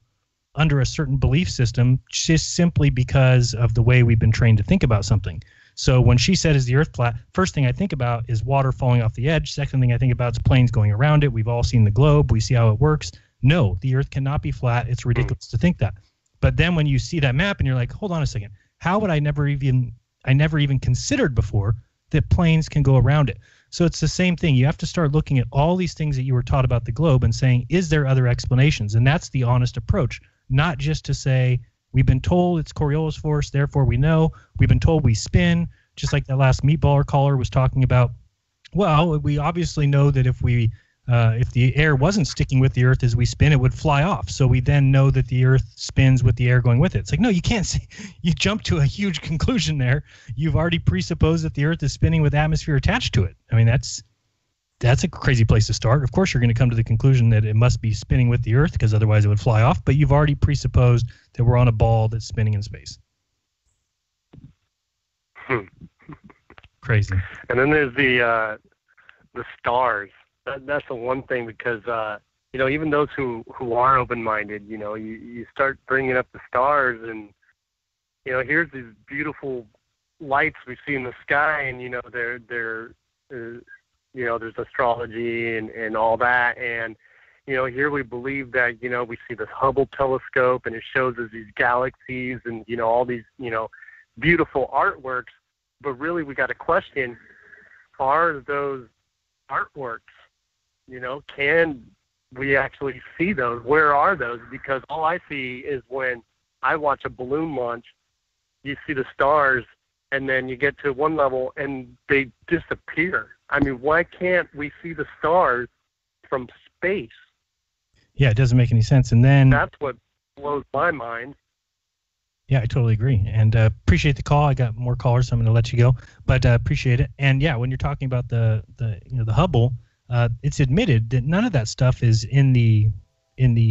under a certain belief system just simply because of the way we've been trained to think about something. So when she said, is the earth flat, first thing I think about is water falling off the edge. Second thing I think about is planes going around it. We've all seen the globe. We see how it works. No, the earth cannot be flat. It's ridiculous to think that. But then when you see that map and you're like, hold on a second, how would I never even considered before that planes can go around it? So it's the same thing. You have to start looking at all these things that you were taught about the globe and saying, is there other explanations? And that's the honest approach, not just to say, we've been told it's Coriolis force, therefore we know. We've been told we spin, just like that last meatballer caller was talking about. Well, we obviously know that if the air wasn't sticking with the earth as we spin, it would fly off. So we then know that the earth spins with the air going with it. It's like, no, you can't see. You jump to a huge conclusion there. You've already presupposed that the earth is spinning with atmosphere attached to it. I mean, that's a crazy place to start. Of course, you're going to come to the conclusion that it must be spinning with the earth because otherwise it would fly off. But you've already presupposed that we're on a ball that's spinning in space. Crazy. And then there's the stars. That's the one thing because even those who are open-minded, you start bringing up the stars, and here's these beautiful lights we see in the sky, and there's astrology and all that, and here we believe that we see this Hubble telescope, and it shows us these galaxies and all these beautiful artworks. But really, we got to question: are those artworks? Can we actually see those? Where are those? Because all I see is when I watch a balloon launch, you see the stars, and then you get to one level and they disappear. I mean, why can't we see the stars from space? Yeah, it doesn't make any sense. And then that's what blows my mind. Yeah, I totally agree. And appreciate the call. I got more callers, so I'm going to let you go. But appreciate it. And yeah, when you're talking about the Hubble, it's admitted that none of that stuff is in the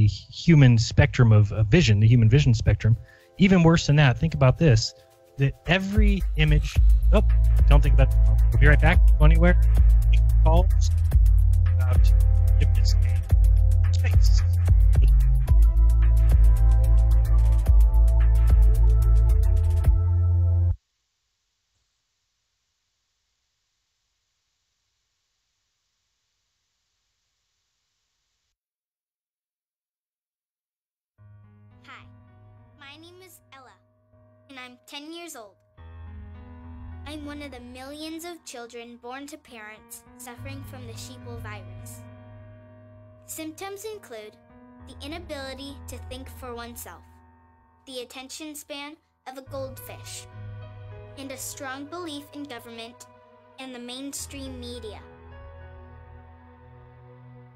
human spectrum of vision, the human vision spectrum. Even worse than that, think about this: that every image. Oh, don't think about it. We'll be right back. Go anywhere. Calls about space. Hi, my name is Ella, and I'm 10 years old. I'm one of the millions of children born to parents suffering from the sheeple virus. Symptoms include the inability to think for oneself, the attention span of a goldfish, and a strong belief in government and the mainstream media.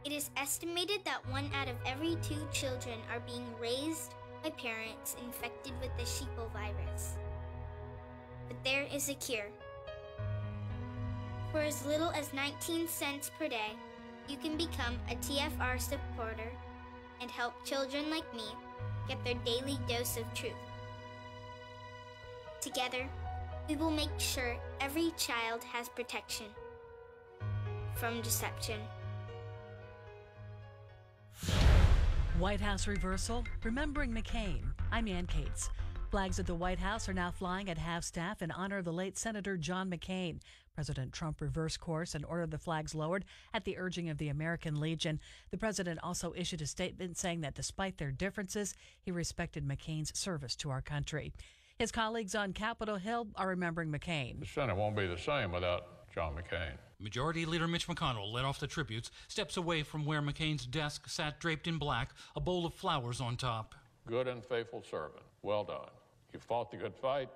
It is estimated that 1 out of every 2 children are being raised by parents infected with the sheeple virus. But there is a cure. For as little as 19 cents per day, you can become a TFR supporter and help children like me get their daily dose of truth. Together, we will make sure every child has protection from deception. White House reversal, remembering McCain. I'm Ann Cates. Flags at the White House are now flying at half-staff in honor of the late Senator John McCain. President Trump reversed course and ordered the flags lowered at the urging of the American Legion. The president also issued a statement saying that despite their differences, he respected McCain's service to our country. His colleagues on Capitol Hill are remembering McCain. The Senate won't be the same without John McCain. Majority Leader Mitch McConnell led off the tributes, steps away from where McCain's desk sat draped in black, a bowl of flowers on top. Good and faithful servant. Well done. You fought the good fight,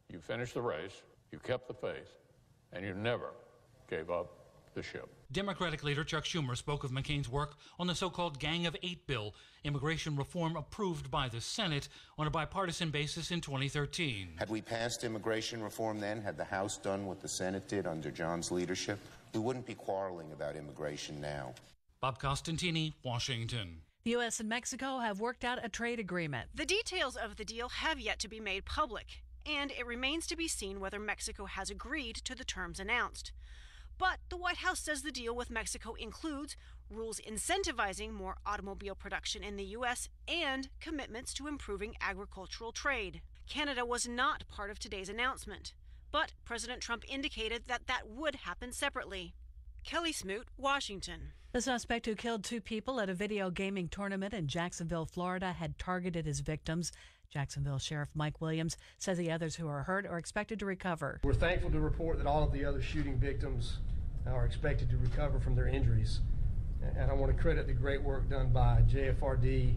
you finished the race, you kept the faith, and you never gave up the ship. Democratic leader Chuck Schumer spoke of McCain's work on the so-called Gang of Eight bill, immigration reform approved by the Senate on a bipartisan basis in 2013. Had we passed immigration reform then, had the House done what the Senate did under John's leadership, we wouldn't be quarreling about immigration now. Bob Costantini, Washington. The U.S. and Mexico have worked out a trade agreement. The details of the deal have yet to be made public, and it remains to be seen whether Mexico has agreed to the terms announced. But the White House says the deal with Mexico includes rules incentivizing more automobile production in the U.S. and commitments to improving agricultural trade. Canada was not part of today's announcement, but President Trump indicated that that would happen separately. Kelly Smoot, Washington. The suspect who killed 2 people at a video gaming tournament in Jacksonville, Florida, had targeted his victims. Jacksonville Sheriff Mike Williams says the others who are hurt are expected to recover. We're thankful to report that all of the other shooting victims are expected to recover from their injuries. And I want to credit the great work done by JFRD,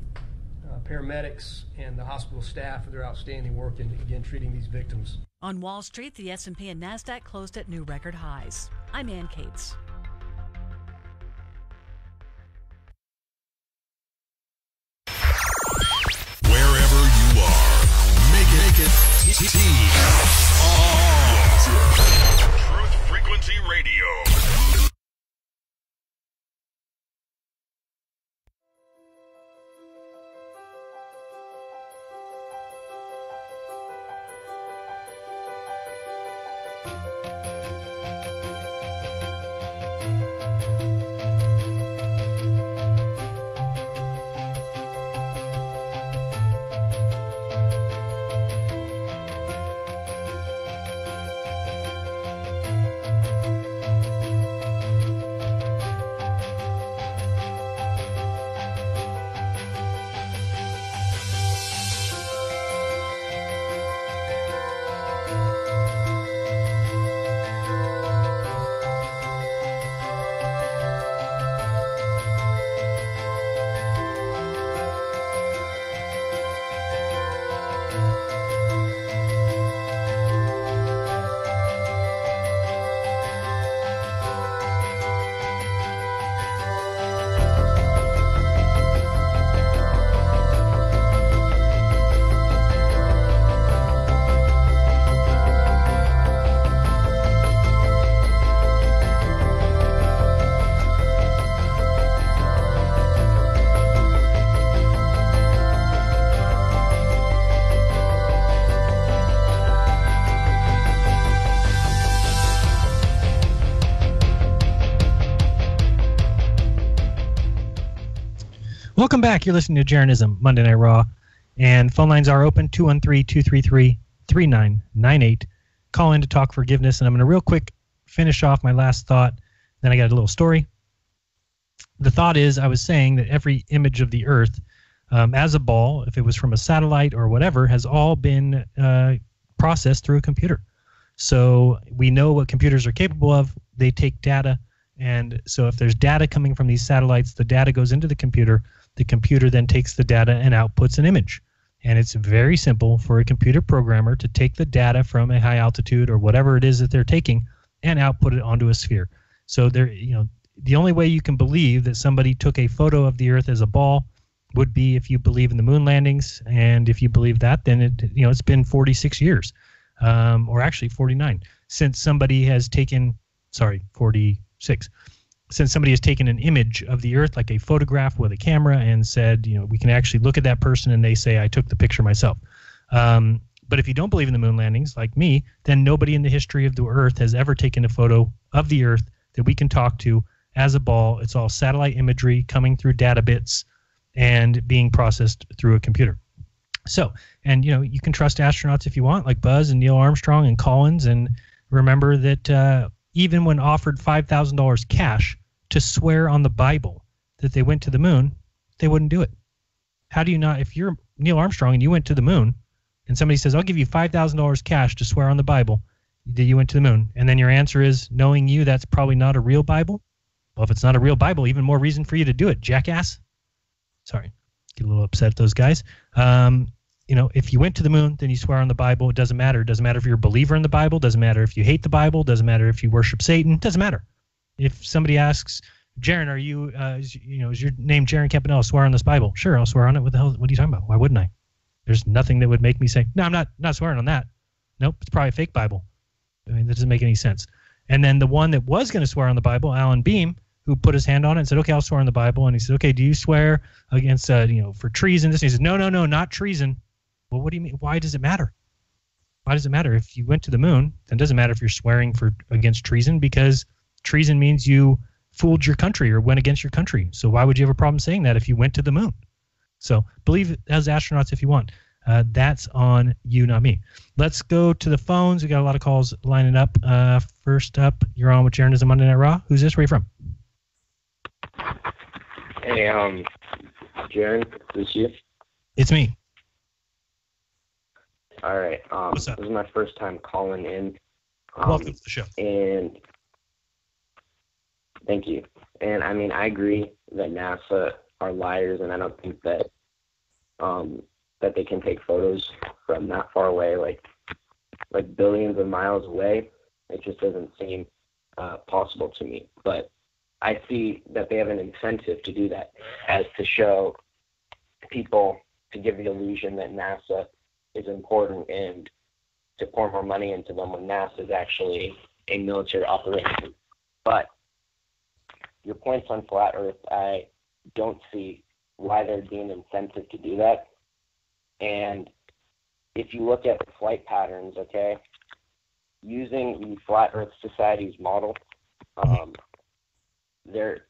paramedics, and the hospital staff for their outstanding work in, again, treating these victims. On Wall Street, the S&P and NASDAQ closed at new record highs. I'm Ann Cates. Wherever you are, make it Truth Frequency Radio. Welcome back. You're listening to Jeranism Monday Night Raw, and phone lines are open, 213-233-3998. Call in to talk forgiveness, and I'm going to real quick finish off my last thought, then I got a little story. The thought is, I was saying that every image of the Earth as a ball, if it was from a satellite or whatever, has all been processed through a computer. So we know what computers are capable of. They take data, and so if there's data coming from these satellites, the data goes into the computer. The computer then takes the data and outputs an image. And it's very simple for a computer programmer to take the data from a high altitude or whatever it is that they're taking and output it onto a sphere. So there, the only way you can believe that somebody took a photo of the Earth as a ball would be if you believe in the moon landings. And if you believe that, then it's been 46 years, or actually 49, since somebody has taken, 46, since somebody has taken an image of the Earth, like a photograph with a camera, and said, we can actually look at that person and they say, I took the picture myself. But if you don't believe in the moon landings, like me, then nobody in the history of the Earth has ever taken a photo of the Earth that we can talk to as a ball. It's all satellite imagery coming through data bits and being processed through a computer. So, and you can trust astronauts if you want, like Buzz and Neil Armstrong and Collins, and remember that even when offered $5,000 cash to swear on the Bible that they went to the moon, they wouldn't do it. How do you not, if you're Neil Armstrong and you went to the moon, and somebody says, I'll give you $5,000 cash to swear on the Bible that you went to the moon, and then your answer is, knowing you, that's probably not a real Bible? Well, if it's not a real Bible, even more reason for you to do it, jackass. Sorry, get a little upset at those guys. If you went to the moon, then you swear on the Bible. It doesn't matter. It doesn't matter if you're a believer in the Bible. It doesn't matter if you hate the Bible. It doesn't matter if you worship Satan. It doesn't matter. If somebody asks, Jeran, are you, is your name Jeran Campanella? Swear on this Bible. Sure, I'll swear on it. What the hell? What are you talking about? Why wouldn't I? There's nothing that would make me say, no, I'm not swearing on that. Nope, it's probably a fake Bible. I mean, that doesn't make any sense. And then the one that was going to swear on the Bible, Alan Beam, who put his hand on it and said, okay, I'll swear on the Bible. And he said, okay, do you swear against, for treason? And he says, no, not treason. Well, what do you mean? Why does it matter? Why does it matter? If you went to the moon, then it doesn't matter if you're swearing against treason, because treason means you fooled your country or went against your country. So why would you have a problem saying that if you went to the moon? So believe as astronauts if you want. That's on you, not me. Let's go to the phones. We got a lot of calls lining up. First up, you're on with Jeranism Monday Night Raw. Who's this? Where are you from? Hey, Jeran, is this you? It's me. All right. What's up? This is my first time calling in. Welcome to the show. And thank you. And I mean, I agree that NASA are liars, and I don't think that that they can take photos from that far away, like billions of miles away. It just doesn't seem possible to me. But I see that they have an incentive to do that, as to show people, to give the illusion that NASA is important and to pour more money into them, when NASA is actually a military operation. But your points on flat Earth, I don't see why there'd be an incentive to do that. And if you look at the flight patterns, okay, using the Flat Earth Society's model, the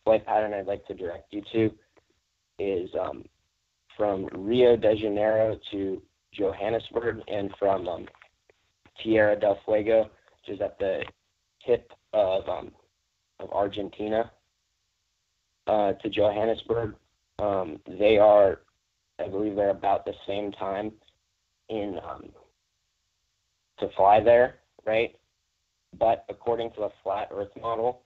flight pattern I'd like to direct you to is from Rio de Janeiro to Johannesburg, and from Tierra del Fuego, which is at the tip of Argentina, to Johannesburg. I believe they're about the same time to fly there, right? But according to the Flat Earth model,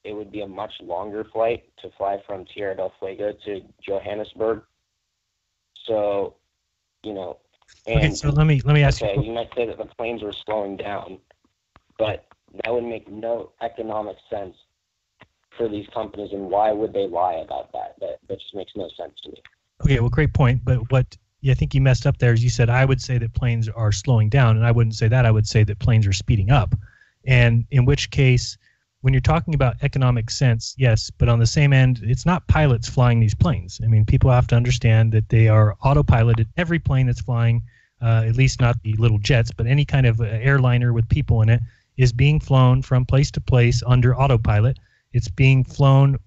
it would be a much longer flight to fly from Tierra del Fuego to Johannesburg. So, and okay, so let me ask you. Okay, you might say that the planes were slowing down, but that would make no economic sense for these companies, and why would they lie about that? That just makes no sense to me. Okay, well, great point. But what I think you messed up there is you said I would say that planes are slowing down, and I wouldn't say that. I would say that planes are speeding up. And in which case, when you're talking about economic sense, yes, but on the same end, it's not pilots flying these planes. I mean, people have to understand that they are autopiloted. Every plane that's flying, at least not the little jets, but any kind of airliner with people in it, is being flown from place to place under autopilot. It's being flown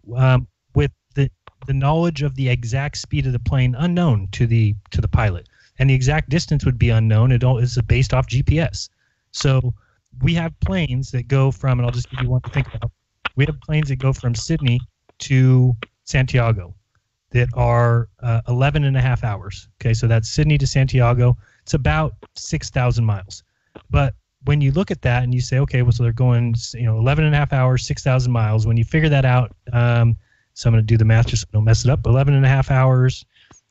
with the knowledge of the exact speed of the plane unknown to the pilot, and the exact distance would be unknown. It all is based off GPS. So we have planes that go from, and I'll just give you one to think about. We have planes that go from Sydney to Santiago that are 11 and a half hours. Okay, so that's Sydney to Santiago. It's about 6,000 miles. But when you look at that and you say, okay, well, so they're going, 11 and a half hours, 6,000 miles. When you figure that out, so I'm going to do the math just so I don't mess it up. 11 and a half hours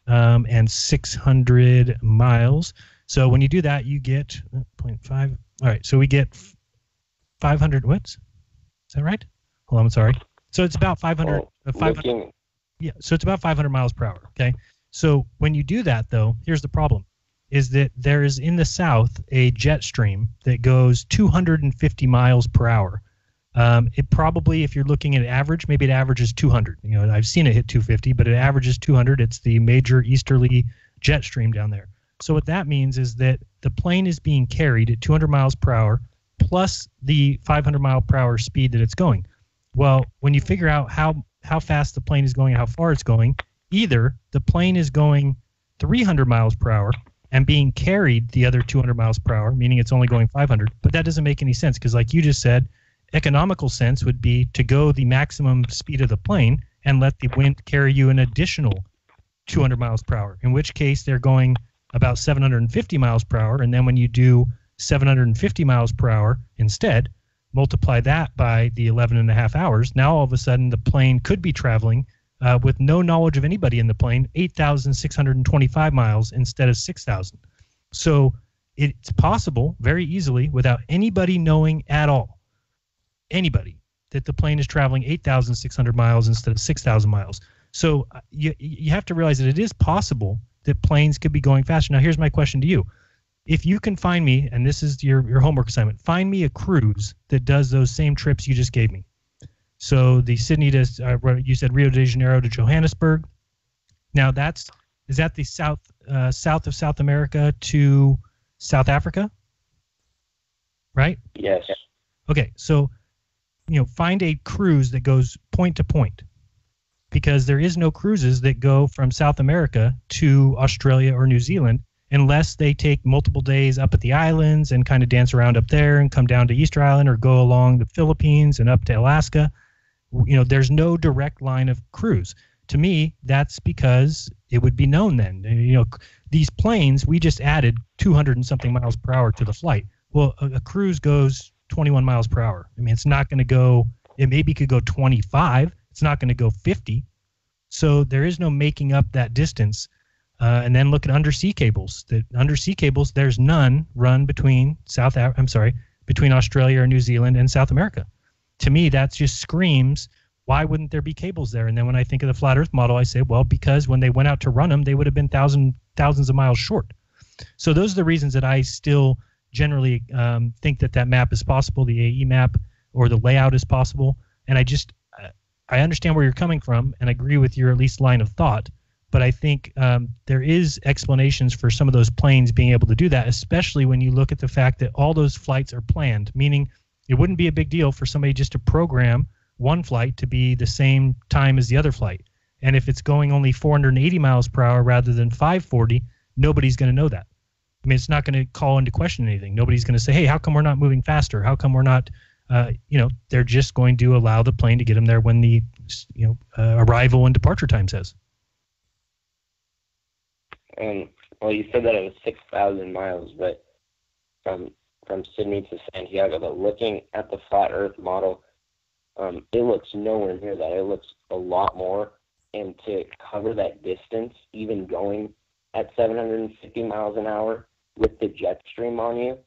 and 600 miles. So when you do that, you get 0.5. All right, so we get 500. What? Is that right? Hold on, I'm sorry. So it's about 500. 500 yeah. So it's about 500 miles per hour. Okay. So when you do that, though, here's the problem: is that there is in the south a jet stream that goes 250 miles per hour. It probably, if you're looking at average, maybe it averages 200. You know, I've seen it hit 250, but it averages 200. It's the major easterly jet stream down there. So what that means is that the plane is being carried at 200 miles per hour plus the 500 mile per hour speed that it's going. Well, when you figure out how fast the plane is going and how far it's going, either the plane is going 300 miles per hour and being carried the other 200 miles per hour, meaning it's only going 500, but that doesn't make any sense because, like you just said, economical sense would be to go the maximum speed of the plane and let the wind carry you an additional 200 miles per hour, in which case they're going about 750 miles per hour. And then when you do 750 miles per hour instead, multiply that by the 11 and a half hours, now all of a sudden the plane could be traveling with no knowledge of anybody in the plane, 8,625 miles instead of 6,000. So it's possible very easily without anybody knowing at all, anybody, that the plane is traveling 8,600 miles instead of 6,000 miles. So you have to realize that it is possible that planes could be going faster. Now, here's my question to you. If you can find me, and this is your homework assignment, find me a cruise that does those same trips you just gave me. So the Sydney to, you said Rio de Janeiro to Johannesburg. Now is that the south of South America to South Africa? Right? Yes. Okay, so, find a cruise that goes point to point, because there is no cruises that go from South America to Australia or New Zealand unless they take multiple days up at the islands and kind of dance around up there and come down to Easter Island or go along the Philippines and up to Alaska. There's no direct line of cruise. To me, that's because it would be known then. These planes, we just added 200 and something miles per hour to the flight. Well, a cruise goes 21 miles per hour. I mean, it's not going to go, it maybe could go 25. It's not going to go 50. So there is no making up that distance. And then look at undersea cables. There's none run between between Australia or New Zealand and South America. To me, that just screams, why wouldn't there be cables there? And then when I think of the flat Earth model, I say, well, because when they went out to run them, they would have been thousands of miles short. So those are the reasons that I still generally think that map is possible, the AE map or the layout is possible. And I understand where you're coming from and agree with your at least line of thought. But I think there is explanations for some of those planes being able to do that, especially when you look at the fact that all those flights are planned, meaning it wouldn't be a big deal for somebody just to program one flight to be the same time as the other flight. And if it's going only 480 miles per hour rather than 540, nobody's going to know that. I mean, it's not going to call into question anything. Nobody's going to say, hey, how come we're not moving faster? How come we're not, they're just going to allow the plane to get them there when the, arrival and departure time says. Well, you said that it was 6,000 miles, but from Sydney to Santiago, but looking at the flat Earth model, it looks nowhere near that. It looks a lot more. And to cover that distance, even going at 750 miles an hour with the jet stream on you,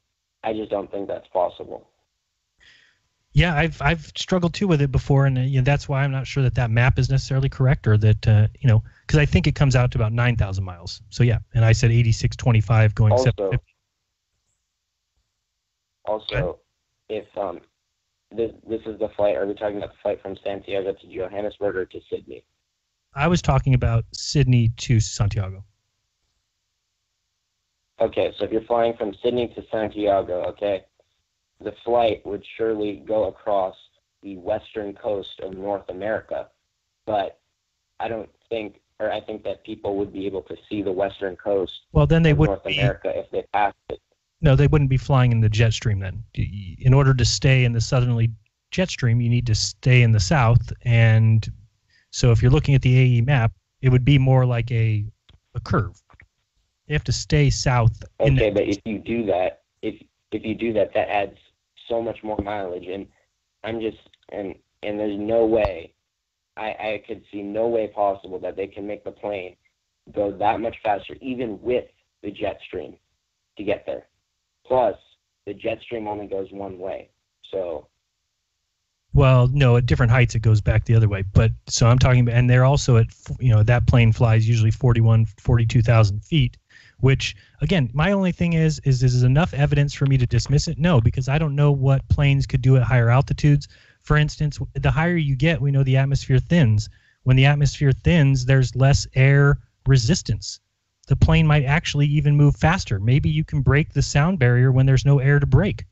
I just don't think that's possible. Yeah, I've struggled too with it before, and that's why I'm not sure that map is necessarily correct, or that because I think it comes out to about 9,000 miles. So yeah, and I said 8625 going 750. Also, if this is the flight, are we talking about the flight from Santiago to Johannesburg or to Sydney? I was talking about Sydney to Santiago. Okay, so if you're flying from Sydney to Santiago, okay, the flight would surely go across the western coast of North America, but I think that people would be able to see the western coast of North America if they passed it. No, they wouldn't be flying in the jet stream then. In order to stay in the southerly jet stream, you need to stay in the south, and so if you're looking at the AE map, it would be more like a curve. You have to stay south. Okay, but if you do that, that adds so much more mileage, and and there's no way, I could see no way possible that they can make the plane go that much faster, even with the jet stream, to get there. Plus, the jet stream only goes one way. So. Well, no, at different heights it goes back the other way. But so I'm talking about, and they're also at, that plane flies usually 42,000 feet, which, again, my only thing is enough evidence for me to dismiss it? No, because I don't know what planes could do at higher altitudes. For instance, the higher you get, we know the atmosphere thins. When the atmosphere thins, there's less air resistance. The plane might actually even move faster. Maybe you can break the sound barrier when there's no air to break.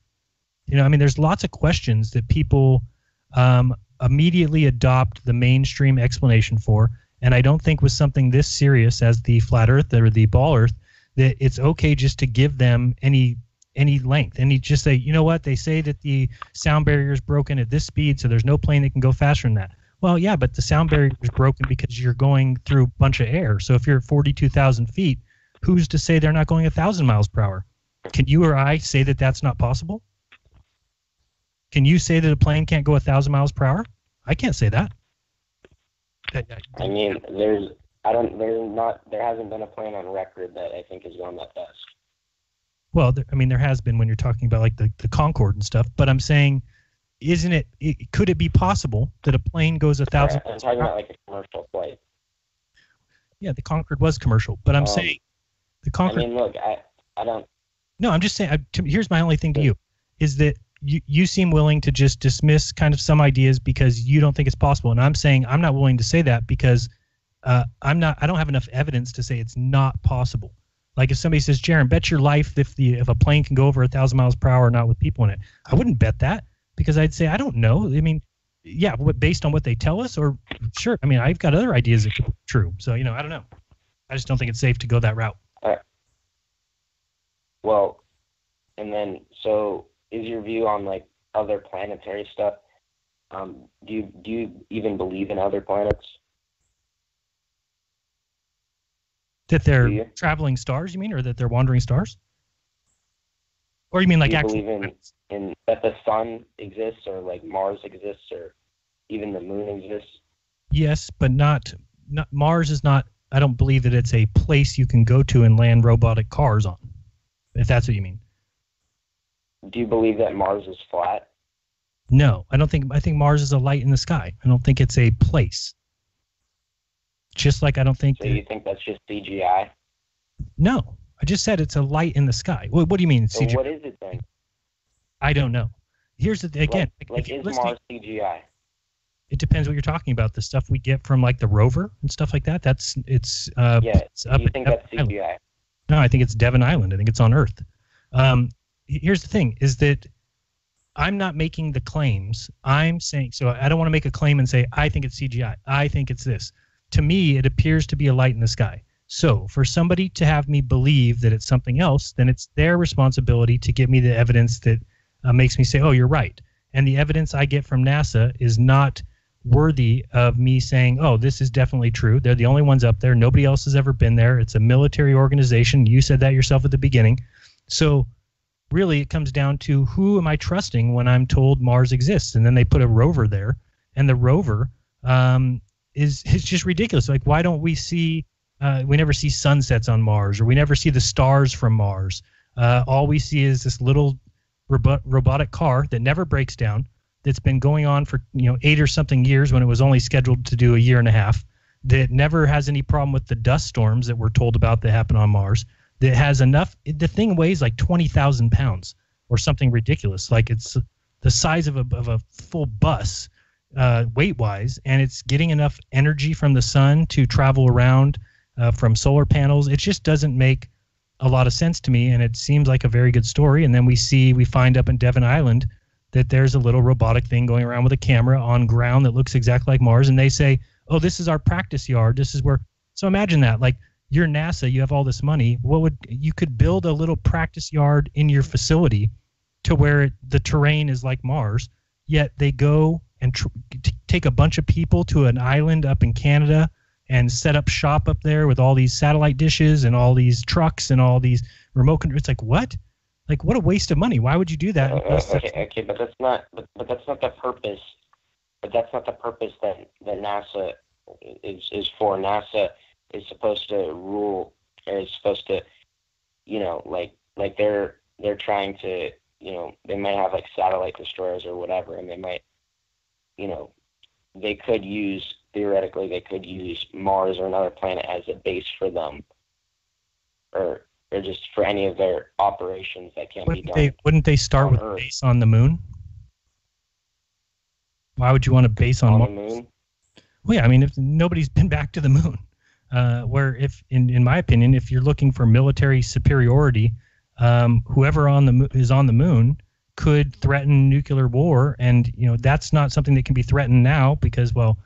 There's lots of questions that people immediately adopt the mainstream explanation for, and I don't think with something this serious as the flat Earth or the ball Earth that it's okay just to give them any length, and you just say, you know what, they say that the sound barrier is broken at this speed, so there's no plane that can go faster than that. Well, yeah, but the sound barrier is broken because you're going through a bunch of air. So if you're at 42,000 feet, who's to say they're not going 1,000 miles per hour? Can you or I say that that's not possible? Can you say that a plane can't go 1,000 miles per hour? I can't say that. I mean, there hasn't been a plane on record that I think has gone that fast. Well, there has been when you're talking about like the Concorde and stuff, but I'm saying, could it be possible that a plane goes 1,000 I'm miles talking per hour? about like a commercial flight. Yeah, the Concorde was commercial, but I'm saying the Concorde. I mean, look, I don't. No, I'm just saying, here's my only thing to you, is that you seem willing to just dismiss kind of some ideas because you don't think it's possible. And I'm saying I'm not willing to say that because I don't have enough evidence to say it's not possible. Like if somebody says, Jeran, bet your life if a plane can go over 1,000 miles per hour not with people in it, I wouldn't bet that because I'd say, I don't know. I mean, yeah, based on what they tell us, or sure. I mean, I've got other ideas that could be true. So, I don't know. I just don't think it's safe to go that route. Well, and then, so is your view on like other planetary stuff? Do you even believe in other planets? That they're traveling stars, you mean, or that they're wandering stars? Or you mean like actually believe in that the sun exists, or like Mars exists, or even the moon exists? Yes, but not Mars is not. I don't believe that it's a place you can go to and land robotic cars on, if that's what you mean. Do you believe that Mars is flat? No, I don't think. I think Mars is a light in the sky. I don't think it's a place. Just like I don't think. So you think that's just CGI? No, I just said it's a light in the sky. What do you mean So CGI? what is it then? I don't know. Here's the again. Like is Mars CGI? It depends what you're talking about. The stuff we get from like the rover and stuff like that. It's It's up you think that's Devon CGI? Island. No, I think it's Devon Island. I think it's on Earth. Here's the thing: is that I'm not making the claims. I'm saying, so I don't want to make a claim and say I think it's CGI. I think it's this. To me, it appears to be a light in the sky. So for somebody to have me believe that it's something else, then it's their responsibility to give me the evidence that makes me say, oh, you're right. And the evidence I get from NASA is not worthy of me saying, oh, this is definitely true. They're the only ones up there. Nobody else has ever been there. It's a military organization. You said that yourself at the beginning. So really it comes down to who am I trusting when I'm told Mars exists? And then they put a rover there, and the rover is just ridiculous. Like, why don't we see we never see sunsets on Mars, or we never see the stars from Mars. All we see is this little robotic car that never breaks down, that's been going on for 8 or something years when it was only scheduled to do a year and a half, that never has any problem with the dust storms that we're told about that happen on Mars, that has enough. The thing weighs like 20,000 pounds or something ridiculous. Like it's the size of a full bus weight-wise, and it's getting enough energy from the sun to travel around from solar panels. It just doesn't make a lot of sense to me, and it seems like a very good story. And then we find up in Devon Island that there's a little robotic thing going around with a camera on ground that looks exactly like Mars, and they say, oh, this is our practice yard. This is where. So imagine that. Like, you're NASA, you have all this money. You could build a little practice yard in your facility to where the terrain is like Mars, yet they go and take a bunch of people to an island up in Canada and set up shop up there with all these satellite dishes and all these trucks and all these remote controls. It's like, what? Like, what a waste of money. Why would you do that? Okay, but that's not the purpose. But that's not the purpose that NASA is for. NASA is supposed to rule, or is supposed to, like they're trying to they might have like satellite destroyers or whatever, and they might, theoretically they could use Mars or another planet as a base for them, or just for any of their operations that can't be done. Wouldn't they start with a base on the moon? Why would you want a base on the moon? Well, yeah, I mean, if nobody's been back to the moon, where if, in my opinion, if you're looking for military superiority, whoever is on the moon could threaten nuclear war, and that's not something that can be threatened now because, well,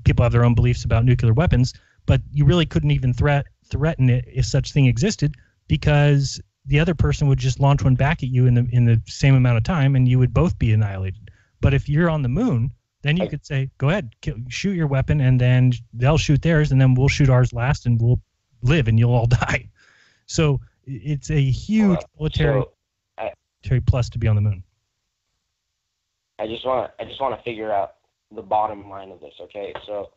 people have their own beliefs about nuclear weapons, but you really couldn't even threaten it if such thing existed, because the other person would just launch one back at you in the same amount of time, and you would both be annihilated. But if you're on the moon, then you could say, go ahead, shoot your weapon, and then they'll shoot theirs, and then we'll shoot ours last, and we'll live, and you'll all die. So it's a huge military plus to be on the moon. I just want to figure out the bottom line of this. Okay, so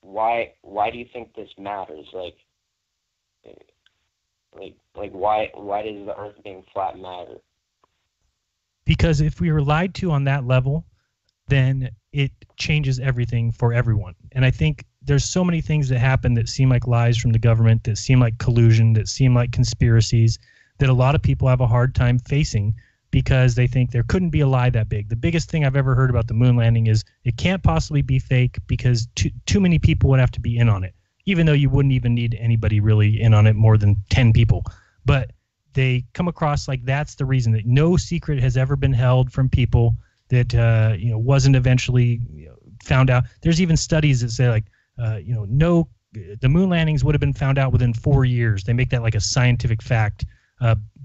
why do you think this matters? Like why does the Earth being flat matter? Because if we were lied to on that level, then it changes everything for everyone. And I think there's so many things that happen that seem like lies from the government, that seem like collusion, that seem like conspiracies, that a lot of people have a hard time facing because they think there couldn't be a lie that big. The biggest thing I've ever heard about the moon landing is it can't possibly be fake because too many people would have to be in on it, even though you wouldn't even need anybody really in on it more than 10 people. But they come across like that's the reason, that no secret has ever been held from people that wasn't eventually found out. There's even studies that say the moon landings would have been found out within 4 years. They make that like a scientific fact.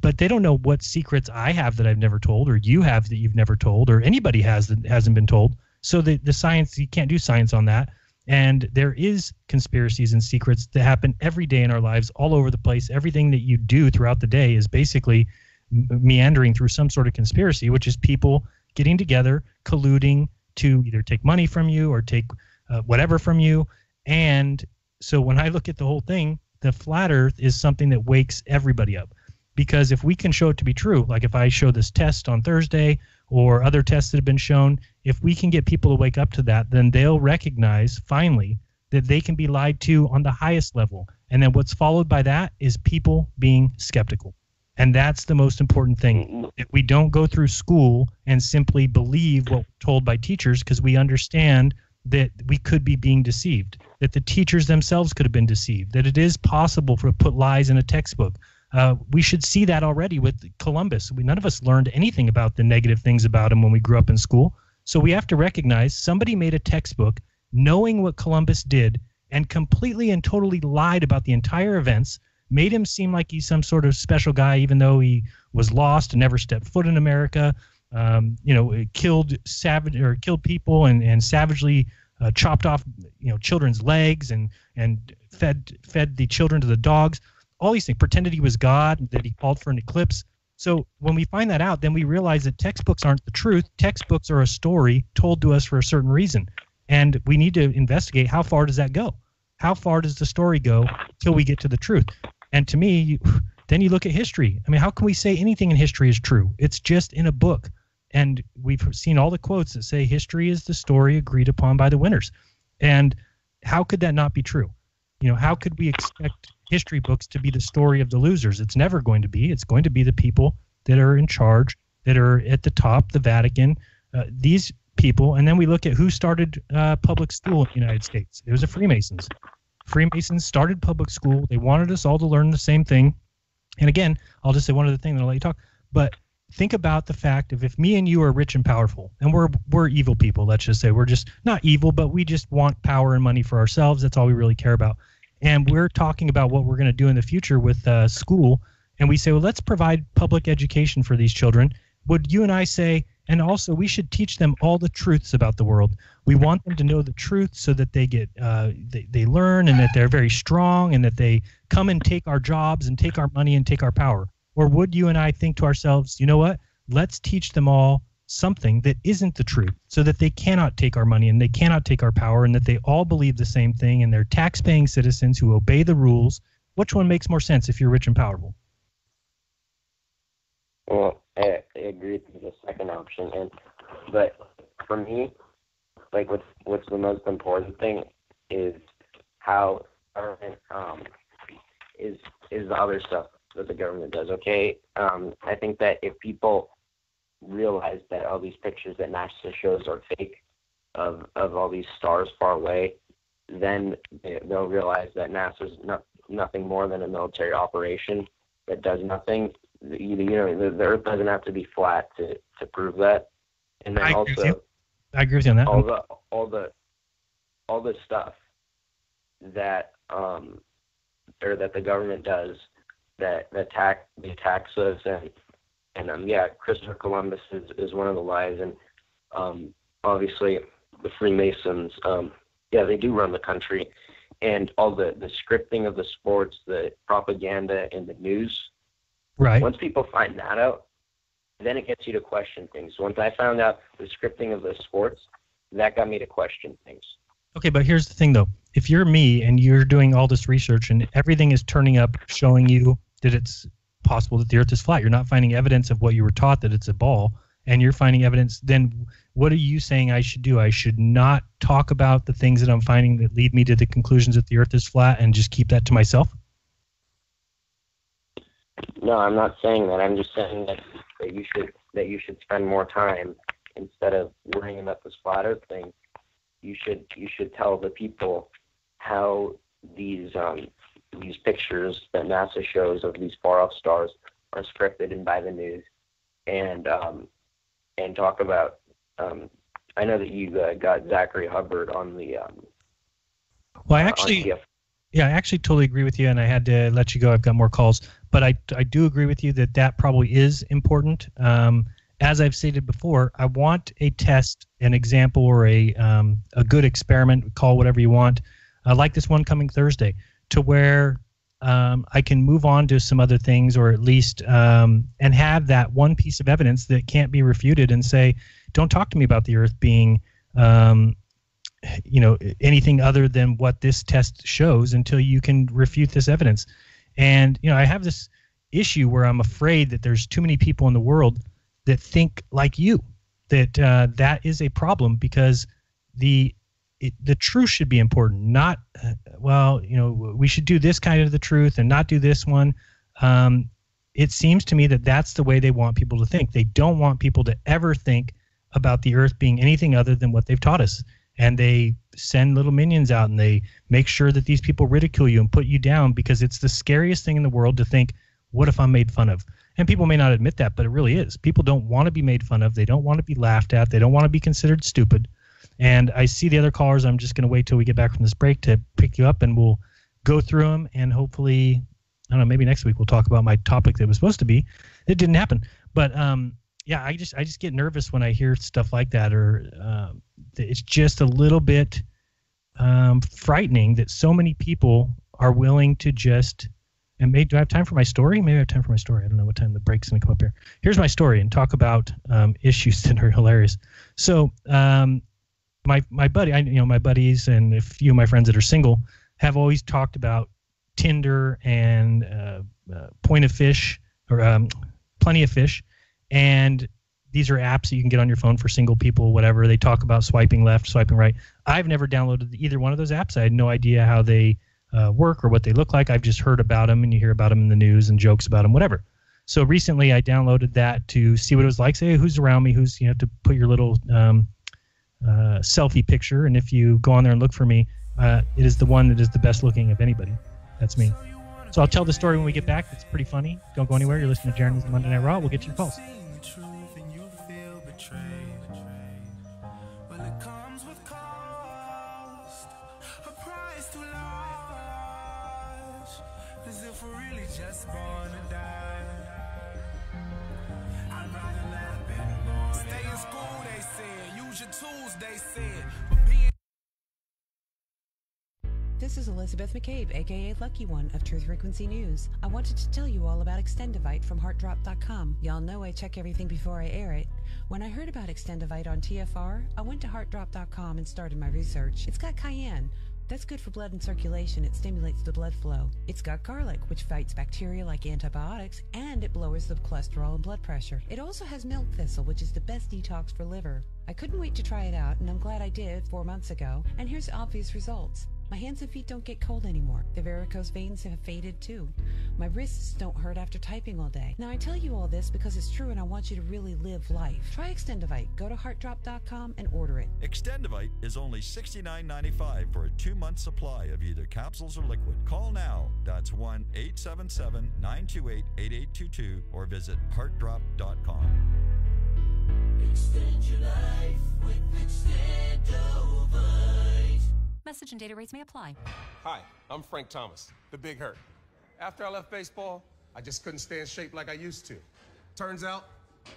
But they don't know what secrets I have that I've never told, or you have that you've never told, or anybody has that hasn't been told. So the science, you can't do science on that. And there is conspiracies and secrets that happen every day in our lives, all over the place. Everything that you do throughout the day is basically meandering through some sort of conspiracy, which is people getting together, colluding to either take money from you or take whatever from you. And so when I look at the whole thing, the flat earth is something that wakes everybody up. Because if we can show it to be true, like if I show this test on Thursday or other tests that have been shown, if we can get people to wake up to that, then they'll recognize finally that they can be lied to on the highest level. And then what's followed by that is people being skeptical. And that's the most important thing. If we don't go through school and simply believe what we're told by teachers, because we understand that we could be being deceived, that the teachers themselves could have been deceived, that it is possible to put lies in a textbook. We should see that already with Columbus. None of us learned anything about the negative things about him when we grew up in school. So we have to recognize somebody made a textbook knowing what Columbus did and completely and totally lied about the entire events, made him seem like he's some sort of special guy, even though he was lost and never stepped foot in America. Killed people and savagely chopped off children's legs and fed the children to the dogs. All these things, pretended he was God, that he called for an eclipse. So when we find that out, then we realize that textbooks aren't the truth. Textbooks are a story told to us for a certain reason. And we need to investigate, how far does that go? How far does the story go till we get to the truth? And to me, then you look at history. I mean, how can we say anything in history is true? It's just in a book. And we've seen all the quotes that say history is the story agreed upon by the winners. And how could that not be true? How could we expect history books to be the story of the losers? It's never going to be. It's going to be the people that are in charge, that are at the top, the Vatican, these people. And then we look at who started public school in the United States. It was the Freemasons. Freemasons started public school. They wanted us all to learn the same thing. And again, I'll just say one other thing, then I'll let you talk. But think about the fact of if me and you are rich and powerful, and we're evil people, let's just say. We're just not evil, but we just want power and money for ourselves. That's all we really care about. And we're talking about what we're going to do in the future with school. And we say, well, let's provide public education for these children. Would you and I say, and also we should teach them all the truths about the world. We want them to know the truth so that they get they learn, and that they're very strong, and that they come and take our jobs and take our money and take our power. Or would you and I think to ourselves, you know what? Let's teach them all something that isn't the truth, so that they cannot take our money and they cannot take our power, and that they all believe the same thing, and they're tax-paying citizens who obey the rules. Which one makes more sense if you're rich and powerful? Well, agree with the second option, but for me, like what's the most important thing is how government is the other stuff that the government does. Okay, I think that if people realize that all these pictures that NASA shows are fake of all these stars far away, then they'll realize that NASA's nothing more than a military operation that does nothing. The Earth doesn't have to be flat to prove that. And then I agree with you on that. All the stuff that that the government does that attacks us and Christopher Columbus is one of the lies, and obviously the Freemasons they do run the country, and all the scripting of the sports, the propaganda, and the news. Right. Once people find that out, then it gets you to question things. Once I found out the scripting of the sports, that got me to question things. Okay, but here's the thing, though. If you're me and you're doing all this research and everything is turning up showing you that it's possible that the Earth is flat, you're not finding evidence of what you were taught, that it's a ball, and you're finding evidence, then what are you saying I should do? I should not talk about the things that I'm finding that lead me to the conclusions that the Earth is flat and just keep that to myself? No, I'm not saying that. I'm just saying that you should spend more time, instead of worrying about this flat Earth thing. You should tell the people how these pictures that NASA shows of these far off stars are scripted and by the news, and talk about. I know that you got Zachary Hubbard on the. Well, I actually totally agree with you, and I had to let you go. I've got more calls, but I do agree with you that probably is important. As I've stated before, I want a test, an example, or a good experiment, call whatever you want, like this one coming Thursday, to where I can move on to some other things, or at least and have that one piece of evidence that can't be refuted, and say, don't talk to me about the Earth being anything other than what this test shows until you can refute this evidence. And I have this issue where I'm afraid that there's too many people in the world that think like you, that is a problem, because the truth should be important, not we should do this kind of the truth and not do this one. It seems to me that that's the way they want people to think. They don't want people to ever think about the Earth being anything other than what they've taught us, and they send little minions out and they make sure that these people ridicule you and put you down, because it's the scariest thing in the world to think, what if I'm made fun of? And people may not admit that, but it really is. People don't want to be made fun of. They don't want to be laughed at. They don't want to be considered stupid. And I see the other callers. I'm just going to wait till we get back from this break to pick you up, and we'll go through them. And hopefully, I don't know, maybe next week we'll talk about my topic that was supposed to be. It didn't happen. But I just get nervous when I hear stuff like that, or it's just a little bit frightening that so many people are willing to just. And do I have time for my story? Maybe I have time for my story. I don't know what time the break's going to come up here. Here's my story, and talk about issues that are hilarious. So my buddy, my buddies and a few of my friends that are single have always talked about Tinder and Point of Fish, or Plenty of Fish. And these are apps that you can get on your phone for single people, whatever. They talk about swiping left, swiping right. I've never downloaded either one of those apps. I had no idea how they work or what they look like. I've just heard about them, and you hear about them in the news and jokes about them, whatever. So recently I downloaded that to see what it was like. Say, who's around me, who's, to put your little selfie picture. And if you go on there and look for me, it is the one that is the best looking of anybody. That's me. So I'll tell the story when we get back. It's pretty funny. Don't go anywhere. You're listening to Jeranism Monday Night Raw. We'll get to your calls. This is Elizabeth McCabe, aka Lucky One of Truth Frequency News. I wanted to tell you all about Extendivite from HeartDrop.com. Y'all know I check everything before I air it. When I heard about Extendivite on TFR, I went to HeartDrop.com and started my research. It's got cayenne, That's good for blood and circulation. It stimulates the blood flow. It's got garlic, which fights bacteria like antibiotics, and it lowers the cholesterol and blood pressure. It also has milk thistle, which is the best detox for liver. I couldn't wait to try it out, and I'm glad I did 4 months ago. And here's the obvious results. My hands and feet don't get cold anymore. The varicose veins have faded too. My wrists don't hurt after typing all day. Now I tell you all this because it's true and I want you to really live life. Try Extendivite. Go to heartdrop.com and order it. Extendivite is only $69.95 for a 2-month supply of either capsules or liquid. Call now. That's 1-877-928-8822 or visit heartdrop.com. Extend your life with Extendivite. Message and data rates may apply. Hi, I'm Frank Thomas, the Big Hurt. After I left baseball, I just couldn't stay in shape like I used to. Turns out,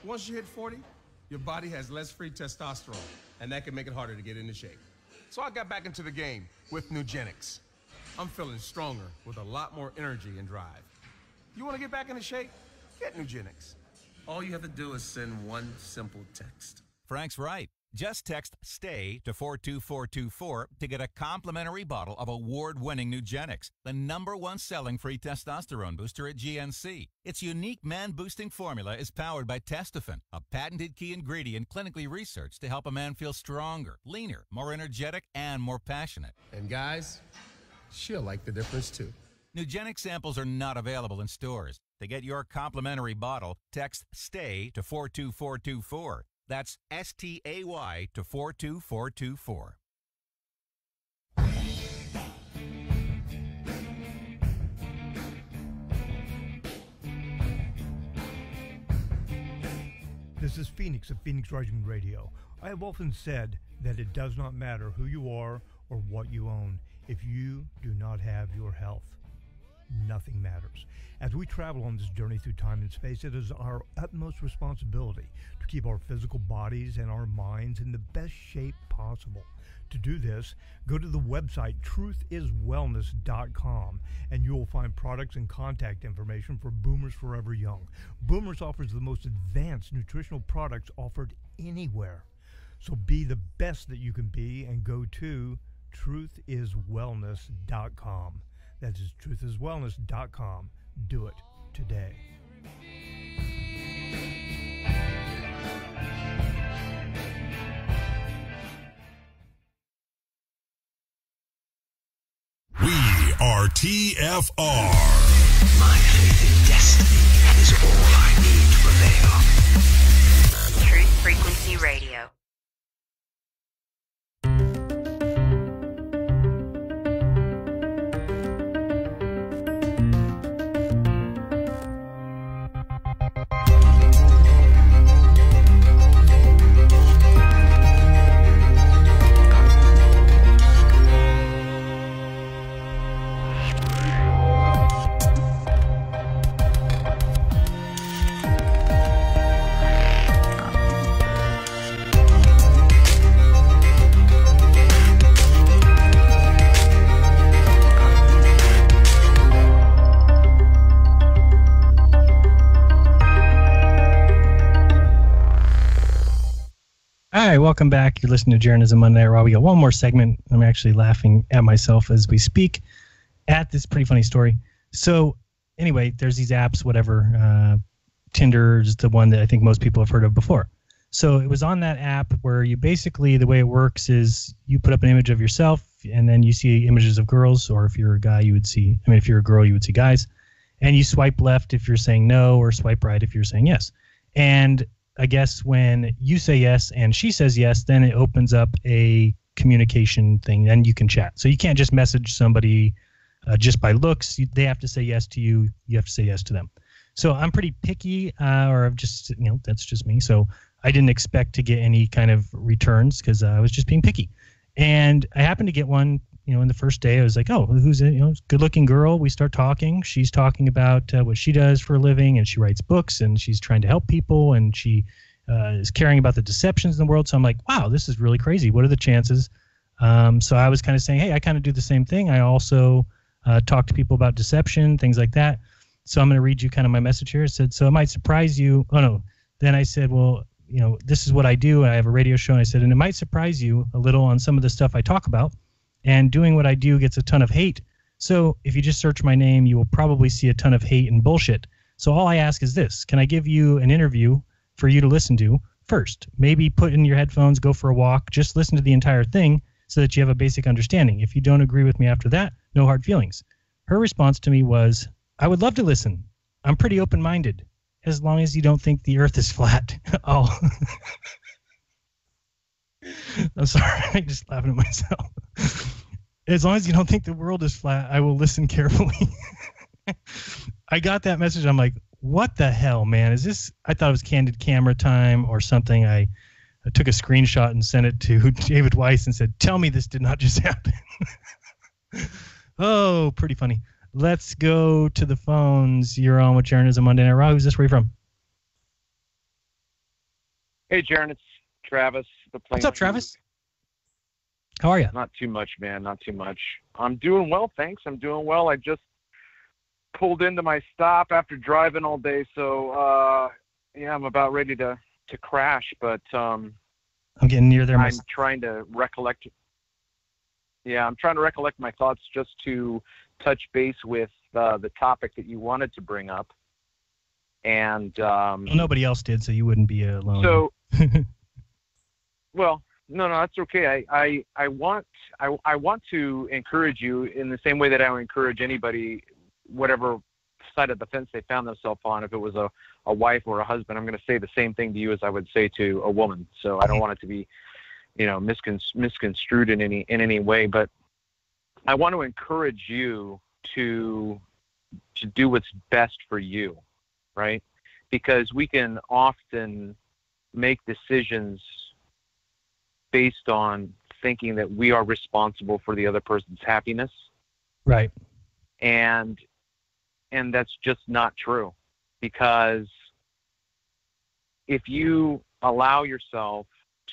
once you hit 40, your body has less free testosterone, and that can make it harder to get into shape. So I got back into the game with Nugenics. I'm feeling stronger with a lot more energy and drive. You want to get back into shape? Get Nugenics. All you have to do is send one simple text. Frank's right. Just text STAY to 42424 to get a complimentary bottle of award-winning Nugenics, the #1 selling free testosterone booster at GNC. Its unique man-boosting formula is powered by Testofen, a patented key ingredient clinically researched to help a man feel stronger, leaner, more energetic, and more passionate. And guys, she'll like the difference too. Nugenic samples are not available in stores. To get your complimentary bottle, text STAY to 42424. That's STAY to 42424. This is Phoenix of Phoenix Rising Radio. I have often said that it does not matter who you are or what you own. If you do not have your health, nothing matters. As we travel on this journey through time and space, it is our utmost responsibility to keep our physical bodies and our minds in the best shape possible. To do this, go to the website truthiswellness.com and you will find products and contact information for Boomers Forever Young. Boomers offers the most advanced nutritional products offered anywhere. So be the best that you can be and go to truthiswellness.com. That is truthiswellness.com. Do it today. We are TFR. My faith in destiny is all I need to prevail. Truth Frequency Radio. Hi, welcome back. You're listening to Jeranism Monday Night Raw. We got one more segment. I'm actually laughing at myself as we speak at this pretty funny story. So anyway, there's these apps, whatever. Tinder is the one that I think most people have heard of before. So it was on that app where you basically, the way it works is you put up an image of yourself and then you see images of girls, or if you're a guy, you would see, if you're a girl, you would see guys. And you swipe left if you're saying no, or swipe right if you're saying yes. And I guess when you say yes and she says yes, then it opens up a communication thing and you can chat. So you can't just message somebody just by looks. They have to say yes to you. You have to say yes to them. So I'm pretty picky, or I've just, that's just me. So I didn't expect to get any kind of returns because I was just being picky. And I happened to get one, in the first day. I was like, oh, who's it? Good-looking girl. We start talking. She's talking about what she does for a living, and she writes books, and she's trying to help people, and she is caring about the deceptions in the world. So I'm like, wow, this is really crazy. What are the chances? So I was kind of saying, hey, I kind of do the same thing. I also talk to people about deception, things like that. So I'm going to read you kind of my message here. It said, so it might surprise you. Oh, no. Then I said, well, this is what I do. I have a radio show. And I said, and it might surprise you a little on some of the stuff I talk about. and doing what I do gets a ton of hate. So if you just search my name, you will probably see a ton of hate and bullshit. So all I ask is this: can I give you an interview for you to listen to first? Maybe put in your headphones, go for a walk, just listen to the entire thing so that you have a basic understanding. If you don't agree with me after that, no hard feelings. Her response to me was, I would love to listen. I'm pretty open-minded, as long as you don't think the earth is flat. Oh. I'm sorry, I'm just laughing at myself. As long as you don't think the world is flat, I will listen carefully. I got that message. I'm like, what the hell, man? Is this? I thought it was candid camera time or something. I took a screenshot and sent it to David Weiss and said, tell me this did not just happen. Oh, pretty funny. Let's go to the phones. You're on with Jeranism Monday Night Raw. Who's this? Where are you from? Hey, Jeran, it's Travis. What's up, Travis? How are you? Not too much, man. Not too much. I'm doing well, thanks. I'm doing well. I just pulled into my stop after driving all day, so yeah, I'm about ready to crash. But I'm getting near there. I'm trying to recollect. Yeah, I'm trying to recollect my thoughts just to touch base with the topic that you wanted to bring up. And well, nobody else did, so you wouldn't be alone. So, well, no, that's okay. I want to encourage you in the same way that I would encourage anybody, whatever side of the fence they found themselves on. If it was a wife or a husband, I'm going to say the same thing to you as I would say to a woman. So I don't want it to be, misconstrued in any way. But I want to encourage you to do what's best for you, right? Because we can often make decisions based on thinking that we are responsible for the other person's happiness. Right. And that's just not true, because if you allow yourself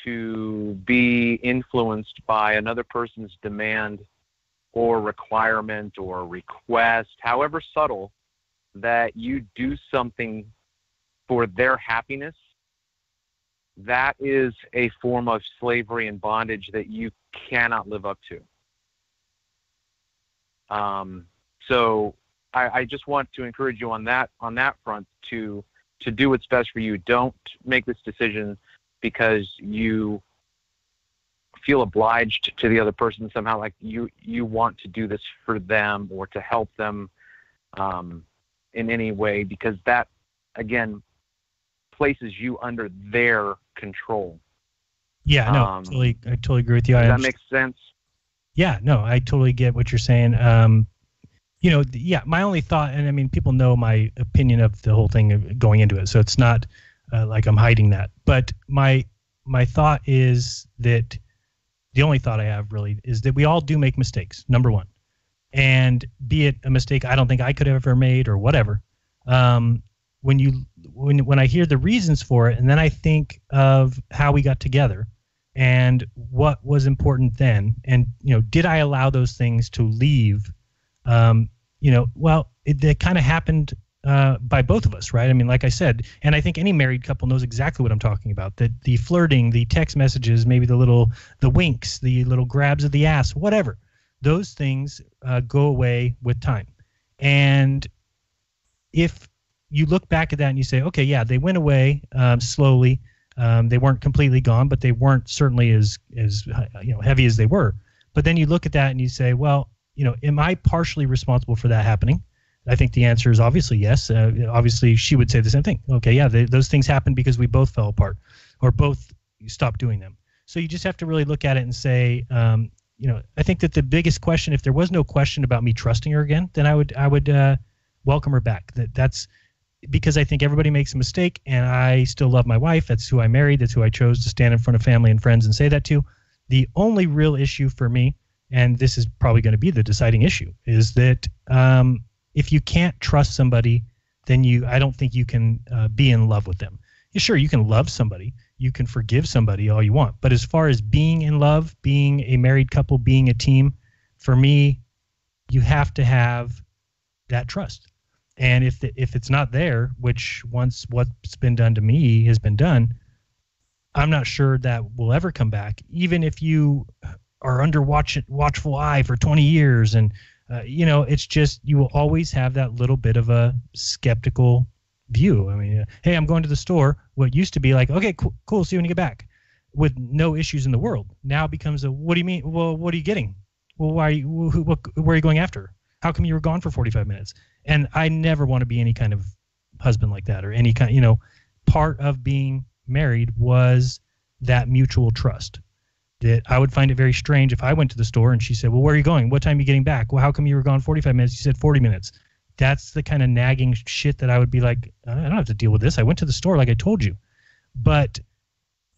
to be influenced by another person's demand or requirement or request, however subtle, that you do something for their happiness, that is a form of slavery and bondage that you cannot live up to. So I just want to encourage you on that front to do what's best for you. Don't make this decision because you feel obliged to the other person somehow, like you want to do this for them or to help them in any way, because that, again, places you under their control. Yeah, no, I totally agree with you. Does that make sense? Yeah, no, I totally get what you're saying. Yeah, my only thought, and I mean, people know my opinion of the whole thing going into it, so it's not like I'm hiding that. But my thought is that the only thought I have really is that we all do make mistakes, number one. And be it a mistake I don't think I could have ever made or whatever, when I hear the reasons for it, and then I think of how we got together and what was important then, and did I allow those things to leave? Well, it kind of happened by both of us, right? I mean, like I said, and I think any married couple knows exactly what I'm talking about. That the flirting, the text messages, maybe the winks, the little grabs of the ass, whatever, those things go away with time. And if you look back at that and you say, okay, yeah, they went away slowly. They weren't completely gone, but they weren't certainly as heavy as they were. But then you look at that and you say, well, am I partially responsible for that happening? I think the answer is obviously yes. Obviously, she would say the same thing. Okay, yeah, those things happened because we both fell apart or both stopped doing them. So you just have to really look at it and say, I think that the biggest question, if there was no question about me trusting her again, then I would welcome her back. That's because I think everybody makes a mistake, and I still love my wife. That's who I married. That's who I chose to stand in front of family and friends and say that to. The only real issue for me, and this is probably going to be the deciding issue, is that if you can't trust somebody, then I don't think you can be in love with them. Sure, you can love somebody, you can forgive somebody all you want, but as far as being in love, being a married couple, being a team, for me, you have to have that trust. And if it's not there, which once what's been done to me has been done, I'm not sure that will ever come back. Even if you are under watchful eye for 20 years. And, it's just, you will always have that little bit of a skeptical view. I mean, hey, I'm going to the store. What used to be like, okay, cool, see you when you get back, with no issues in the world, now becomes a, what do you mean? Well, what are you getting? Well, why? Where are you going after? How come you were gone for 45 minutes? And I never want to be any kind of husband like that, or any kind, part of being married was that mutual trust. That I would find it very strange if I went to the store and she said, well, where are you going? What time are you getting back? Well, how come you were gone 45 minutes? You said 40 minutes. That's the kind of nagging shit that I would be like, I don't have to deal with this. I went to the store like I told you. But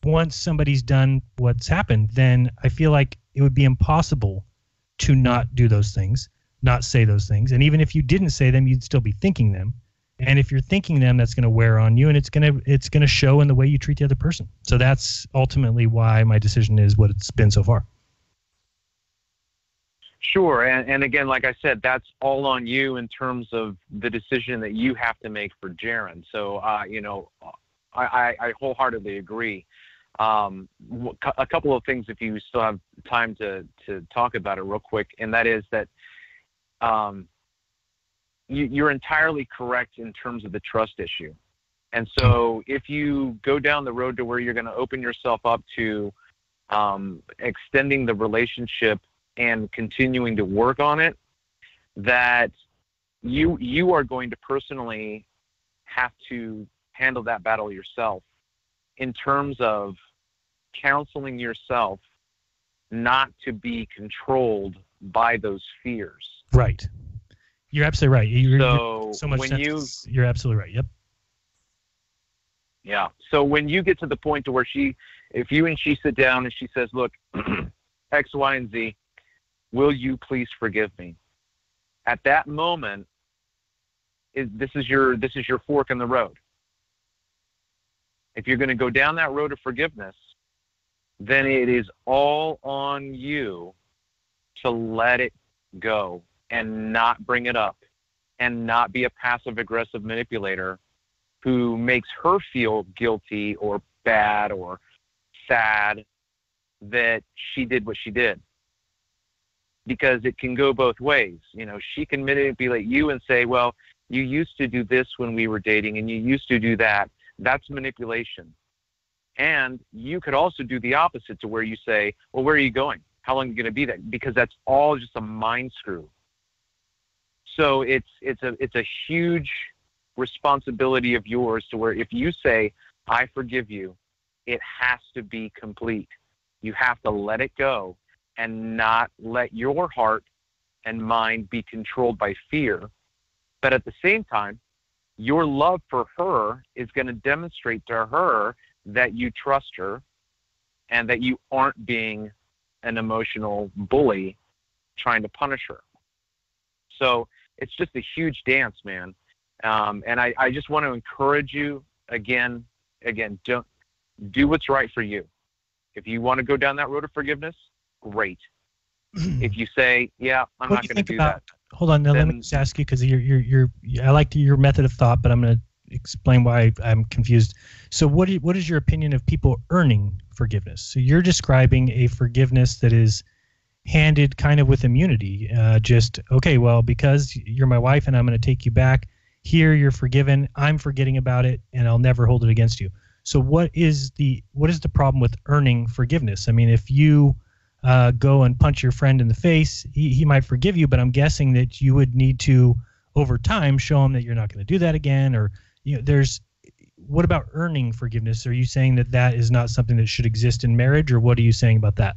once somebody's done what's happened, then I feel like it would be impossible to not do those things, not say those things. And even if you didn't say them, you'd still be thinking them. And if you're thinking them, that's going to wear on you, and it's going to show in the way you treat the other person. So that's ultimately why my decision is what it's been so far. Sure. And again, like I said, that's all on you in terms of the decision that you have to make for Jeran. So, I wholeheartly agree. A couple of things, if you still have time to talk about it real quick, and that is that you're entirely correct in terms of the trust issue. And so if you go down the road to where you're going to open yourself up to extending the relationship and continuing to work on it, that you are going to personally have to handle that battle yourself, in terms of counseling yourself not to be controlled by those fears. Right. You're absolutely right. You're so much when sense. You're absolutely right. Yep. Yeah. So when you get to the point to where if you and she sit down and she says, look, X, Y, and Z, will you please forgive me? At that moment, this is your fork in the road. If you're going to go down that road of forgiveness, then it is all on you to let it go and not bring it up, and not be a passive-aggressive manipulator who makes her feel guilty or bad or sad that she did what she did. Because it can go both ways. She can manipulate you and say, well, you used to do this when we were dating and you used to do that. That's manipulation. And you could also do the opposite, to where you say, well, where are you going? How long are you going to be there? Because that's all just a mind screw. So it's a huge responsibility of yours, to where if you say, I forgive you, it has to be complete. You have to let it go and not let your heart and mind be controlled by fear. But at the same time, your love for her is going to demonstrate to her that you trust her and that you aren't being an emotional bully trying to punish her. So it's just a huge dance, man. And I just want to encourage you again, don't do what's right for you. If you want to go down that road of forgiveness, great. If you say, yeah, I'm not going to do that. Hold on, now let me just ask you, because I like your method of thought, but I'm going to explain why I'm confused. So what is your opinion of people earning forgiveness? So you're describing a forgiveness that is handed kind of with immunity. Just, okay, well, because you're my wife and I'm going to take you back, here you're forgiven, I'm forgetting about it, and I'll never hold it against you. So what is the problem with earning forgiveness? I mean, if you go and punch your friend in the face, he might forgive you, but I'm guessing that you would need to, over time, show him that you're not going to do that again. Or what about earning forgiveness? Are you saying that is not something that should exist in marriage, or what are you saying about that?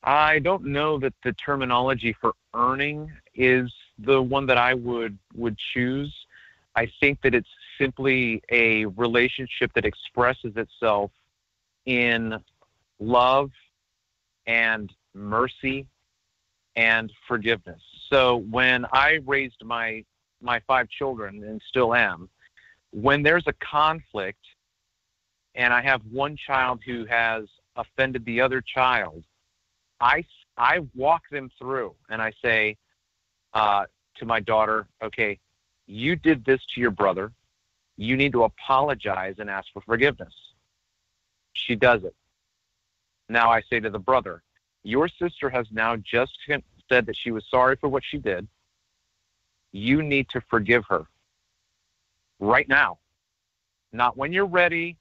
I don't know that the terminology for earning is the one that I would choose. I think that it's simply a relationship that expresses itself in love and mercy and forgiveness. So when I raised my 5 children, and still am, when there's a conflict and I have one child who has offended the other child, I walk them through and I say to my daughter, okay, you did this to your brother. You need to apologize and ask for forgiveness. She does it. Now I say to the brother, your sister has now just said that she was sorry for what she did. You need to forgive her right now. Not when you're ready.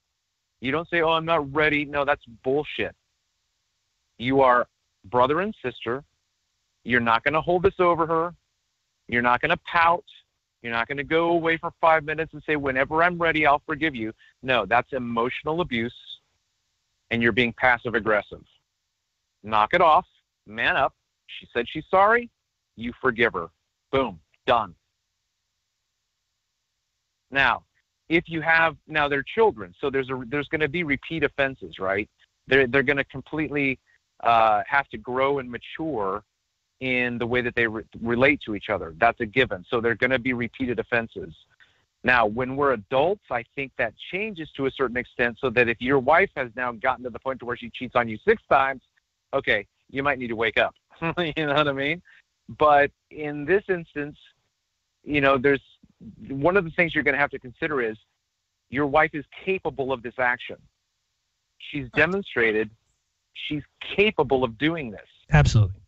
You don't say, oh, I'm not ready. No, that's bullshit. You are brother and sister. You're not going to hold this over her. You're not going to pout. You're not going to go away for 5 minutes and say, whenever I'm ready, I'll forgive you. No, that's emotional abuse, and you're being passive aggressive. Knock it off. Man up. She said she's sorry. You forgive her. Boom. Done. Now, if you have, now they're children, so there's going to be repeat offenses, right? They're going to completely have to grow and mature in the way that they relate to each other. That's a given. So they're going to be repeated offenses. Now, when we're adults, I think that changes to a certain extent, so that if your wife has now gotten to the point to where she cheats on you 6 times, okay, you might need to wake up. You know what I mean? But in this instance, you know, there's one of the things you're going to have to consider is your wife is capable of this action. She's demonstrated she's capable of doing this. Absolutely.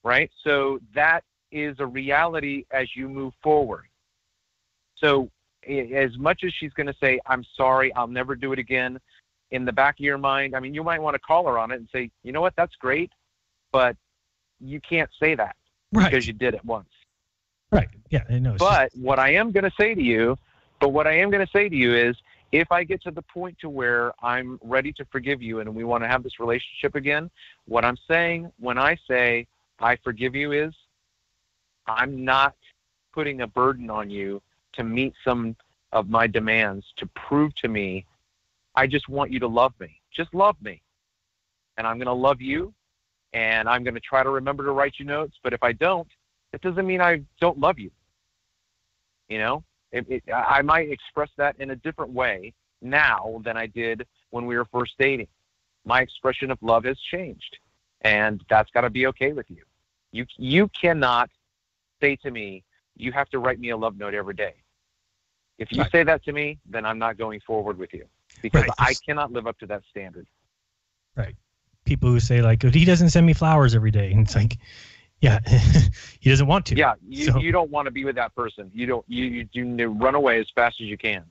Right? So that is a reality as you move forward. So as much as she's going to say, I'm sorry, I'll never do it again, in the back of your mind, I mean, you might want to call her on it and say, you know what, that's great, but you can't say that because you did it once. Right. Yeah, I know. But what I am going to say to you is, if I get to the point to where I'm ready to forgive you and we want to have this relationship again, what I'm saying when I say I forgive you is, I'm not putting a burden on you to meet some of my demands to prove to me. I just want you to love me. Just love me. And I'm going to love you, and I'm going to try to remember to write you notes. But if I don't, it doesn't mean I don't love you. You know, I might express that in a different way now than I did when we were first dating. My expression of love has changed, and that's got to be okay with you. You cannot say to me, you have to write me a love note every day. If you say that to me, then I'm not going forward with you, because I cannot live up to that standard. Right. People who say, like, he doesn't send me flowers every day. And it's like, yeah, he doesn't want to. Yeah, you don't want to be with that person. You run away as fast as you can.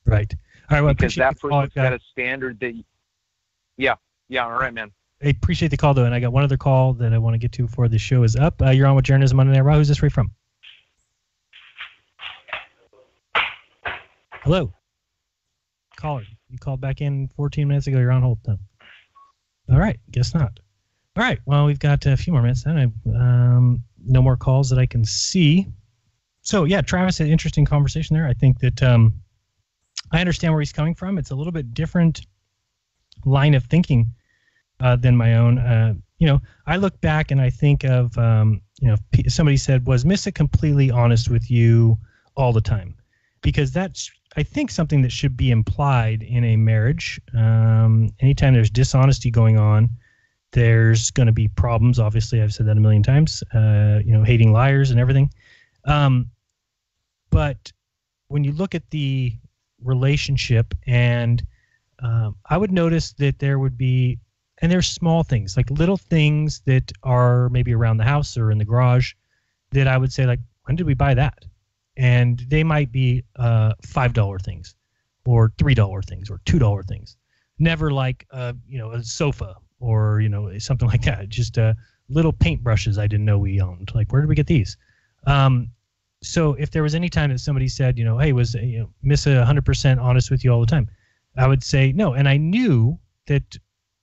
Right. All right. Well, because that person's got a standard that. Yeah. All right, man. I appreciate the call, though, and I got one other call that I want to get to before the show is up. You're on with Jeranism on Raw. Who's this right from? Hello. Caller, you called back in 14 minutes ago. You're on hold now. All right. Guess not. All right. Well, we've got a few more minutes then. No more calls that I can see. So, yeah, Travis had an interesting conversation there. I think that I understand where he's coming from. It's a little bit different line of thinking than my own. You know, I look back and I think of, you know, somebody said, was Missa completely honest with you all the time? Because that's, I think, something that should be implied in a marriage. Anytime there's dishonesty going on, there's going to be problems. Obviously, I've said that a million times, you know, hating liars and everything. But when you look at the relationship, and I would notice that there would be, and there's small things, like little things that are maybe around the house or in the garage that I would say, like, when did we buy that? And they might be $5 things or $3 things or $2 things. Never like, you know, a sofa or, you know, something like that. Just little paintbrushes I didn't know we owned. Like, where did we get these? So if there was any time that somebody said, you know, hey, was Missa 100% honest with you all the time? I would say no. And I knew that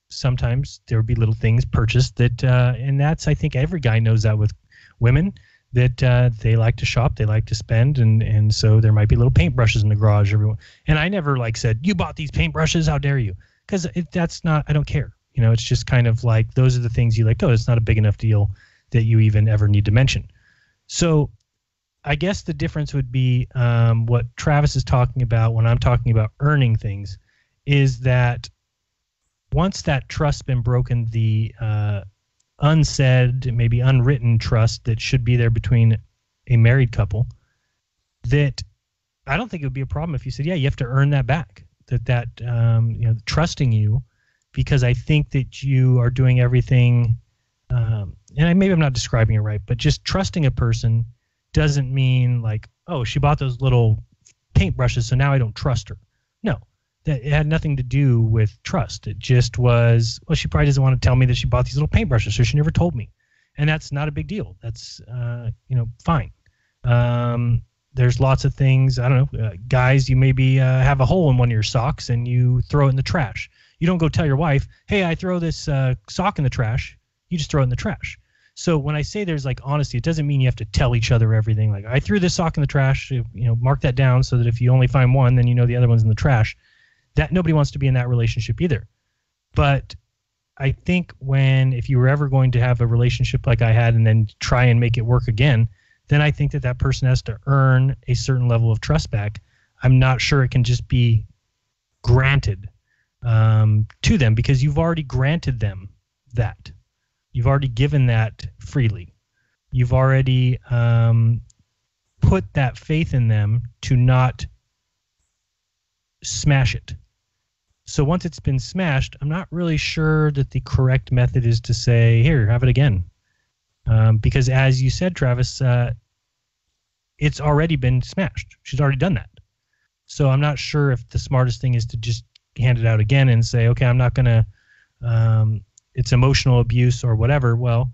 sometimes there would be little things purchased that, and that's, I think every guy knows that with women, that they like to shop, they like to spend, and so there might be little paintbrushes in the garage. Everyone, and I never like said, you bought these paintbrushes, how dare you? Because that's not, I don't care. You know, it's just kind of like, those are the things you like, oh, it's not a big enough deal that you even ever need to mention. So I guess the difference would be what Travis is talking about when I'm talking about earning things is that once that trust's been broken, the unsaid, maybe unwritten trust that should be there between a married couple, that I don't think it would be a problem if you said, yeah, you have to earn that back. That you know, trusting you because I think that you are doing everything, and maybe I'm not describing it right, but just trusting a person doesn't mean like, oh, she bought those little paintbrushes, so now I don't trust her. No, that it had nothing to do with trust. It just was, well, she probably doesn't want to tell me that she bought these little paintbrushes, so she never told me. And that's not a big deal. That's, fine. There's lots of things. I don't know, guys, you maybe have a hole in one of your socks and you throw it in the trash. You don't go tell your wife, hey, I throw this sock in the trash. You just throw it in the trash. So when I say there's like honesty, it doesn't mean you have to tell each other everything. Like, I threw this sock in the trash, mark that down so that if you only find one, then you know the other one's in the trash. That nobody wants to be in that relationship either. But I think if you were ever going to have a relationship like I had and then try and make it work again, then I think that person has to earn a certain level of trust back. I'm not sure it can just be granted to them, because you've already granted them that. You've already given that freely. You've already put that faith in them to not smash it. So once it's been smashed, I'm not really sure that the correct method is to say, here, have it again. Because as you said, Travis, it's already been smashed. She's already done that. So I'm not sure if the smartest thing is to just hand it out again and say, okay, I'm not going to, it's emotional abuse or whatever. Well,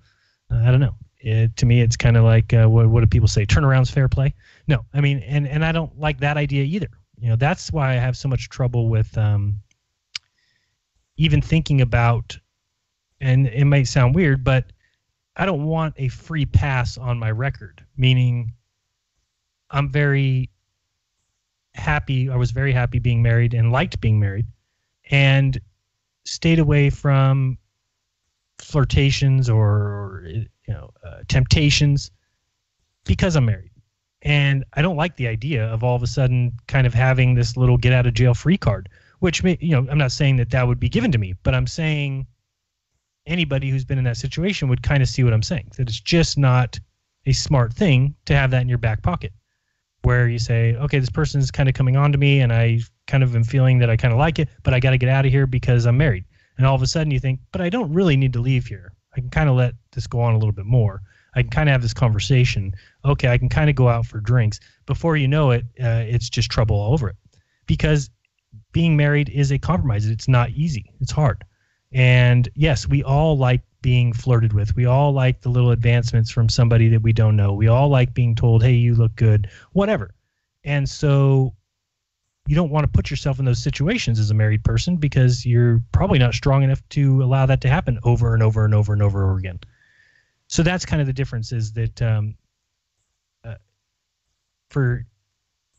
I don't know. To me, it's kind of like, what do people say? Turnaround's fair play? No, I mean, and I don't like that idea either. That's why I have so much trouble with even thinking about, and it might sound weird, but I don't want a free pass on my record, meaning I'm very happy. I was very happy being married and liked being married and stayed away from flirtations or temptations because I'm married. And I don't like the idea of all of a sudden kind of having this little get out of jail free card, which, I'm not saying that would be given to me, but I'm saying anybody who's been in that situation would kind of see what I'm saying, that it's just not a smart thing to have that in your back pocket, where you say, okay, this person's kind of coming on to me and I kind of am feeling that I kind of like it, but I got to get out of here because I'm married. And all of a sudden you think, but I don't really need to leave here. I can kind of let this go on a little bit more. I can kind of have this conversation. Okay, I can kind of go out for drinks. Before you know it, it's just trouble all over it. Because being married is a compromise. It's not easy. It's hard. And yes, we all like being flirted with. We all like the little advancements from somebody that we don't know. We all like being told, hey, you look good, whatever. And so you don't want to put yourself in those situations as a married person because you're probably not strong enough to allow that to happen over and over and over and over again. So that's kind of the difference, is that for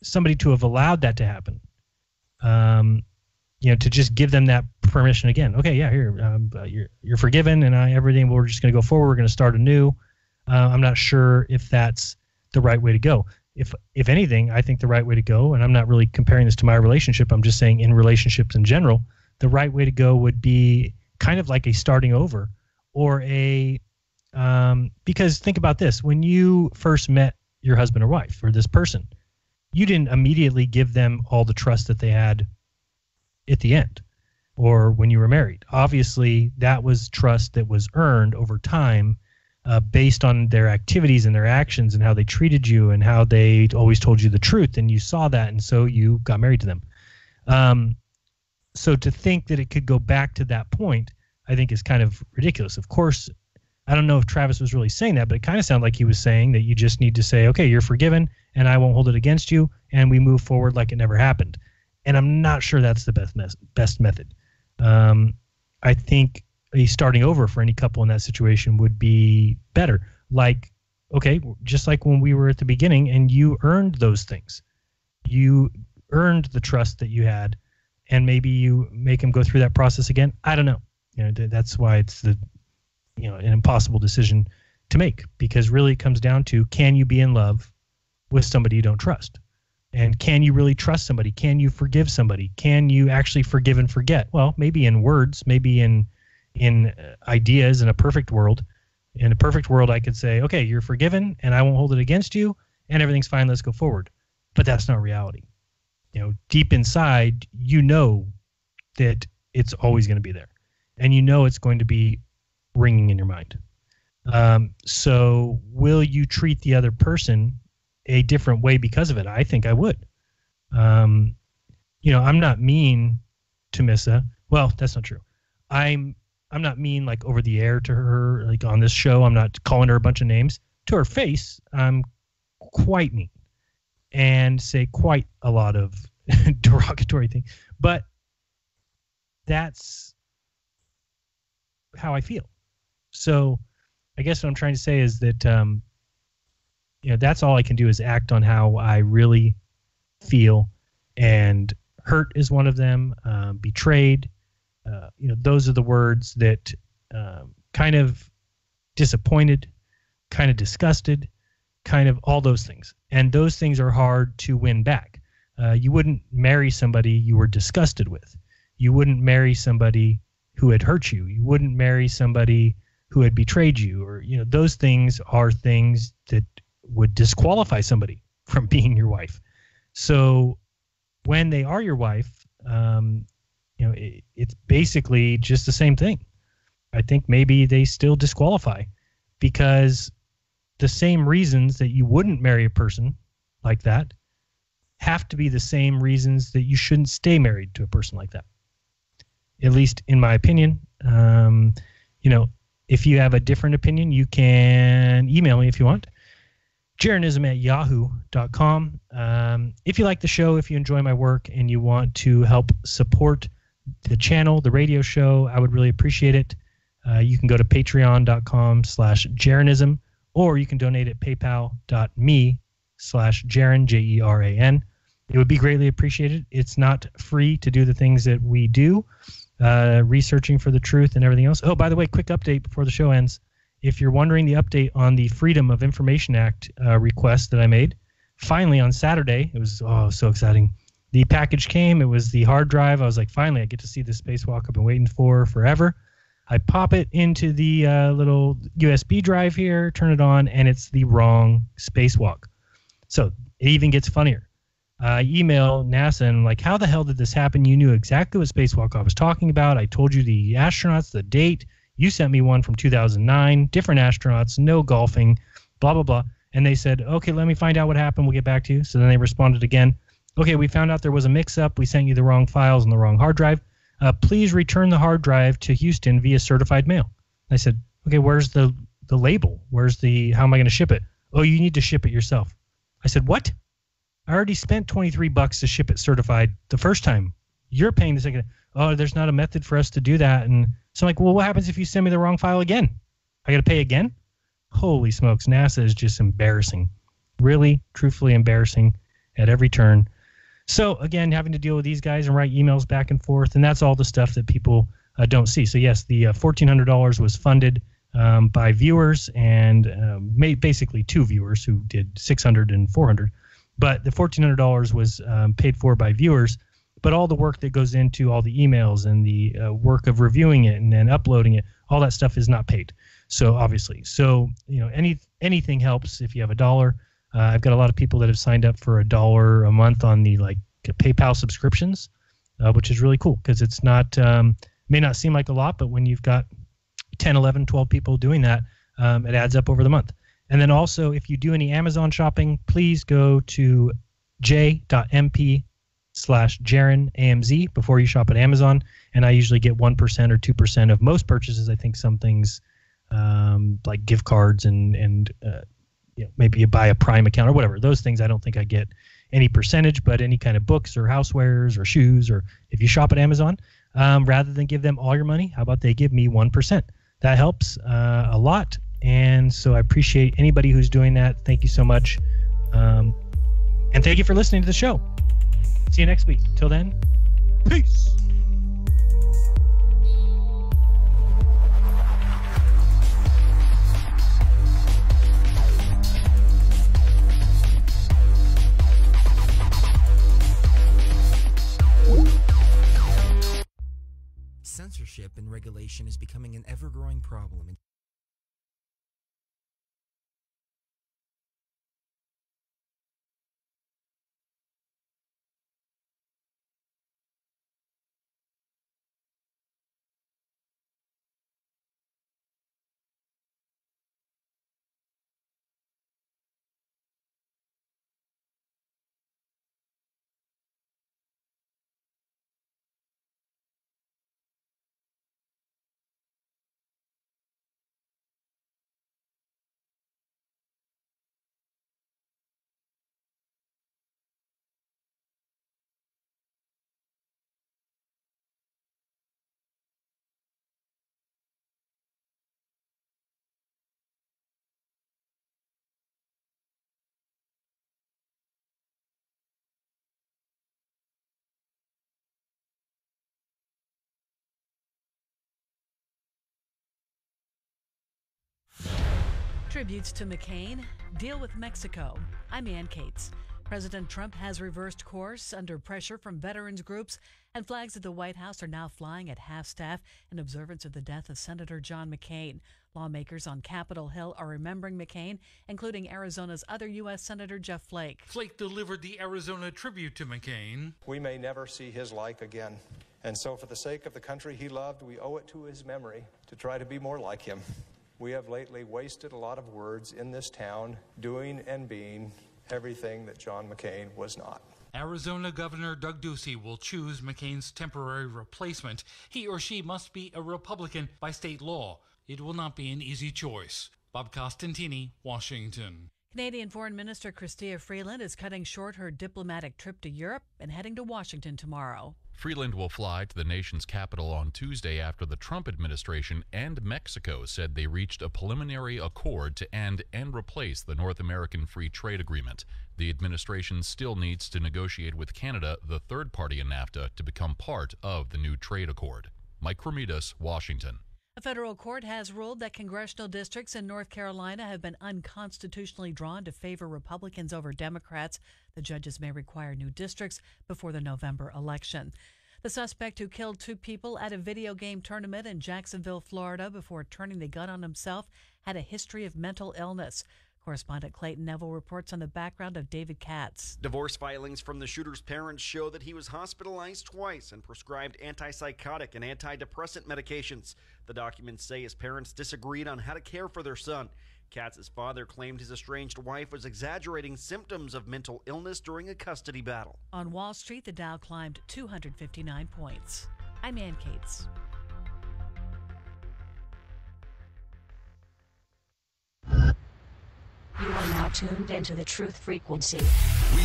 somebody to have allowed that to happen, to just give them that permission again. Okay, yeah, here, you're forgiven, and everything. We're just going to go forward. We're going to start anew. I'm not sure if that's the right way to go. If anything, I think the right way to go, and I'm not really comparing this to my relationship. I'm just saying in relationships in general, the right way to go would be kind of like a starting over, or because think about this: when you first met your husband or wife or this person, you didn't immediately give them all the trust that they had at the end or when you were married. Obviously, that was trust that was earned over time based on their activities and their actions and how they treated you and how they always told you the truth, and you saw that, and so you got married to them. So to think that it could go back to that point, I think is kind of ridiculous. Of course, I don't know if Travis was really saying that, but it kind of sounded like he was saying that you just need to say, okay, you're forgiven, and I won't hold it against you, and we move forward like it never happened. And I'm not sure that's the best method. I think a starting over for any couple in that situation would be better. Like, okay, just like when we were at the beginning, and you earned those things. You earned the trust that you had, and maybe you make them go through that process again. I don't know. That's why it's an impossible decision to make, because really it comes down to, can you be in love with somebody you don't trust? And can you really trust somebody? Can you forgive somebody? Can you actually forgive and forget? Well, maybe in words, maybe in ideas. In a perfect world, I could say, okay, you're forgiven and I won't hold it against you and everything's fine. Let's go forward. But that's not reality. Deep inside, that it's always going to be there. and it's going to be ringing in your mind. So will you treat the other person a different way because of it? I think I would. I'm not mean to Missa. Well, that's not true. I'm not mean like over the air to her, like on this show. I'm not calling her a bunch of names. To her face, I'm quite mean and say quite a lot of derogatory things. But that's how I feel. So I guess what I'm trying to say is that, that's all I can do is act on how I really feel. And hurt is one of them. Betrayed. Those are the words that kind of disappointed, kind of disgusted, kind of all those things. And those things are hard to win back. You wouldn't marry somebody you were disgusted with. You wouldn't marry somebody who had hurt you. You wouldn't marry somebody who had betrayed you, or those things are things that would disqualify somebody from being your wife. So when they are your wife, it's basically just the same thing. I think maybe they still disqualify, because the same reasons that you wouldn't marry a person like that have to be the same reasons that you shouldn't stay married to a person like that. At least in my opinion. If you have a different opinion, you can email me if you want. Jeranism@yahoo.com. If you like the show, if you enjoy my work, and you want to help support the channel, the radio show, I would really appreciate it. You can go to patreon.com/Jeranism, or you can donate at paypal.me/Jeran, Jeran. It would be greatly appreciated. It's not free to do the things that we do, researching for the truth and everything else. Oh, by the way, quick update before the show ends. If you're wondering the update on the Freedom of Information Act request that I made, finally on Saturday, it was so exciting. The package came. It was the hard drive. I was like, finally, I get to see the spacewalk I've been waiting for forever. I pop it into the little USB drive here, turn it on, and it's the wrong spacewalk. So it even gets funnier. I email NASA and I'm like, how the hell did this happen? You knew exactly what spacewalk I was talking about. I told you the astronauts, the date. You sent me one from 2009, different astronauts, no golfing, blah, blah, blah. And they said, okay, let me find out what happened. We'll get back to you. So then they responded again. Okay, we found out there was a mix-up. We sent you the wrong files on the wrong hard drive. Please return the hard drive to Houston via certified mail. I said, okay, where's the label? How am I going to ship it? Oh, you need to ship it yourself. I said, what? I already spent $23 to ship it certified the first time. You're paying the second. Oh, there's not a method for us to do that. And so I'm like, well, what happens if you send me the wrong file again? I got to pay again? Holy smokes, NASA is just embarrassing. Really, truthfully embarrassing at every turn. So, again, having to deal with these guys and write emails back and forth, and that's all the stuff that people don't see. So, yes, the $1,400 was funded by viewers, and basically two viewers who did $600 and $400. But the $1,400 was paid for by viewers, but all the work that goes into all the emails and the work of reviewing it and then uploading it, all that stuff is not paid. So obviously, anything helps if you have $1. I've got a lot of people that have signed up for $1 a month on the PayPal subscriptions, which is really cool because it's not may not seem like a lot, but when you've got 10, 11, 12 people doing that, it adds up over the month. And then also, if you do any Amazon shopping, please go to j.mp/JeranAMZ before you shop at Amazon. And I usually get 1% or 2% of most purchases. I think some things like gift cards and maybe you buy a Prime account or whatever. Those things I don't think I get any percentage, but any kind of books or housewares or shoes, or if you shop at Amazon, rather than give them all your money, how about they give me 1%? That helps a lot. And so I appreciate anybody who's doing that. Thank you so much. And thank you for listening to the show. See you next week. Till then, peace. Censorship and regulation is becoming an ever-growing problem. Tributes to McCain, deal with Mexico. I'm Ann Cates. President Trump has reversed course under pressure from veterans groups, and flags at the White House are now flying at half-staff in observance of the death of Senator John McCain. Lawmakers on Capitol Hill are remembering McCain, including Arizona's other U.S. Senator Jeff Flake. Flake delivered the Arizona tribute to McCain. We may never see his like again. And so for the sake of the country he loved, we owe it to his memory to try to be more like him. We have lately wasted a lot of words in this town doing and being everything that John McCain was not. Arizona Governor Doug Ducey will choose McCain's temporary replacement. He or she must be a Republican by state law. It will not be an easy choice. Bob Costantini, Washington. Canadian Foreign Minister Chrystia Freeland is cutting short her diplomatic trip to Europe and heading to Washington tomorrow. Freeland will fly to the nation's capital on Tuesday after the Trump administration and Mexico said they reached a preliminary accord to end and replace the North American Free Trade Agreement. The administration still needs to negotiate with Canada, the third party in NAFTA, to become part of the new trade accord. Mike Cremidas, Washington. A federal court has ruled that congressional districts in North Carolina have been unconstitutionally drawn to favor Republicans over Democrats. The judges may require new districts before the November election. The suspect who killed 2 people at a video game tournament in Jacksonville, Florida, before turning the gun on himself, had a history of mental illness. Correspondent Clayton Neville reports on the background of David Katz. Divorce filings from the shooter's parents show that he was hospitalized twice and prescribed antipsychotic and antidepressant medications. The documents say his parents disagreed on how to care for their son. Katz's father claimed his estranged wife was exaggerating symptoms of mental illness during a custody battle. On Wall Street, the Dow climbed 259 points. I'm Ann Cates. You are now tuned into the Truth Frequency. We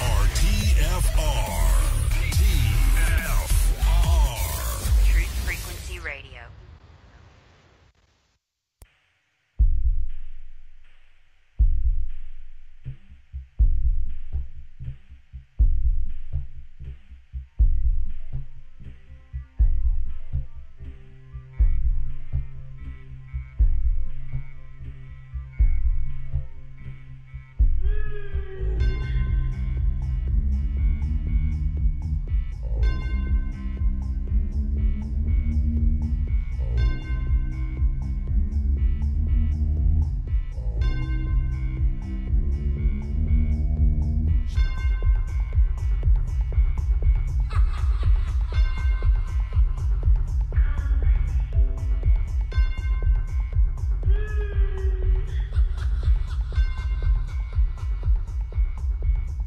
are TFR.